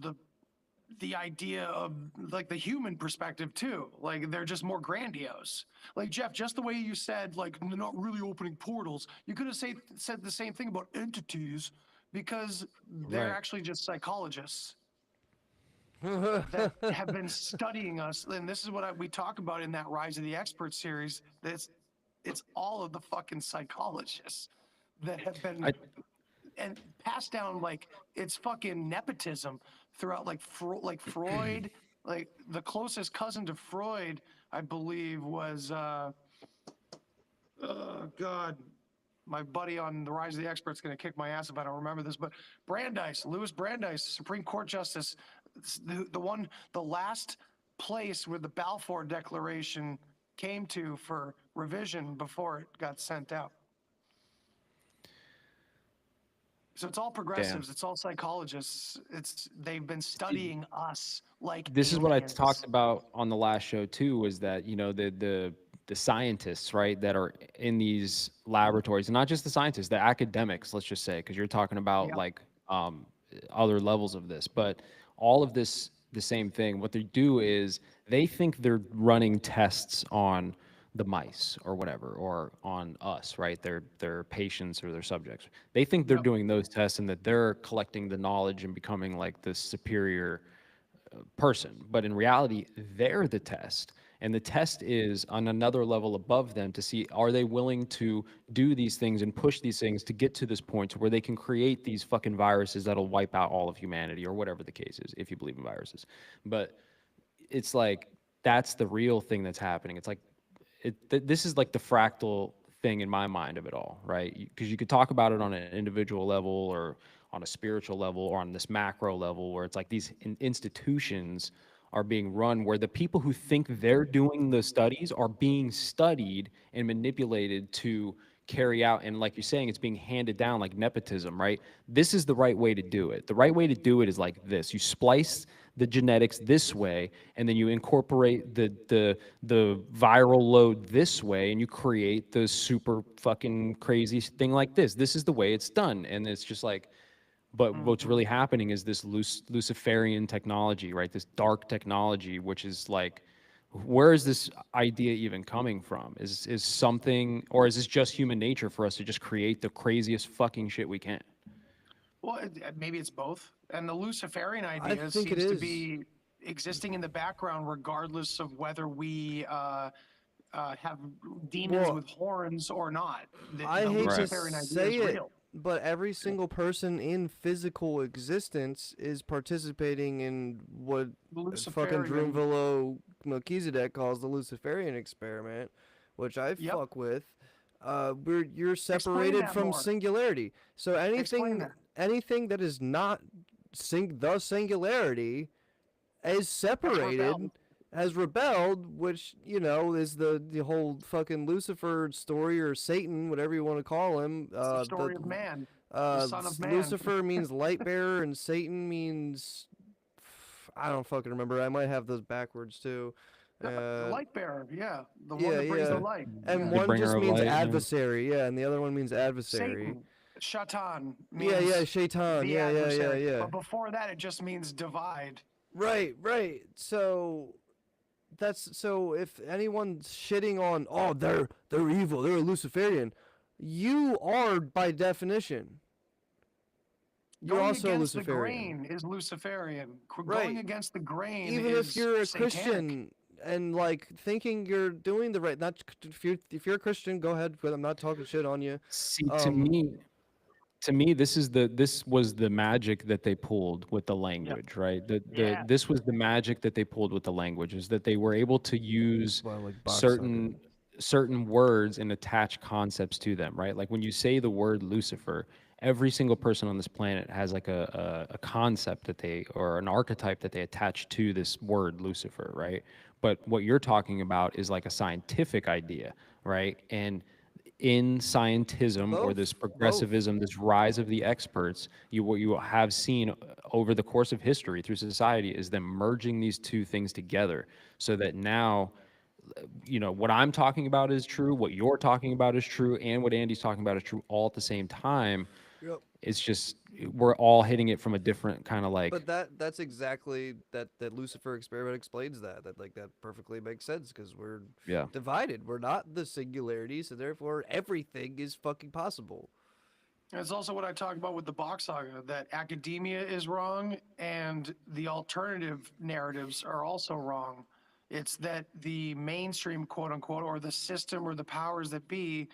E: the idea of like the human perspective too. Like they're just more grandiose. Like Jeff, just the way you said, like they're not really opening portals. You could have said the same thing about entities because they're
D: Right.
E: actually just psychologists that have been studying us. And this is what we talk about in that Rise of the Experts series. It's all of the fucking psychologists that have been and passed down like it's fucking nepotism throughout like Freud, like the closest cousin to Freud, I believe was God, my buddy on the Rise of the Experts gonna kick my ass if I don't remember this, but Brandeis, Louis Brandeis, Supreme Court Justice, the last place where the Balfour Declaration came to for revision before it got sent out. So it's all progressives, it's all psychologists. They've been studying us like
D: this is what I
E: aliens.
D: talked about on the last show too, was that, you know, the scientists, right, that are in these laboratories, and not just the scientists, the academics, let's just say, because you're talking about
E: Yeah.
D: like other levels of this, but all of this, the same thing. What they do is they think they're running tests on the mice or whatever, or on us, right? Their patients or their subjects. They think they're
E: Yep.
D: doing those tests and that they're collecting the knowledge and becoming like this superior person. But in reality, they're the test. And the test is on another level above them to see, are they willing to do these things and push these things to get to this point to where they can create these fucking viruses that'll wipe out all of humanity, or whatever the case is, if you believe in viruses. But it's like, that's the real thing that's happening. It's like, this is like the fractal thing in my mind of it all, right? Because you could talk about it on an individual level, or on a spiritual level, or on this macro level, where it's like these institutions are being run where the people who think they're doing the studies are being studied and manipulated to carry out, and like you're saying, it's being handed down like nepotism, right? This is the right way to do it. The right way to do it is like this: you splice the genetics this way, and then you incorporate the viral load this way, and you create the super fucking crazy thing like this. This is the way it's done. And it's just like, but what's really happening is this Luciferian technology, right? This dark technology, which is like, where is this idea even coming from? Is something, or is this just human nature for us to just create the craziest fucking shit we can?
E: Well, maybe it's both. And the Luciferian
C: I
E: idea
C: think it
E: seems to
C: is.
E: be existing in the background, regardless of whether we have demons
C: Well,
E: with horns or not. The,
C: I
E: the
C: hate to
E: Luciferian idea
C: say
E: is
C: it,
E: real.
C: but every single person in physical existence is participating in what
E: The
C: fucking
E: Luciferian.
C: Drunvalo Melchizedek calls the Luciferian experiment, which I
E: Yep.
C: fuck with. You're separated
E: that
C: from
E: more.
C: singularity. So
E: Explain
C: anything that is not the singularity is separated,
E: rebelled.
C: has rebelled, which, you know, is the whole fucking Lucifer story, or Satan, whatever you want to call him.
E: It's the story of man. Son of man.
C: Lucifer means light bearer, and Satan means, I don't fucking remember. I might have those backwards too.
E: The light bearer, yeah. The one
C: yeah,
E: that brings
C: yeah.
E: the light.
C: And
E: yeah.
D: The
C: one
D: bringer
C: just
D: of
C: means
D: light, yeah.
C: adversary, yeah, and the other one means adversary.
E: Satan, Shaitan means
C: Yeah, Shaitan.
E: the
C: Yeah.
E: adversary. But before that, it just means divide.
C: Right. So if anyone's shitting on, oh, they're evil, they're a Luciferian, you are by definition. You're
E: Going
C: also a
E: against the
C: Luciferian.
E: grain is Luciferian.
C: Right.
E: Going against the grain
C: Even
E: is
C: if you're a
E: satanic.
C: Christian and like thinking you're doing the right, not if you're a Christian, go ahead. But I'm not talking shit on you.
D: See, to me, this was the magic that they pulled with the language, right?
E: Yeah.
D: This was the magic that they pulled with the language, is that they were able to use certain words and attach concepts to them, right? Like when you say the word Lucifer, every single person on this planet has like a concept that they, or an archetype that they attach to this word Lucifer, right? But what you're talking about is like a scientific idea, right? And in scientism, or this progressivism, this rise of the experts, what you have seen over the course of history through society is them merging these two things together, so that now, you know, what I'm talking about is true, what you're talking about is true, and what Andy's talking about is true, all at the same time.
C: Yep.
D: It's just, we're all hitting it from a different kind of like.
C: But that's exactly that Lucifer experiment explains that perfectly makes sense, because we're
D: Yeah.
C: divided. We're not the singularity, so therefore everything is fucking possible.
E: It's also what I talk about with the Bach saga, that academia is wrong and the alternative narratives are also wrong. It's that the mainstream, quote unquote, or the system or the powers that be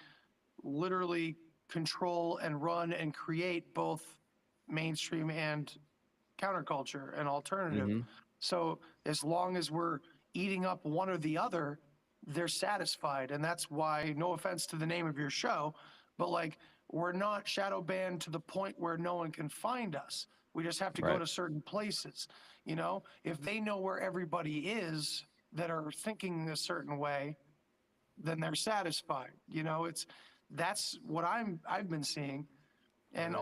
E: literally control and run and create both mainstream and counterculture and alternative. So as long as we're eating up one or the other, they're satisfied. And that's why, no offense to the name of your show, but like, we're not shadow banned to the point where no one can find us. We just have to go to certain places. You know, if they know where everybody is that are thinking a certain way, then they're satisfied. You know, that's what I've been seeing. And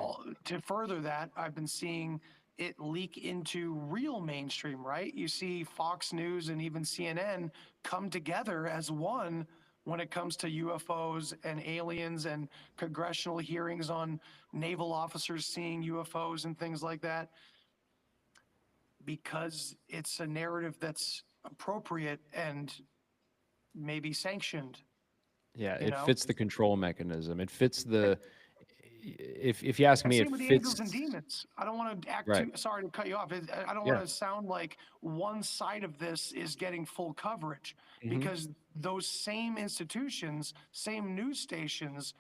E: to further that, I've been seeing it leak into real mainstream, right? You see Fox News and even CNN come together as one when it comes to UFOs and aliens and congressional hearings on naval officers seeing UFOs and things like that, because it's a narrative that's appropriate and maybe sanctioned.
D: Yeah,
E: you
D: it
E: know?
D: fits the control mechanism. It fits the, if you ask
E: And
D: me,
E: same
D: it
E: with the
D: fits
E: angels and demons. I don't want to act
D: right.
E: too. Sorry to cut you off. I don't
D: Yeah.
E: want to sound like one side of this is getting full coverage
D: Mhm.
E: because those same institutions, same news stations,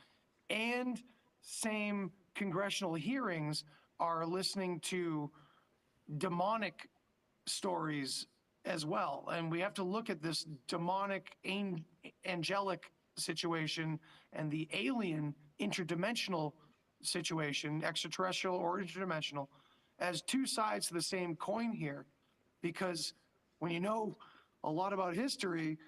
E: and same congressional hearings are listening to demonic stories as well. And we have to look at this demonic, angelic situation and the alien interdimensional situation, extraterrestrial or interdimensional, as two sides to the same coin here. Because when you know a lot about history,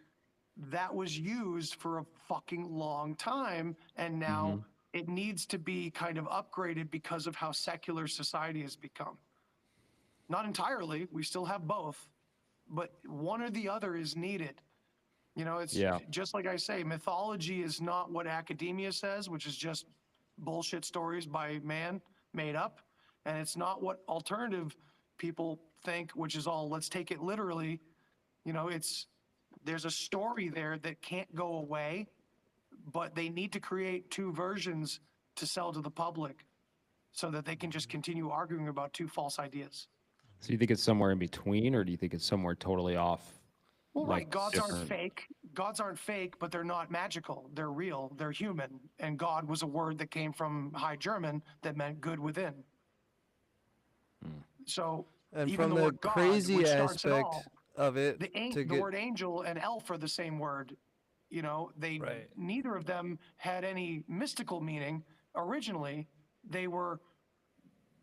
E: that was used for a fucking long time. And now it needs to be kind of upgraded because of how secular society has become. Not entirely, we still have both, but one or the other is needed. You know, it's
D: Yeah.
E: just like I say, mythology is not what academia says, which is just bullshit stories by man made up. And it's not what alternative people think, which is all, let's take it literally. You know, there's a story there that can't go away, but they need to create two versions to sell to the public so that they can just continue arguing about two false ideas.
D: So you think it's somewhere in between, or do you think it's somewhere totally off?
E: Well,
D: like,
E: right, gods aren't
D: different?
E: fake. Gods aren't fake, but they're not magical. They're real. They're human. And God was a word that came from High German that meant good within. So
C: And
E: even
C: from
E: the
C: the
E: word God,
C: crazy
E: which starts it
C: aspect
E: all,
C: of it,
E: the word angel and elf are the same word. You know,
C: Right.
E: neither of them had any mystical meaning originally. They were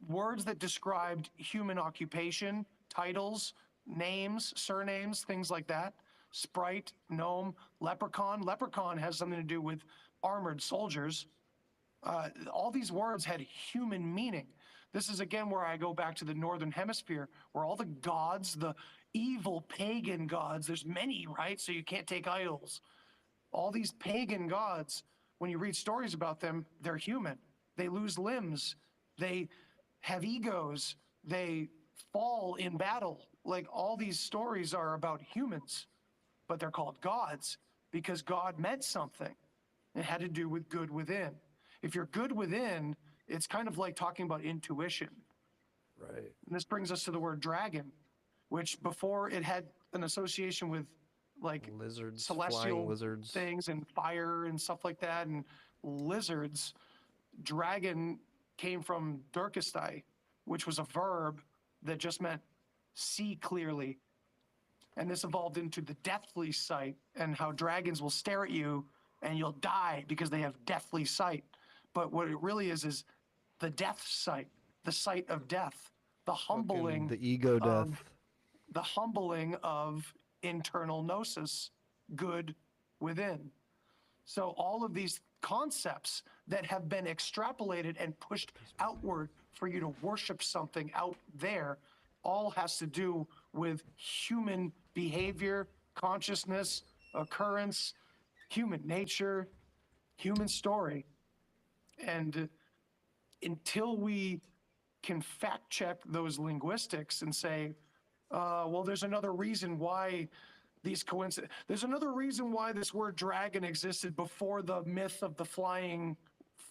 E: words that described human occupation, titles, names, surnames, things like that. Sprite, gnome, leprechaun. Leprechaun has something to do with armored soldiers. All these words had human meaning. This is again where I go back to the Northern Hemisphere, where all the gods, the evil pagan gods, there's many, right? So you can't take idols. All these pagan gods, when you read stories about them, they're human. They lose limbs. They have egos. They fall in battle. Like all these stories are about humans, but they're called gods because God meant something. It had to do with good within. If you're good within, it's kind of like talking about intuition.
C: Right.
E: And this brings us to the word dragon, which before it had an association with like
C: Lizards,
E: celestial
C: flying lizards.
E: things and fire and stuff like that and lizards. Dragon came from Durkastai, which was a verb that just meant see clearly. And this evolved into the deathly sight and how dragons will stare at you and you'll die because they have deathly sight. But what it really is the death sight, the sight of death, the humbling,
C: The ego death.
E: the humbling of internal gnosis, good within. So all of these concepts that have been extrapolated and pushed outward for you to worship something out there all has to do with human behavior, consciousness, occurrence, human nature, human story. And until we can fact check those linguistics and say, well, there's another reason why there's another reason why this word dragon existed before the myth of the flying,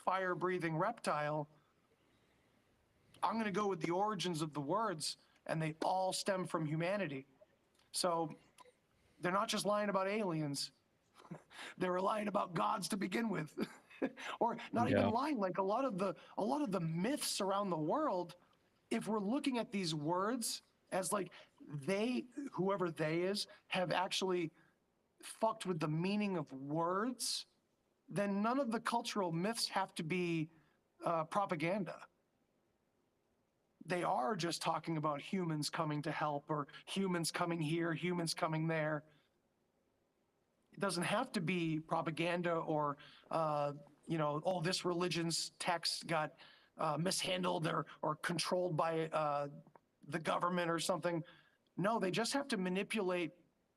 E: fire-breathing reptile. I'm going to go with the origins of the words, and they all stem from humanity. So they're not just lying about aliens. They were lying about gods to begin with. Or not even lying, like a lot of the myths around the world, if we're looking at these words as like whoever they is, have actually fucked with the meaning of words, then none of the cultural myths have to be propaganda. They are just talking about humans coming to help or humans coming here, humans coming there. It doesn't have to be propaganda or, oh, this religion's text got mishandled or controlled by the government or something. No, they just have to manipulate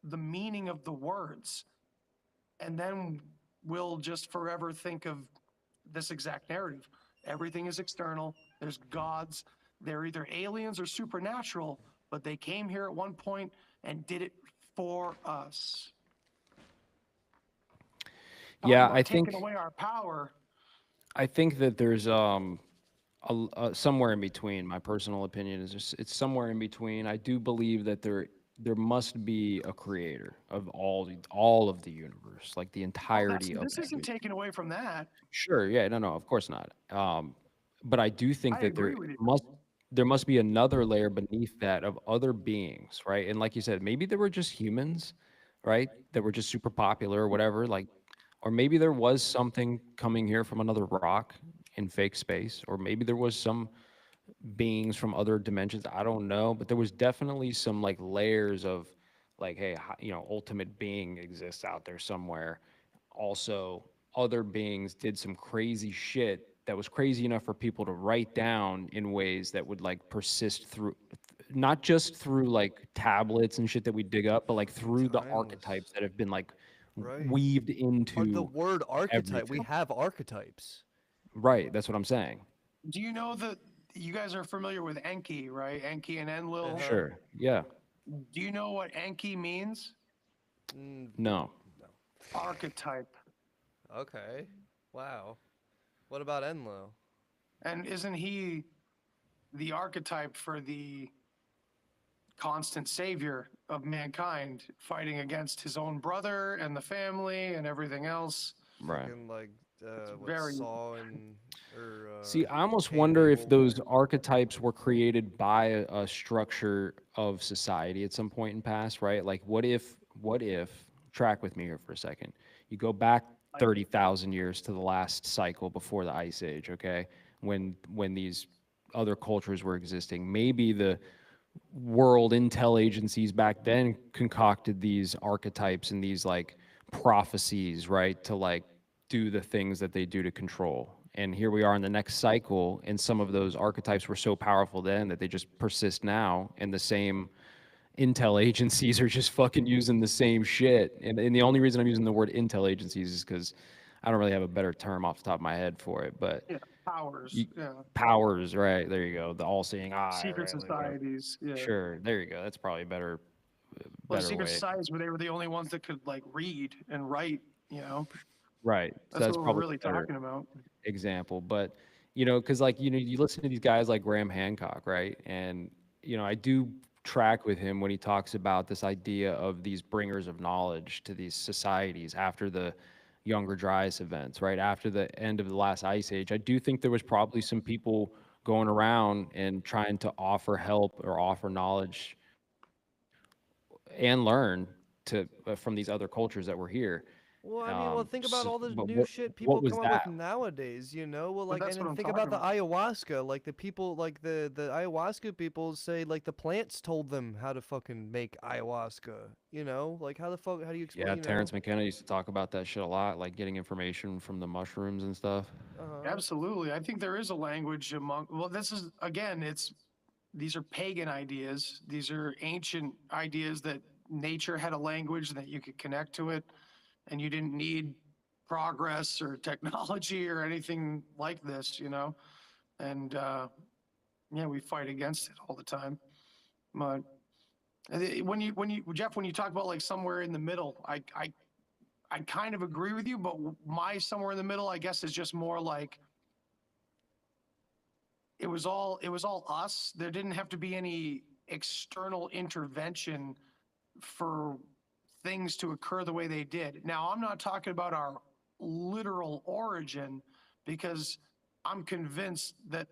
E: the meaning of the words. And then we'll just forever think of this exact narrative. Everything is external. There's gods. They're either aliens or supernatural, but they came here at one point and did it for us.
D: Yeah,
E: Talking
D: I
E: about
D: think
E: taking away our power.
D: I think that there's somewhere in between. My personal opinion is just, it's somewhere in between. I do believe that there must be a creator of all of the universe, like the
E: Oh,
D: entirety of
E: this isn't
D: everything.
E: taken away from that.
D: Sure, yeah, no, of course not. But I do think
E: I
D: that
E: agree with you.
D: there must be another layer beneath that of other beings, right? And like you said, maybe there were just humans, right? That were just super popular or whatever, like, or maybe there was something coming here from another rock in fake space, or maybe there was some beings from other dimensions. I don't know, but there was definitely some like layers of like, hey, ultimate being exists out there somewhere. Also, other beings did some crazy shit that was crazy enough for people to write down in ways that would like persist through, not just through like tablets and shit that we dig up, but like through the
C: Timeless.
D: archetypes that have been like
C: Right.
D: weaved
C: Or the
D: into
C: word archetype. We
D: everything.
C: have archetypes.
D: Right, that's what I'm saying.
E: Do you know that you guys are familiar with Enki, right? Enki and Enlil.
D: Sure. Yeah.
E: Do you know what Enki means?
D: No.
E: Archetype.
C: Okay. Wow. What about Enlil?
E: And isn't he the archetype for the constant savior of mankind, fighting against his own brother and the family and everything else?
D: Right.
C: And like what
E: very-
C: Saw and or
D: See, I almost
C: Cain
D: wonder
C: and
D: if
C: Abel.
D: those archetypes were created by a structure of society at some point in past, right? Like, what if, track with me here for a second. You go back 30,000 years to the last cycle before the Ice Age, okay? When these other cultures were existing. Maybe the world intel agencies back then concocted these archetypes and these like prophecies, right? To like do the things that they do to control. And here we are in the next cycle, and some of those archetypes were so powerful then that they just persist now, and the same intel agencies are just fucking using the same shit. And the only reason I'm using the word intel agencies is because I don't really have a better term off the top of my head for it, but
E: Yeah, powers. Yeah.
D: powers, right? There you go. The all-seeing eye.
E: Secret
D: right? Like, whatever.
E: societies. Yeah.
D: Sure, there you go. That's probably a better
E: Well,
D: better
E: secret
D: way.
E: societies where they were the only ones that could like read and write,
D: Right. So
E: That's
D: that's
E: what we're
D: probably
E: really
D: a better
E: talking about.
D: example. But because like you listen to these guys like Graham Hancock, right? And I do track with him when he talks about this idea of these bringers of knowledge to these societies after the Younger Dryas events, right? After the end of the last ice age. I do think there was probably some people going around and trying to offer help or offer knowledge and learn from these other cultures that were here.
C: Well, I mean, think about all the
D: but
C: new shit people
D: was
C: come up
D: that?
C: with nowadays, Well, like,
E: that's
C: and
E: what
C: then
E: I'm
C: think
E: talking
C: about the
E: about.
C: ayahuasca. Like, the people, like, the ayahuasca people say, like, the plants told them how to fucking make ayahuasca, Like, how do you explain,
D: Yeah, Terrence McKenna used to talk about that shit a lot, like getting information from the mushrooms and stuff.
E: Absolutely. I think there is a language among, well, this is, again, these are pagan ideas. These are ancient ideas that nature had a language that you could connect to it and you didn't need progress or technology or anything like this, And, yeah, we fight against it all the time. But Jeff, when you talk about like somewhere in the middle, I kind of agree with you, but my somewhere in the middle, I guess, is just more like it was all us. There didn't have to be any external intervention for things to occur the way they did. Now, I'm not talking about our literal origin because I'm convinced that,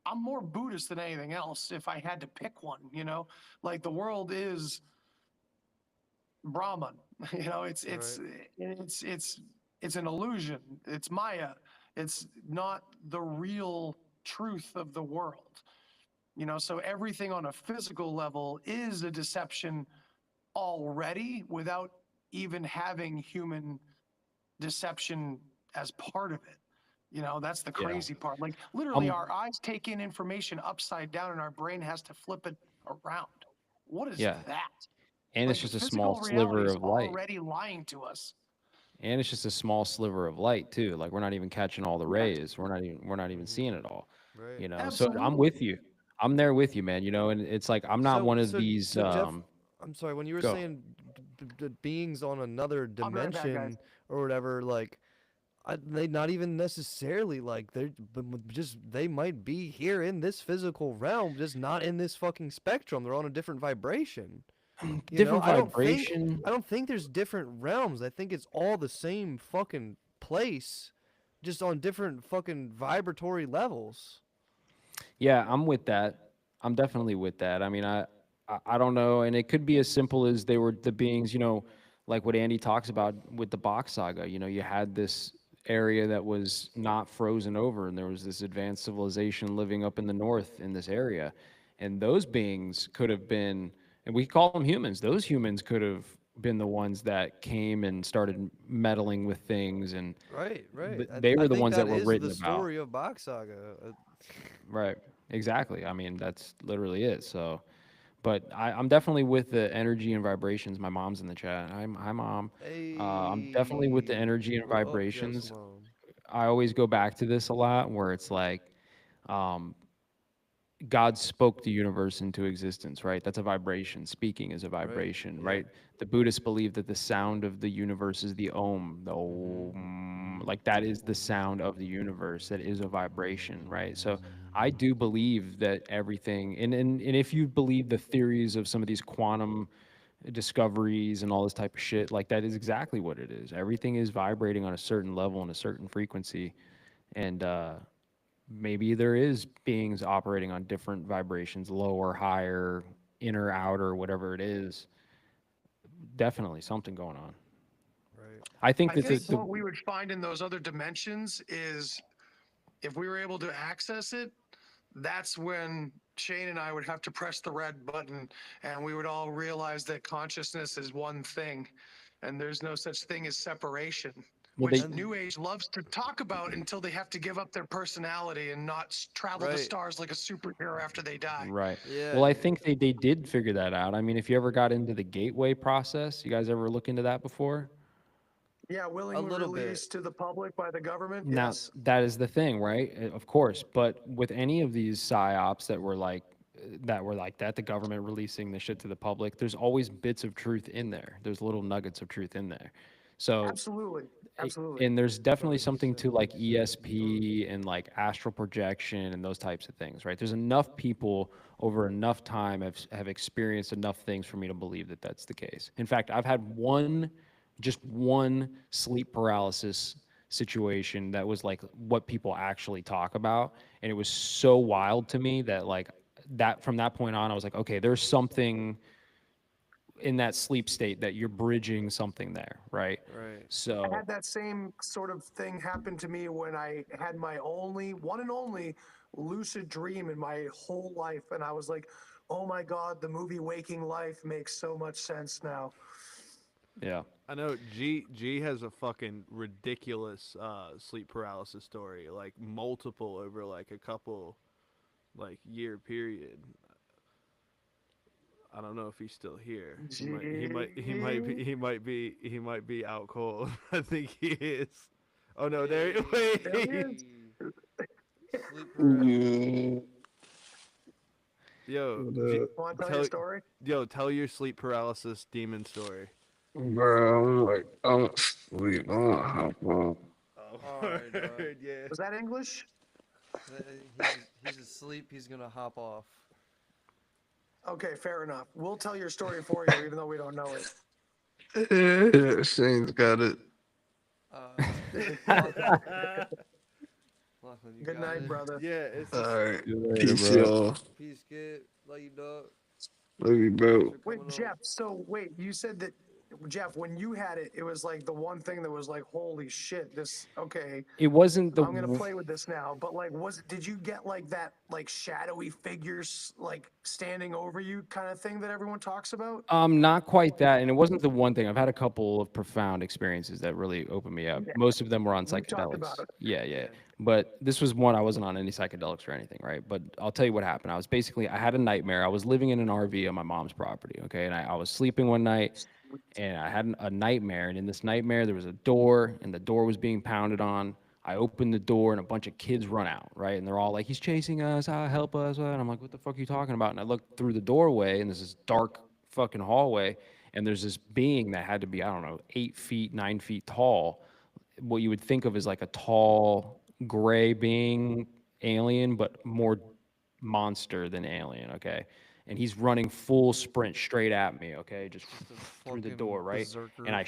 E: I'm more Buddhist than anything else if I had to pick one, like the world is Brahman, it's an illusion. It's Maya. It's not the real truth of the world, so everything on a physical level is a deception already without even having human deception as part of it. That's the crazy part. Like literally our eyes take in information upside down and our brain has to flip it around. What is
D: Yeah.
E: that?
D: And
E: Like,
D: it's just
E: the
D: a small
E: physical reality
D: sliver
E: is
D: of light.
E: already lying to us.
D: And it's just a small sliver of light too. Like we're not even catching all the rays. We're not even seeing it all.
C: Right.
D: So I'm
E: Absolutely.
D: with you. I'm there with you, man. And it's like I'm not one of these.
C: So Jeff, I'm sorry, when you were
D: go.
C: saying beings on another
E: I'll be right back,
C: dimension
E: guys.
C: or whatever, like, they not even necessarily like just they might be here in this physical realm, just not in this fucking spectrum. They're on a different vibration. You know,
D: Different vibration.
C: I don't think there's different realms. I think it's all the same fucking place, just on different fucking vibratory levels.
D: Yeah, I'm with that. I'm definitely with that. I mean, I don't know, and it could be as simple as they were the beings, like what Andy talks about with the Box Saga. You had this area that was not frozen over, and there was this advanced civilization living up in the north in this area, and those beings could have been, and we call them humans. Those humans could have been the ones that came and started meddling with things, and
C: Right, right.
D: they
C: I
D: were the
C: think
D: ones that were
C: is
D: written
C: the
D: about.
C: story of Box Saga.
D: Right. Exactly. I mean, that's literally it. So, but I'm definitely with the energy and vibrations. My mom's in the chat. Hi, mom. I'm definitely with the energy and
C: What up, Jess
D: vibrations.
C: Mom?
D: I always go back to this a lot, where it's like, um, God spoke the universe into existence, right? That's a vibration. Speaking is a vibration,
C: yeah.
D: right? The Buddhists believe that the sound of the universe is the Om, the Om, like that is the sound of the universe. That is a vibration, right? So I do believe that everything, and if you believe the theories of some of these quantum discoveries and all this type of shit, like that is exactly what it is. Everything is vibrating on a certain level and a certain frequency, and maybe there is beings operating on different vibrations, lower, higher, inner, outer, whatever it is. Definitely something going on.
C: Right.
D: I think
E: I
D: that
E: think what we would find in those other dimensions is if we were able to access it, that's when Shane and I would have to press the red button and we would all realize that consciousness is one thing and there's no such thing as separation,
D: Well,
E: which
D: they-
E: New Age loves to talk about until they have to give up their personality and not travel the
C: Right.
E: stars like a superhero after they die.
D: right.
C: Yeah.
D: Well, I think they did figure that out. I mean, if you ever got into the gateway process, you guys ever look into that before?
E: Yeah, willingly
C: little bit.
E: released to the public by the government.
D: Now,
E: Yes.
D: that is the thing, right? Of course. But with any of these psyops that were like that, the government releasing the shit to the public, there's always bits of truth in there. There's little nuggets of truth in there. So
E: Absolutely. Absolutely.
D: and there's definitely something to like ESP and like astral projection and those types of things, right? There's enough people over enough time have experienced enough things for me to believe that that's the case. In fact, I've had just one sleep paralysis situation that was like what people actually talk about, and it was so wild to me that like that from that point on I was like, okay, there's something in that sleep state that you're bridging something there, right?
C: Right.
D: So
E: I had that same sort of thing happen to me when I had my one and only lucid dream in my whole life. And I was like, oh my God, the movie Waking Life makes so much sense now.
D: yeah.
H: I know G has a fucking ridiculous sleep paralysis story, like multiple over like a couple like year period. I don't know if he's still here. He might be out cold. I think he is. Oh no, there wait.
E: There he is.
C: Sleep paralysis.
H: Yo,
E: Want to tell your story?
H: tell your sleep paralysis demon story.
B: Bro, I'm asleep. I'm gonna hop on.
C: Alright, dog.
H: Yeah.
E: Was that English?
C: He's asleep. He's gonna hop off.
E: Okay, fair enough. We'll tell your story for you, even though we don't know it.
B: Yeah, Shane's got it.
C: Lachlan, you
E: Good
C: got
E: night,
C: it?
E: brother.
H: Yeah, it's
B: All right.
D: See you later,
B: Peace,
D: bro.
B: y'all.
C: Peace, kid. Love you, dog.
B: Love you, bro.
C: Thanks for
E: Wait,
C: coming on.
E: Jeff, so wait, you said that, Jeff, when you had it, it was like the one thing that was like, holy shit, this, okay,
D: It wasn't the
E: I'm gonna play with this now. But like, did you get like that, like shadowy figures, like standing over you kind of thing that everyone talks about?
D: not quite that, and it wasn't the one thing. I've had a couple of profound experiences that really opened me up.
E: Yeah.
D: Most of them were on
E: We've talked about
D: psychedelics.
E: it.
D: Yeah. But this was one I wasn't on any psychedelics or anything, right? But I'll tell you what happened. I had a nightmare. I was living in an RV on my mom's property, okay? And I was sleeping one night, and I had a nightmare. And in this nightmare, there was a door, and the door was being pounded on. I opened the door, and a bunch of kids run out, right? And they're all like, "He's chasing us! Help us!" And I'm like, "What the fuck are you talking about?" And I looked through the doorway, and there's this dark fucking hallway, and there's this being that had to be, I don't know, 8 feet, 9 feet tall, what you would think of as like a tall gray being alien, but more monster than alien. Okay. And he's running full sprint straight at me. Okay. Just through the door. Right. And I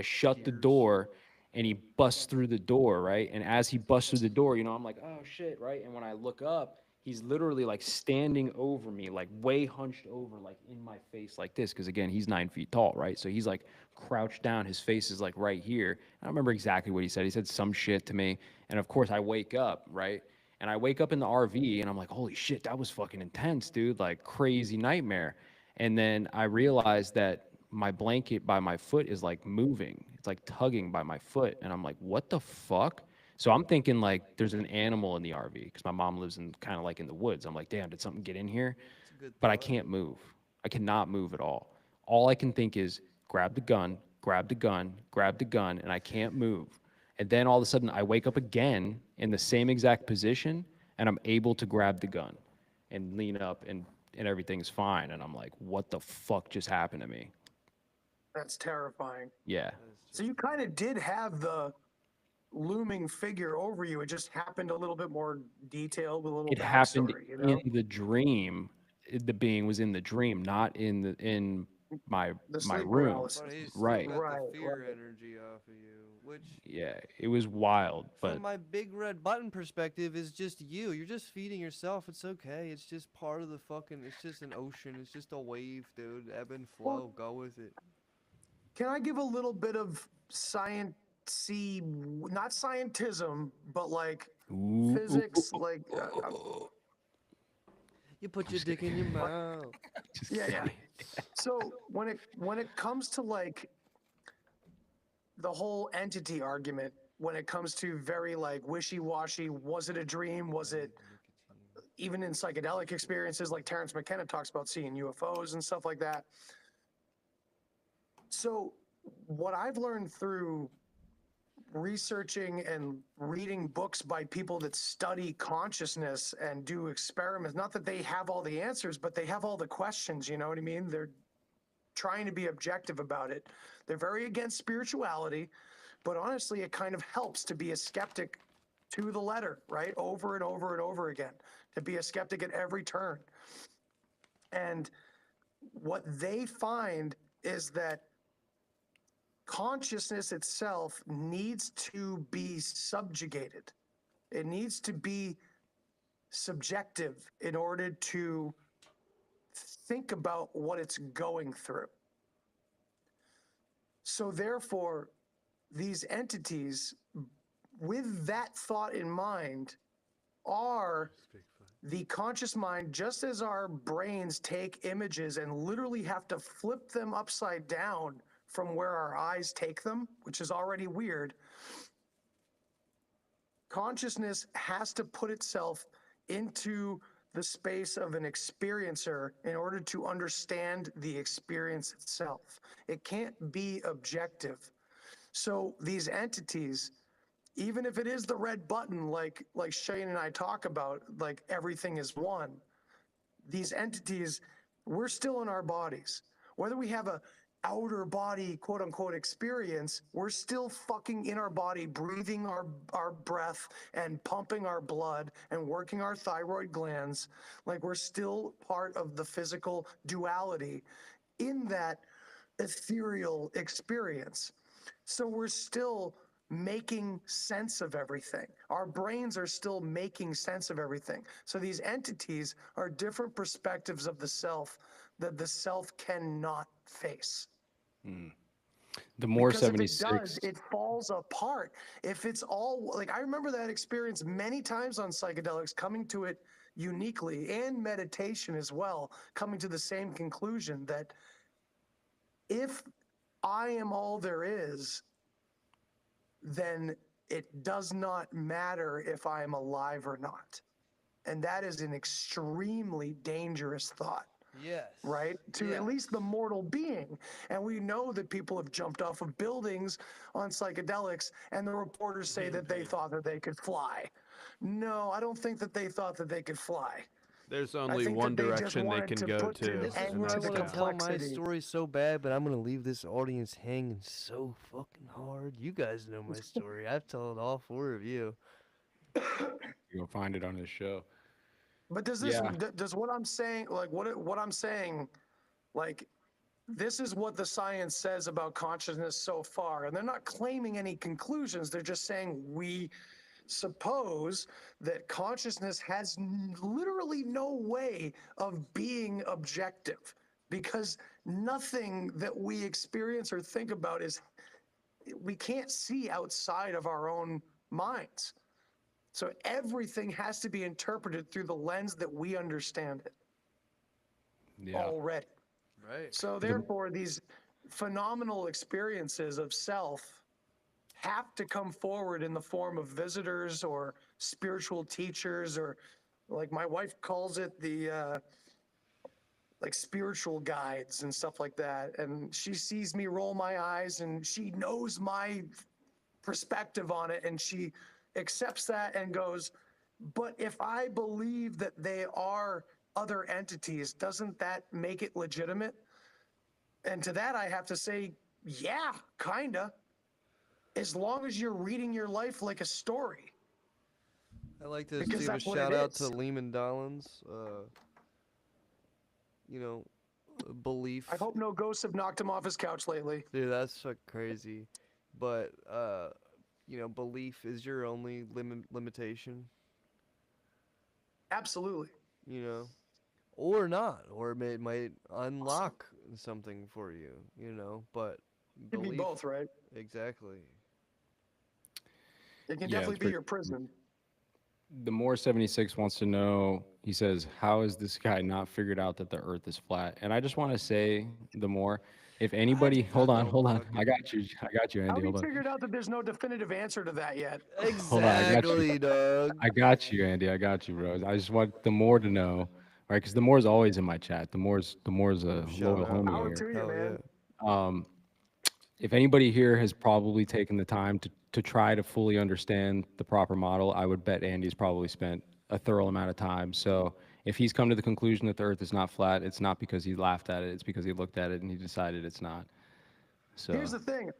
D: shut the door and he busts through the door. Right. And as he busts through the door, you know, I'm like, oh shit. Right. And when I look up, he's literally like standing over me, like way hunched over, like in my face like this. Cause again, he's 9 feet tall. Right. So he's like crouched down. His face is like right here. I don't remember exactly what he said. He said some shit to me. And of course I wake up. Right. And I wake up in the RV and I'm like, holy shit, that was fucking intense, dude. Like crazy nightmare. And then I realized that my blanket by my foot is like moving. It's like tugging by my foot. And I'm like, what the fuck? So I'm thinking like there's an animal in the RV because my mom lives in kind of like in the woods. I'm like, damn, did something get in here? But I can't move. I cannot move at all. All I can think is grab the gun, grab the gun, grab the gun, and I can't move. And then all of a sudden I wake up again in the same exact position and I'm able to grab the gun and lean up and everything's fine. And I'm like, what the fuck just happened to me?
E: That's terrifying.
D: Yeah.
E: So you kind of did have the looming figure over you. It just happened a little bit more detailed with a little
D: It happened
E: backstory, you know?
D: in the dream. The being was in the dream, not in my
E: The
D: my
E: sleep
D: room.
E: paralysis.
C: But he still
D: Right.
C: got
E: Right,
C: the fear
E: right.
C: energy off of you, which
D: Yeah, it was wild, but
C: from my big red button perspective is just you. You're just feeding yourself. It's okay. It's just part of the fucking. It's just an ocean. It's just a wave, dude. Ebb and flow. Go with it.
E: Can I give a little bit of science-y, not scientism, but like physics, like
C: You put your dick in your mouth.
E: yeah. So when it comes to like the whole entity argument, when it comes to very like wishy-washy, was it a dream? Was it even in psychedelic experiences like Terrence McKenna talks about seeing UFOs and stuff like that. So what I've learned through researching and reading books by people that study consciousness and do experiments, not that they have all the answers, but they have all the questions, you know what I mean? They're trying to be objective about it. They're very against spirituality, but honestly, it kind of helps to be a skeptic to the letter, right? Over and over and over again, to be a skeptic at every turn. And what they find is that consciousness itself needs to be subjugated. It needs to be subjective in order to think about what it's going through. So therefore, these entities, with that thought in mind, are the conscious mind, just as our brains take images and literally have to flip them upside down from where our eyes take them, which is already weird. Consciousness has to put itself into the space of an experiencer in order to understand the experience itself. It can't be objective. So these entities, even if it is the red button, like Shane and I talk about, like everything is one, these entities, we're still in our bodies. Whether we have a outer body, quote unquote, experience, we're still fucking in our body, breathing our breath and pumping our blood and working our thyroid glands. Like we're still part of the physical duality in that ethereal experience. So we're still making sense of everything. Our brains are still making sense of everything. So these entities are different perspectives of the self that the self cannot face.
D: The more
E: Because if
D: 76.
E: it does, it falls apart. If it's all like, I remember that experience many times on psychedelics, coming to it uniquely, and meditation as well, coming to the same conclusion that if I am all there is, then it does not matter if I am alive or not. And that is an extremely dangerous thought.
C: Yes.
E: Right? To at least the mortal being. And we know that people have jumped off of buildings on psychedelics, and the reporters say that they thought that they could fly. No, I don't think that they thought that they could fly.
H: There's
E: I
H: only
E: think
H: one
E: that they just
H: direction they
E: wanted
H: can
E: to
H: go
E: put
H: to.
E: the
C: This is
H: and
C: where I
E: to the
C: want to tell my
E: complexity.
C: story so bad, but I'm gonna leave this audience hanging so fucking hard. You guys know my story. I've told all 4 of you.
D: You'll find it on his show.
E: But does
D: Yeah.
E: does what I'm saying, like what I'm saying, like this is what the science says about consciousness so far, and they're not claiming any conclusions. They're just saying we suppose that consciousness has literally no way of being objective because nothing that we experience or think about we can't see outside of our own minds. So everything has to be interpreted through the lens that we understand it
D: Yeah.
E: already.
C: Right.
E: So therefore, these phenomenal experiences of self have to come forward in the form of visitors or spiritual teachers, or like my wife calls it, the like spiritual guides and stuff like that. And she sees me roll my eyes and she knows my perspective on it, and she accepts that and goes, but if I believe that they are other entities, doesn't that make it legitimate? And to that, I have to say, yeah, kinda. As long as you're reading your life like a story.
C: I like to
E: Because
C: give a
E: that's what
C: shout
E: it
C: out to
E: is.
C: Lehman Dollins. You know, belief.
E: I hope no ghosts have knocked him off his couch lately.
C: Dude, that's fucking crazy. But you know, belief is your only limitation.
E: Absolutely.
C: You know, or not, or it might unlock something for you. You know, but
E: Could be both, right?
C: Exactly.
E: It can
D: Yeah,
E: definitely
D: it's
E: be
D: pretty-
E: your prison.
D: The more 76 wants to know, he says, how has this guy not figured out that the earth is flat? And I just want to say, the more, if anybody, hold on. I got you,
E: How
D: Andy,
E: we
D: hold on.
E: figured out that there's no definitive answer to that yet?
D: Hold on, I got you.
C: Exactly, dog.
D: I got you, Andy. I got you, bro. I just want the more to know, right? Because the more is always in my chat. The more's a loyal
C: out.
D: homie
E: Power
D: here.
E: to you,
C: Hell
E: man.
C: yeah.
D: If anybody here has probably taken the time to try to fully understand the proper model, I would bet Andy's probably spent a thorough amount of time. So if he's come to the conclusion that the earth is not flat, it's not because he laughed at it. It's because he looked at it and he decided it's not. So
E: Here's the thing.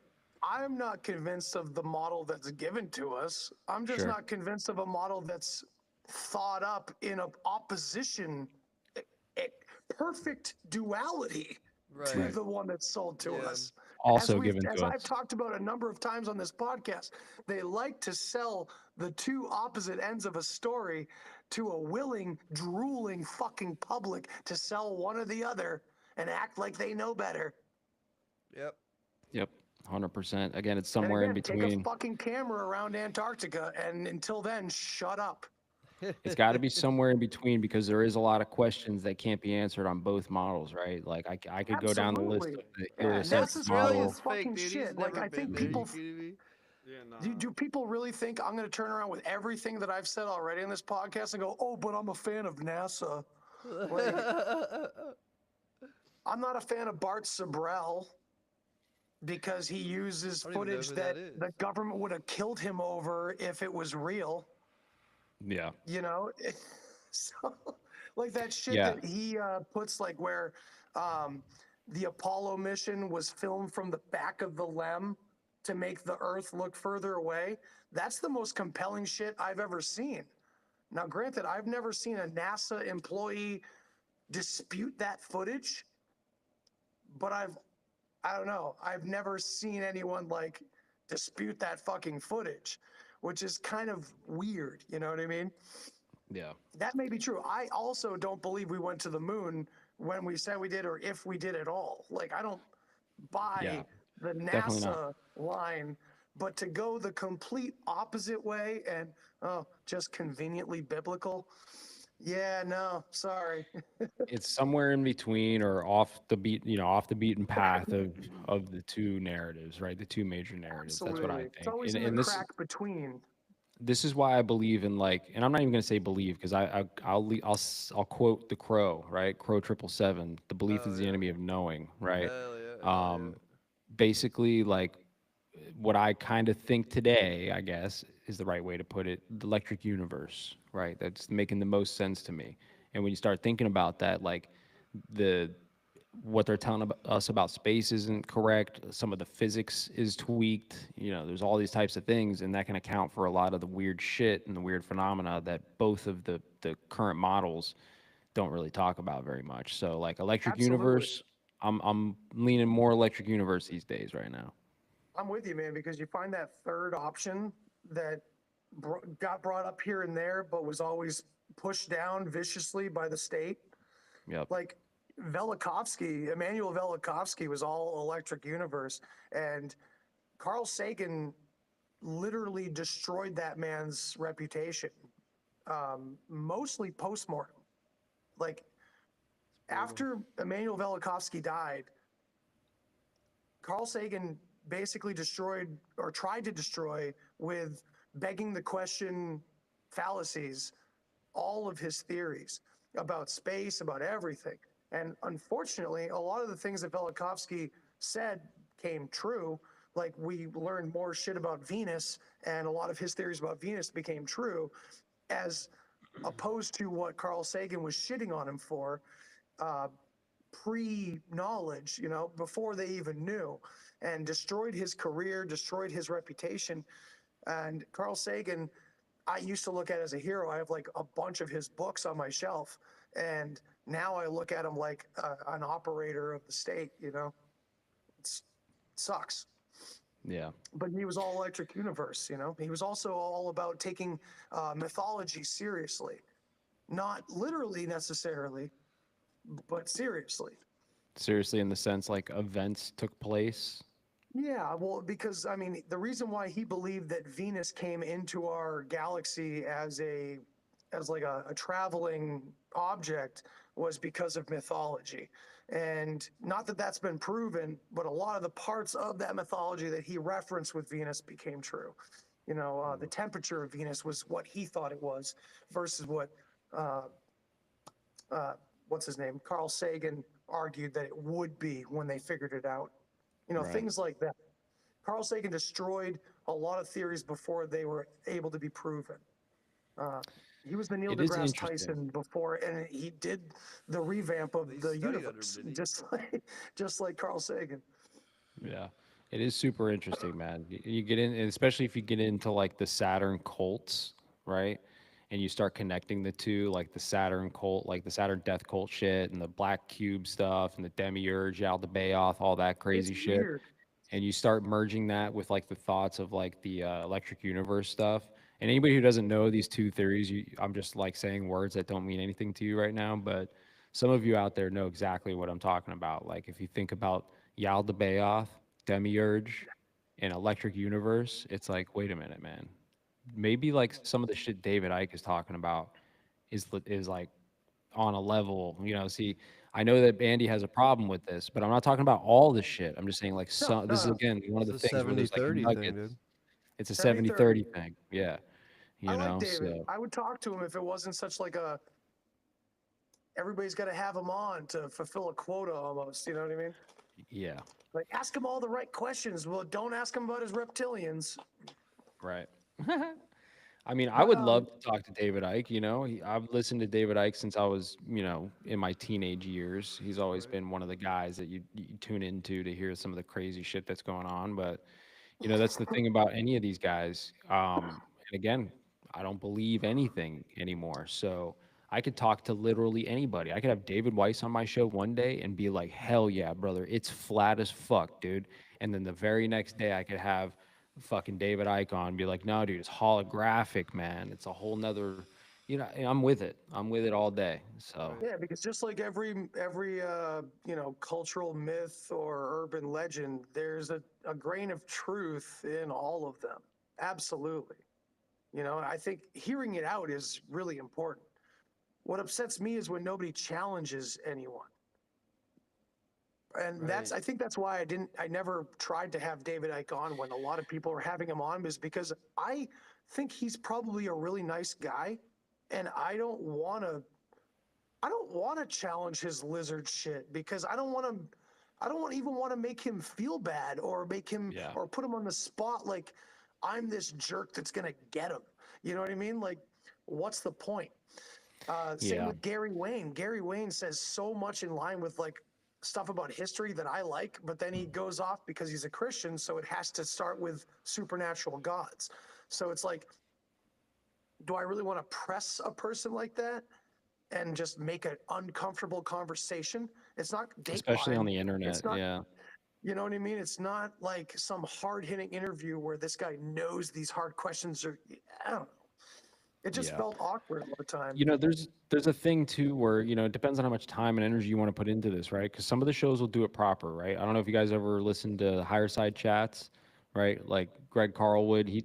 E: I'm not convinced of the model that's given to us. I'm just
D: Sure.
E: not convinced of a model that's thought up in a opposition, a perfect duality to
C: Right.
E: the one that's sold to
C: Yeah.
E: us.
D: also given
E: As
D: to
E: I've
D: us.
E: talked about a number of times on this podcast, they like to sell the two opposite ends of a story to a willing, drooling fucking public to sell one or the other and act like they know better.
C: Yep.
D: Yep, 100%. Again, it's
E: And
D: somewhere in
E: again, take
D: between.
E: a fucking camera around Antarctica, and until then, shut up.
D: It's got to be somewhere in between because there is a lot of questions that can't be answered on both models, right? Like I could go down the list of
E: Absolutely.
D: the
E: Yeah,
D: heliocentric
E: NASA's
D: model.
E: really fucking shit. Like, I think people.
H: Yeah, nah.
E: Do people really think I'm going to turn around with everything that I've said already in this podcast and go, oh, but I'm a fan of NASA? Like, I'm not a fan of Bart Sabrell because he uses
C: I don't even know
E: footage
C: who
E: that
C: that is.
E: the government would have killed him over if it was real.
D: Yeah.
E: You know, so like that shit
D: Yeah.
E: that he puts, like where the Apollo mission was filmed from the back of the LEM to make the Earth look further away. That's the most compelling shit I've ever seen. Now, granted, I've never seen a NASA employee dispute that footage, but I don't know, I've never seen anyone like dispute that fucking footage, which is kind of weird. You know what I mean?
D: Yeah.
E: That may be true. I also don't believe we went to the moon when we said we did, or if we did at all. Like, I don't buy
D: Yeah,
E: the
D: definitely not.
E: NASA line, but to go the complete opposite way and just conveniently biblical. Yeah, no, sorry.
D: It's somewhere in between or off the beaten path of the two narratives, right? The two major narratives. That's what I
E: Absolutely.
D: think.
E: It's always
D: And,
E: in
D: and
E: the
D: this
E: crack between.
D: this is why I believe in, like, and I'm not even going to say believe because I'll quote the Crow, right? Crow 777. The belief
C: Oh,
D: is the
C: yeah.
D: enemy of knowing, right?
C: Hell yeah. Hell
D: Basically, like, what I kind of think today, I guess, is the right way to put it, the electric universe, right? That's making the most sense to me. And when you start thinking about that, like the what they're telling us about space isn't correct. Some of the physics is tweaked. You know, there's all these types of things, and that can account for a lot of the weird shit and the weird phenomena that both of the current models don't really talk about very much. So, like Electric
E: Absolutely.
D: Universe, I'm leaning more Electric Universe these days right now.
E: I'm with you, man, because you find that third option that got brought up here and there, but was always pushed down viciously by the state.
D: Yep.
E: Like Emmanuel Velikovsky was all Electric Universe, and Carl Sagan literally destroyed that man's reputation, mostly post-mortem. Like, after Emmanuel Velikovsky died, Carl Sagan basically destroyed, or tried to destroy, with begging the question fallacies, all of his theories about space, about everything. And unfortunately, a lot of the things that Velikovsky said came true. Like, we learned more shit about Venus, and a lot of his theories about Venus became true, as opposed to what Carl Sagan was shitting on him for, pre-knowledge, you know, before they even knew, and destroyed his career, destroyed his reputation. And Carl Sagan, I used to look at as a hero. I have like a bunch of his books on my shelf, and now I look at him like an operator of the state, you know. It sucks.
D: Yeah.
E: But he was all Electric Universe, you know. He was also all about taking mythology seriously, not literally necessarily, but seriously.
D: Seriously, in the sense like events took place.
E: Yeah, well, because I mean, the reason why he believed that Venus came into our galaxy as like a traveling object was because of mythology. And not that that's been proven, but a lot of the parts of that mythology that he referenced with Venus became true. You know, the temperature of Venus was what he thought it was versus what, what's his name? Carl Sagan argued that it would be when they figured it out. You know,
D: Right.
E: things like that. Carl Sagan destroyed a lot of theories before they were able to be proven. He was the Neil
D: It is
E: deGrasse
D: interesting.
E: Tyson before, and he did the revamp of
C: He
E: the
C: studied under him,
E: universe,
C: didn't he?
E: just like Carl Sagan.
D: Yeah. It is super interesting, man. You get in, and especially if you get into like the Saturn cults, right? And you start connecting the two, like the Saturn cult, like the Saturn death cult shit, and the Black Cube stuff, and the Demiurge, Aldebaoth, all that crazy
E: It's
D: shit.
E: weird.
D: And you start merging that with like the thoughts of like the Electric Universe stuff. And anybody who doesn't know these two theories, I'm just like saying words that don't mean anything to you right now, but some of you out there know exactly what I'm talking about. Like if you think about Yaldabaoth, Demiurge, and Electric Universe, it's like, wait a minute, man. Maybe like some of the shit David Icke is talking about is like on a level, you know. See, I know that Andy has a problem with this, but I'm not talking about all the shit. I'm just saying like some. This is
E: no.
D: again one of
C: It's
D: the
C: a
D: things where there's like
C: 70-30 thing,
D: nuggets.
C: dude.
D: It's a
E: 70-30.
D: 70-30 thing. Yeah.
E: I
D: You
E: like
D: know,
E: David.
D: so
E: I would talk to him if it wasn't such like a, everybody's got to have him on to fulfill a quota almost. You know what I mean?
D: yeah,
E: Like, ask him all the right questions. Well, don't ask him about his reptilians.
D: right. I mean, I
E: But
D: would love to talk to David Icke. You know, I've listened to David Icke since I was, you know, in my teenage years. He's always been one of the guys that you tune into to hear some of the crazy shit that's going on. But you know, that's the thing about any of these guys. And again, I don't believe anything anymore. So I could talk to literally anybody. I could have David Weiss on my show one day and be like, hell yeah, brother, it's flat as fuck, dude. And then the very next day I could have fucking David Icke on and be like, no, dude, it's holographic, man. It's a whole nother, you know, and I'm with it. I'm with it all day. So
E: yeah, because just like every you know, cultural myth or urban legend, there's a grain of truth in all of them. Absolutely. You know, I think hearing it out is really important. What upsets me is when nobody challenges anyone. And that's,
C: Right.
E: I think that's why I never tried to have David Icke on when a lot of people are having him on, is because I think he's probably a really nice guy, and I don't want to challenge his lizard shit, because I don't even want to make him feel bad or make him,
D: yeah,
E: or put him on the spot like I'm this jerk that's going to get him. You know what I mean? Like, what's the point? Same
D: Yeah.
E: with Gary Wayne. Gary Wayne says so much in line with like stuff about history that I like, but then he goes off because he's a Christian, so it has to start with supernatural gods. So it's like, do I really want to press a person like that and just make an uncomfortable conversation? It's not
D: Especially on
E: Dateline.
D: the internet.
E: It's not,
D: Yeah.
E: you know what I mean? It's not like some hard-hitting interview where this guy knows these hard questions are, I don't know. It just
D: Yeah.
E: felt awkward all the time.
D: You know, there's a thing too where, you know, it depends on how much time and energy you want to put into this, right? Because some of the shows will do it proper, right? I don't know if you guys ever listened to Higher Side Chats, right? Like Greg Carlwood,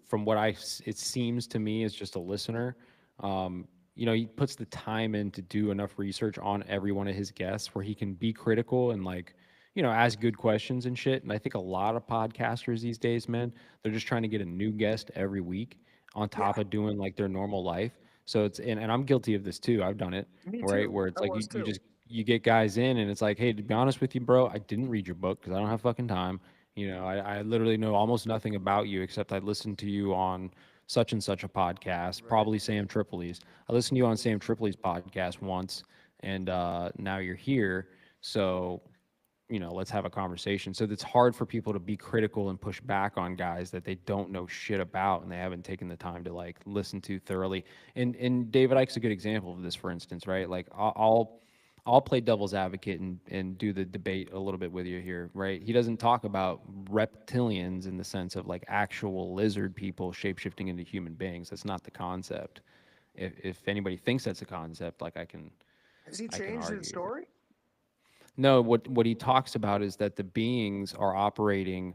D: from what it seems to me as just a listener, you know, he puts the time in to do enough research on every one of his guests where he can be critical and like, you know, ask good questions and shit. And I think a lot of podcasters these days, man, they're just trying to get a new guest every week on top of doing like their normal life. So it's and I'm guilty of this too. I've done it,
E: Me
D: right?
E: too.
D: Where it's
E: I
D: like
E: was
D: you
E: too.
D: just you get guys in and it's like, hey, to be honest with you, bro, I didn't read your book because I don't have fucking time. You know, I literally know almost nothing about you except I listened to you on such and such a podcast, probably Sam Tripoli's. I listened to you on Sam Tripoli's podcast once, and now you're here. So you know, let's have a conversation. So it's hard for people to be critical and push back on guys that they don't know shit about and they haven't taken the time to like listen to thoroughly. And David Icke's a good example of this, for instance, right? Like I'll play devil's advocate and do the debate a little bit with you here, right? He doesn't talk about reptilians in the sense of like actual lizard people shapeshifting into human beings. That's not the concept. If anybody thinks that's a concept, like
E: Has he
D: I can
E: changed
D: argue.
E: his story?
D: No, what he talks about is that the beings are operating.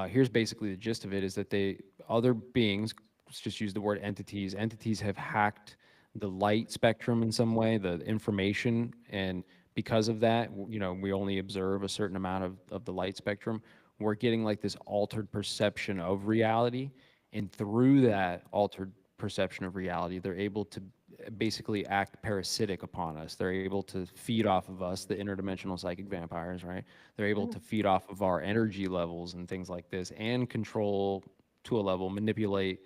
D: Here's basically the gist of it: is that other beings, let's just use the word entities. Entities have hacked the light spectrum in some way, the information, and because of that, you know, we only observe a certain amount of the light spectrum. We're getting like this altered perception of reality, and through that altered perception of reality, they're able to basically act parasitic upon us. They're able to feed off of us, the interdimensional psychic vampires, right? They're able to feed off of our energy levels and things like this and control to a level, manipulate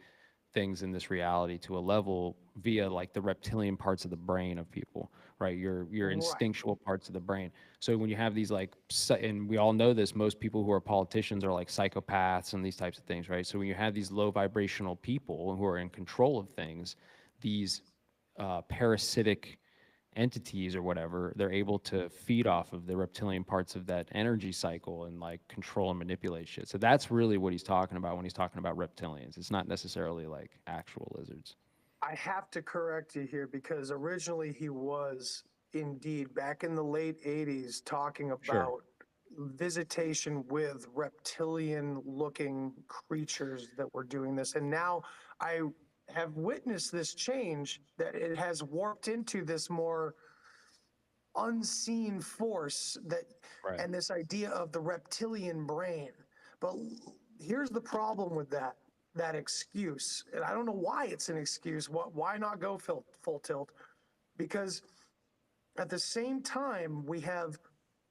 D: things in this reality to a level via like the reptilian parts of the brain of people, right? Your instinctual parts of the brain. So when you have these like, and we all know this, most people who are politicians are like psychopaths and these types of things, right? So when you have these low vibrational people who are in control of things, these parasitic entities or whatever, they're able to feed off of the reptilian parts of that energy cycle and like control and manipulate shit. So that's really what he's talking about when he's talking about reptilians. It's not necessarily like actual lizards.
E: I have to correct you here because originally he was indeed back in the late 80s talking about visitation with reptilian looking creatures that were doing this. And now I have witnessed this change that it has warped into this more unseen force that and this idea of the reptilian brain. But here's the problem with that excuse, and I don't know why it's an excuse. Why not go full tilt? Because at the same time we have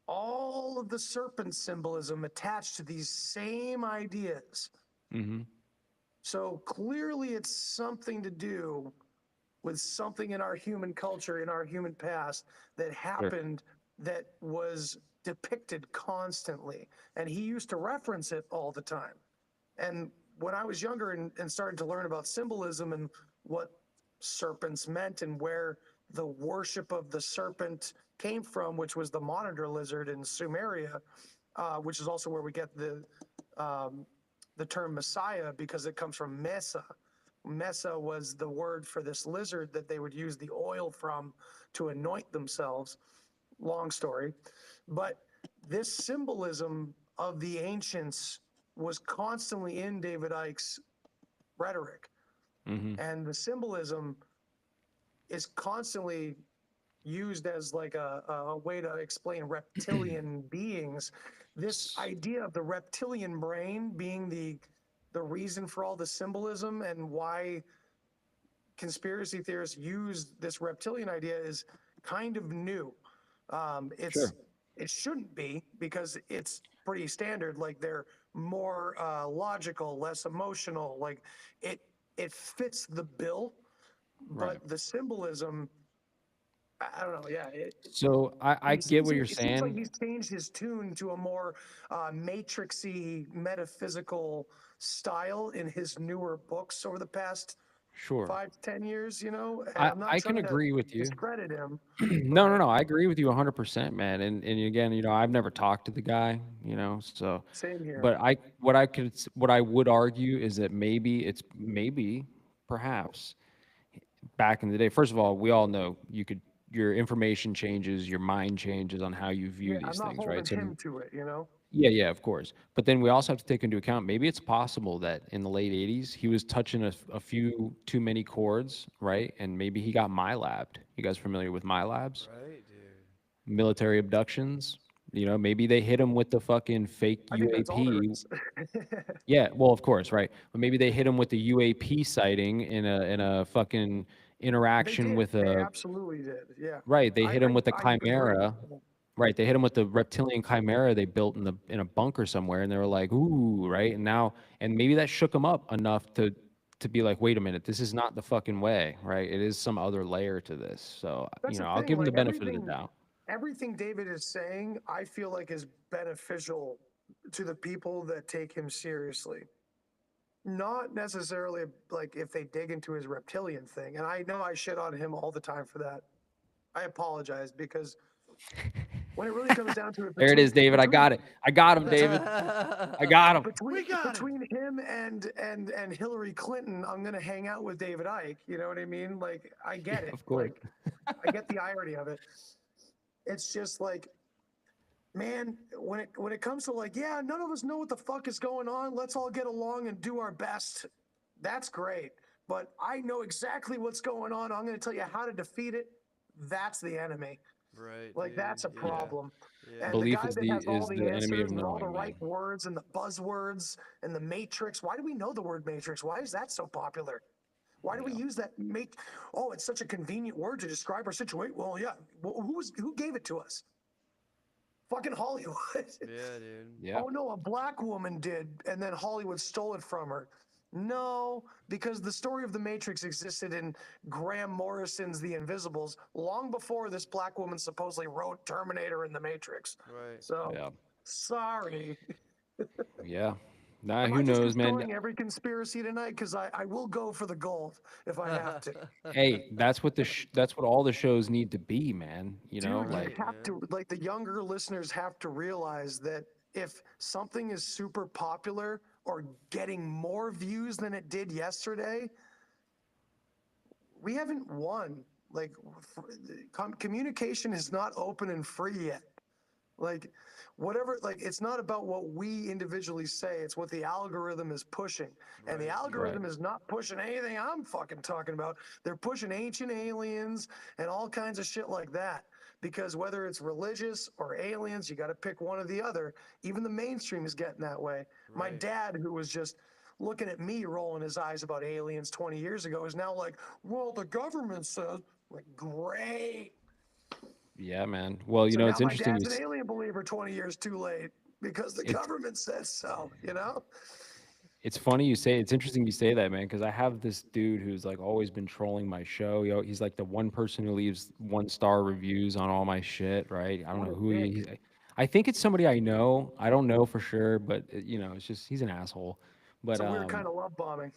E: all of the serpent symbolism attached to these same ideas.
D: Mm-hmm.
E: So clearly it's something to do with something in our human culture, in our human past that happened that was depicted constantly. And he used to reference it all the time. And when I was younger and started to learn about symbolism and what serpents meant and where the worship of the serpent came from, which was the monitor lizard in Sumeria, which is also where we get the term Messiah, because it comes from Mesa. Mesa was the word for this lizard that they would use the oil from to anoint themselves. Long story. But this symbolism of the ancients was constantly in David Icke's rhetoric.
D: Mm-hmm.
E: And the symbolism is constantly used as like a way to explain reptilian beings. This idea of the reptilian brain being the reason for all the symbolism and why conspiracy theorists use this reptilian idea is kind of new. It shouldn't be, because it's pretty standard. Like they're more logical, less emotional. Like it fits the bill, but the symbolism, I don't know. Yeah.
D: So I get what you're
E: It seems like
D: saying.
E: he's changed his tune to a more matrixy, metaphysical style in his newer books over the past
D: Sure.
E: 5 to 10 years. You know, and
D: I,
E: I'm not
D: I can
E: trying to
D: agree with you.
E: discredit him.
D: No, no,
E: but
D: no. I agree with you 100%, man. And again, I've never talked to the guy, so,
E: Same here.
D: but what I would argue is that maybe, perhaps, back in the day. First of all, we all know your information changes, your mind changes on how you view
E: Yeah, I'm
D: these
E: not
D: things,
E: holding
D: right? So
E: him to it. You know.
D: yeah, of course. But then we also have to take into account maybe it's possible that in the late 80s he was touching a few too many chords, right? And maybe he got MyLabbed. You guys familiar with MyLabs?
C: Right, dude.
D: Military abductions. Maybe they hit him with the fucking fake
E: I think that's all there
D: UAP.
E: is.
D: Yeah, well, of course, right. But maybe they hit him with the UAP sighting in a fucking
E: They
D: interaction
E: did.
D: with
E: They
D: a
E: absolutely did. Yeah.
D: right. They hit him with the
E: I agree.
D: Chimera. Right, they hit him with the reptilian chimera they built in a bunker somewhere, and they were like, "Ooh," right? And maybe that shook him up enough to be like, "Wait a minute, this is not the fucking way," right? It is some other layer to this. So,
E: That's the
D: I'll
E: thing,
D: give him the
E: like,
D: benefit of the doubt.
E: everything David is saying, I feel like is beneficial to the people that take him seriously. Not necessarily like if they dig into his reptilian thing. And I know I shit on him all the time for that. I apologize because when it really comes down to it,
D: There it is, David. I got it. I got him, David. I got him.
E: Between him and Hillary Clinton, I'm gonna hang out with David Icke. You know what I mean? Like, I get it.
D: Of course.
E: Like, I get the irony of it. It's just like, man, when it comes to like, yeah, none of us know what the fuck is going on. Let's all get along and do our best. That's great. But I know exactly what's going on. I'm gonna tell you how to defeat it. That's the enemy.
C: Right.
E: Like,
C: dude.
E: that's a problem.
C: Yeah.
E: And
D: Belief
E: the guy
D: is
E: that
D: the
E: has all
D: is
E: the
D: the enemy of
E: answers and all the
D: knowing, man.
E: right words and the buzzwords and the matrix. Why do we know the word matrix? Why is that so popular? Why do we use that? Oh, it's such a convenient word to describe our situation. Well, yeah. Well, who gave it to us? Fucking Hollywood.
C: Yeah, dude.
D: Yeah.
E: Oh no, a black woman did, and then Hollywood stole it from her. No, because the story of the Matrix existed in Graham Morrison's The Invisibles long before this black woman supposedly wrote Terminator and The Matrix.
C: Right.
E: So,
D: Yeah.
E: sorry.
D: Yeah. Nah,
E: Am
D: who
E: I just
D: knows, man?
E: destroying every conspiracy tonight? Because I will go for the gold if I have to.
D: Hey, that's what that's what all the shows need to be, man.
E: Dude,
D: Like,
E: you have to, like, the younger listeners have to realize that if something is super popular or getting more views than it did yesterday, we haven't won. Like, communication is not open and free yet. Like, whatever, like, it's not about what we individually say, it's what the algorithm is pushing. And the algorithm is not pushing anything I'm fucking talking about. They're pushing ancient aliens and all kinds of shit like that. Because whether it's religious or aliens, you got to pick one or the other. Even the mainstream is getting that way. My dad, who was just looking at me rolling his eyes about aliens 20 years ago, is now like, well, the government says, like, great.
D: yeah, man. Well,
E: So now
D: it's interesting.
E: my dad's an alien believer 20 years too late because the government says so, you know?
D: It's funny you say, it's interesting you say that, man, because I have this dude who's like always been trolling my show. He's like the one person who leaves 1-star reviews on all my shit, right? I don't know who he is. I think it's somebody I know. I don't know for sure, but it's just he's an asshole. But
E: It's a weird kind of love bombing.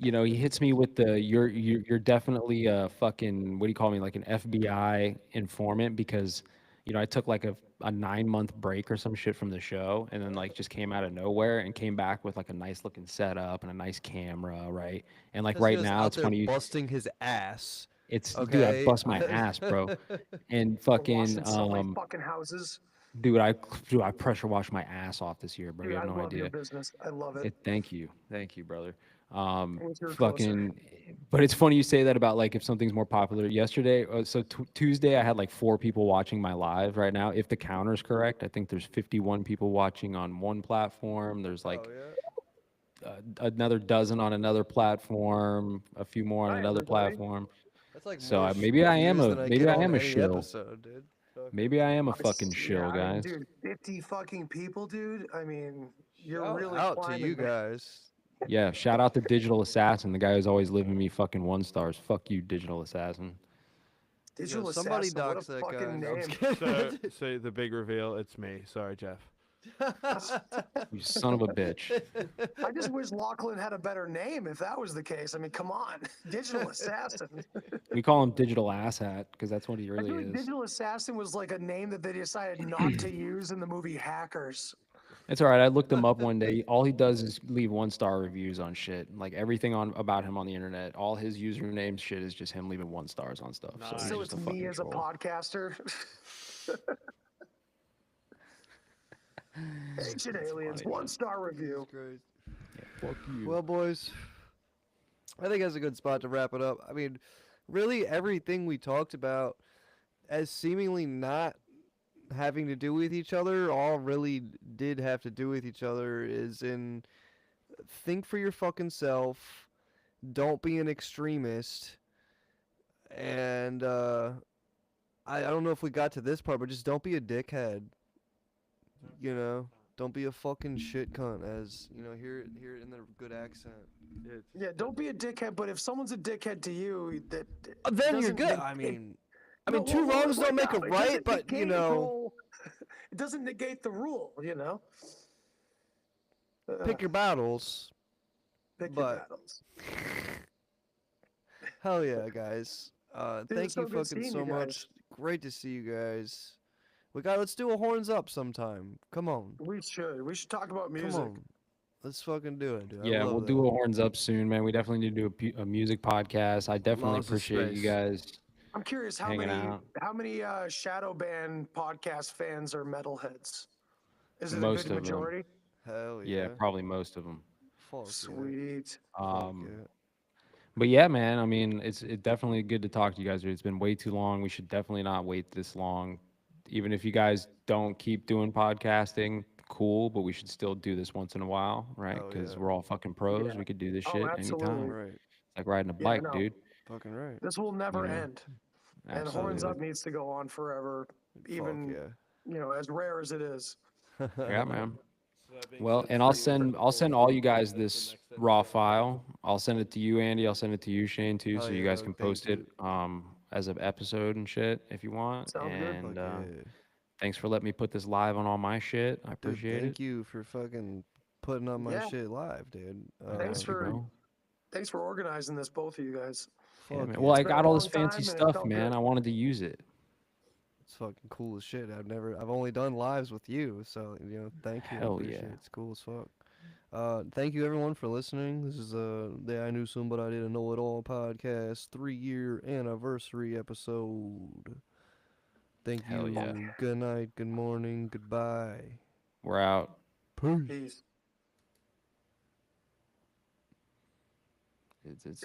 D: he hits me with the you're definitely a fucking, what do you call me, like an FBI informant, because I took like a 9-month break or some shit from the show, and then like just came out of nowhere and came back with like a nice looking setup and a nice camera, right? And like right now, it's funny.
C: Busting his ass.
D: It's
C: okay.
D: Dude, I bust my ass, bro. And fucking
E: fucking houses.
D: Dude, I pressure washed my ass off this year, bro.
E: Dude,
D: You have
E: I
D: no
E: love
D: idea.
E: your business. I love it.
D: Thank you, brother.
E: You're
D: Fucking, but it's funny you say that about like if something's more popular. Yesterday, so Tuesday, I had like 4 people watching my live. Right now, if the counter's correct, I think there's 51 people watching on one platform. There's like another dozen on another platform, a few more on another platform.
C: That's like
D: so maybe I am a shill.
C: Episode, dude.
D: Maybe I am a fucking shill, guys.
E: Dude, 50 fucking people, dude. I mean, you're
C: Shout
E: really
C: out to
E: climbing,
C: you
E: man.
C: guys.
D: Yeah, shout out to Digital Assassin, the guy who's always leaving me fucking 1 stars. Fuck you, Digital Assassin.
E: Digital
C: somebody
E: Assassin, what a
C: dox that guy.
E: fucking
C: No, I'm just
E: name.
C: kidding.
H: So the big reveal, it's me. Sorry, Jeff.
D: You son of a bitch.
E: I just wish Lachlan had a better name if that was the case. I mean, come on. Digital Assassin.
D: We call him Digital Asshat because that's what he
E: I
D: really
E: feel like
D: is.
E: Digital Assassin was like a name that they decided not to use in the movie Hackers.
D: It's all right. I looked him up one day. All he does is leave 1 star reviews on shit. Like everything on about him on the internet, all his username shit is just him leaving 1 stars on stuff. So, he's
E: So
D: just
E: it's
D: a fucking
E: me as a
D: troll.
E: podcaster. Ancient Aliens,
D: funny,
E: 1-star review.
C: Christ.
D: Fuck you.
C: Well, boys, I think that's a good spot to wrap it up. I mean, really, everything we talked about as seemingly not having to do with each other all really did have to do with each other, is in think for your fucking self, don't be an extremist, and I don't know if we got to this part, but just don't be a dickhead. You know, don't be a fucking shit cunt, as you know. Hear it in the good accent.
E: Yeah, don't be a dickhead, but if someone's a dickhead to you, that
C: Then you're
E: doesn't
C: good.
E: neg-
C: I mean,
E: No,
C: two
E: well,
C: wrongs don't make a
E: no, it
C: right,
E: doesn't
C: but you
E: negate
C: know,
E: rule. It doesn't negate the rule, you know.
C: pick your battles.
E: Pick
C: but-
E: your battles.
C: Hell yeah, guys.
E: Dude,
C: Thank
E: it's so
C: you
E: good
C: fucking
E: seeing
C: so
E: you
C: much.
E: guys.
C: Great to see you guys. Let's do a horns up sometime. Come on.
E: We should talk about music.
C: Come on. Let's fucking do it, dude. I
D: Yeah,
C: love
D: we'll
C: that.
D: do a horns up soon, man. We definitely need to do a music podcast. I definitely
C: Lots of
D: appreciate you
C: space.
D: guys.
E: I'm curious how
D: Hanging
E: many
D: out.
E: Shadow Band podcast fans are metalheads? Is it
D: Most
E: a good
D: of 'em.
E: majority?
C: Hell
D: Yeah,
C: yeah.
D: probably most of them.
C: Fuck yeah.
E: Sweet.
C: Fuck yeah.
D: But yeah, man. I mean, it's definitely good to talk to you guys. It's been way too long. We should definitely not wait this long. Even if you guys don't keep doing podcasting, cool. But we should still do this once in a while, right?
C: Hell
D: Because
C: yeah.
D: we're all fucking pros.
E: Yeah.
D: We could do this
E: Oh,
D: shit
E: absolutely.
D: anytime.
C: Right.
D: It's like riding a
E: Yeah,
D: bike,
E: no.
D: dude.
C: Fucking right.
E: This will never
D: Yeah.
E: end. And Horns
D: Absolutely.
E: Up needs to go on forever, even
C: Fuck
E: as rare as it is.
C: yeah.
D: Yeah, man. Well, and I'll send all you guys this raw file. I'll send it to you, Andy. I'll send it to you, Shane, too,
C: Hell
D: so you
C: yeah,
D: guys
C: dog.
D: can
C: Thank
D: post it as an episode and shit if you want.
E: Sounds good.
D: And
C: Fuck yeah.
D: thanks for letting me put this live on all my shit. I
C: Dude,
D: appreciate
C: thank
D: it.
C: you for fucking putting on my
E: Yeah.
C: shit live, dude.
E: Thanks
D: Thank you,
E: for
D: bro.
E: Thanks for organizing this, both of you guys.
D: Yeah,
C: fuck
D: man.
C: yeah.
D: Well, I
E: It's been a
D: got all this
E: long time
D: fancy
E: and it
D: stuff,
E: felt
D: man.
E: good.
D: I wanted to use it.
C: It's fucking cool as shit. I've only done lives with you, so thank you. I
D: Hell
C: appreciate
D: yeah.
C: it. It's cool as fuck. Thank you everyone for listening. This is the I Knew Some But I Didn't Know It All podcast 3-year anniversary episode. Thank
D: Hell
C: you.
D: yeah.
C: Good night, good morning, goodbye.
D: We're out.
E: Peace.
D: It's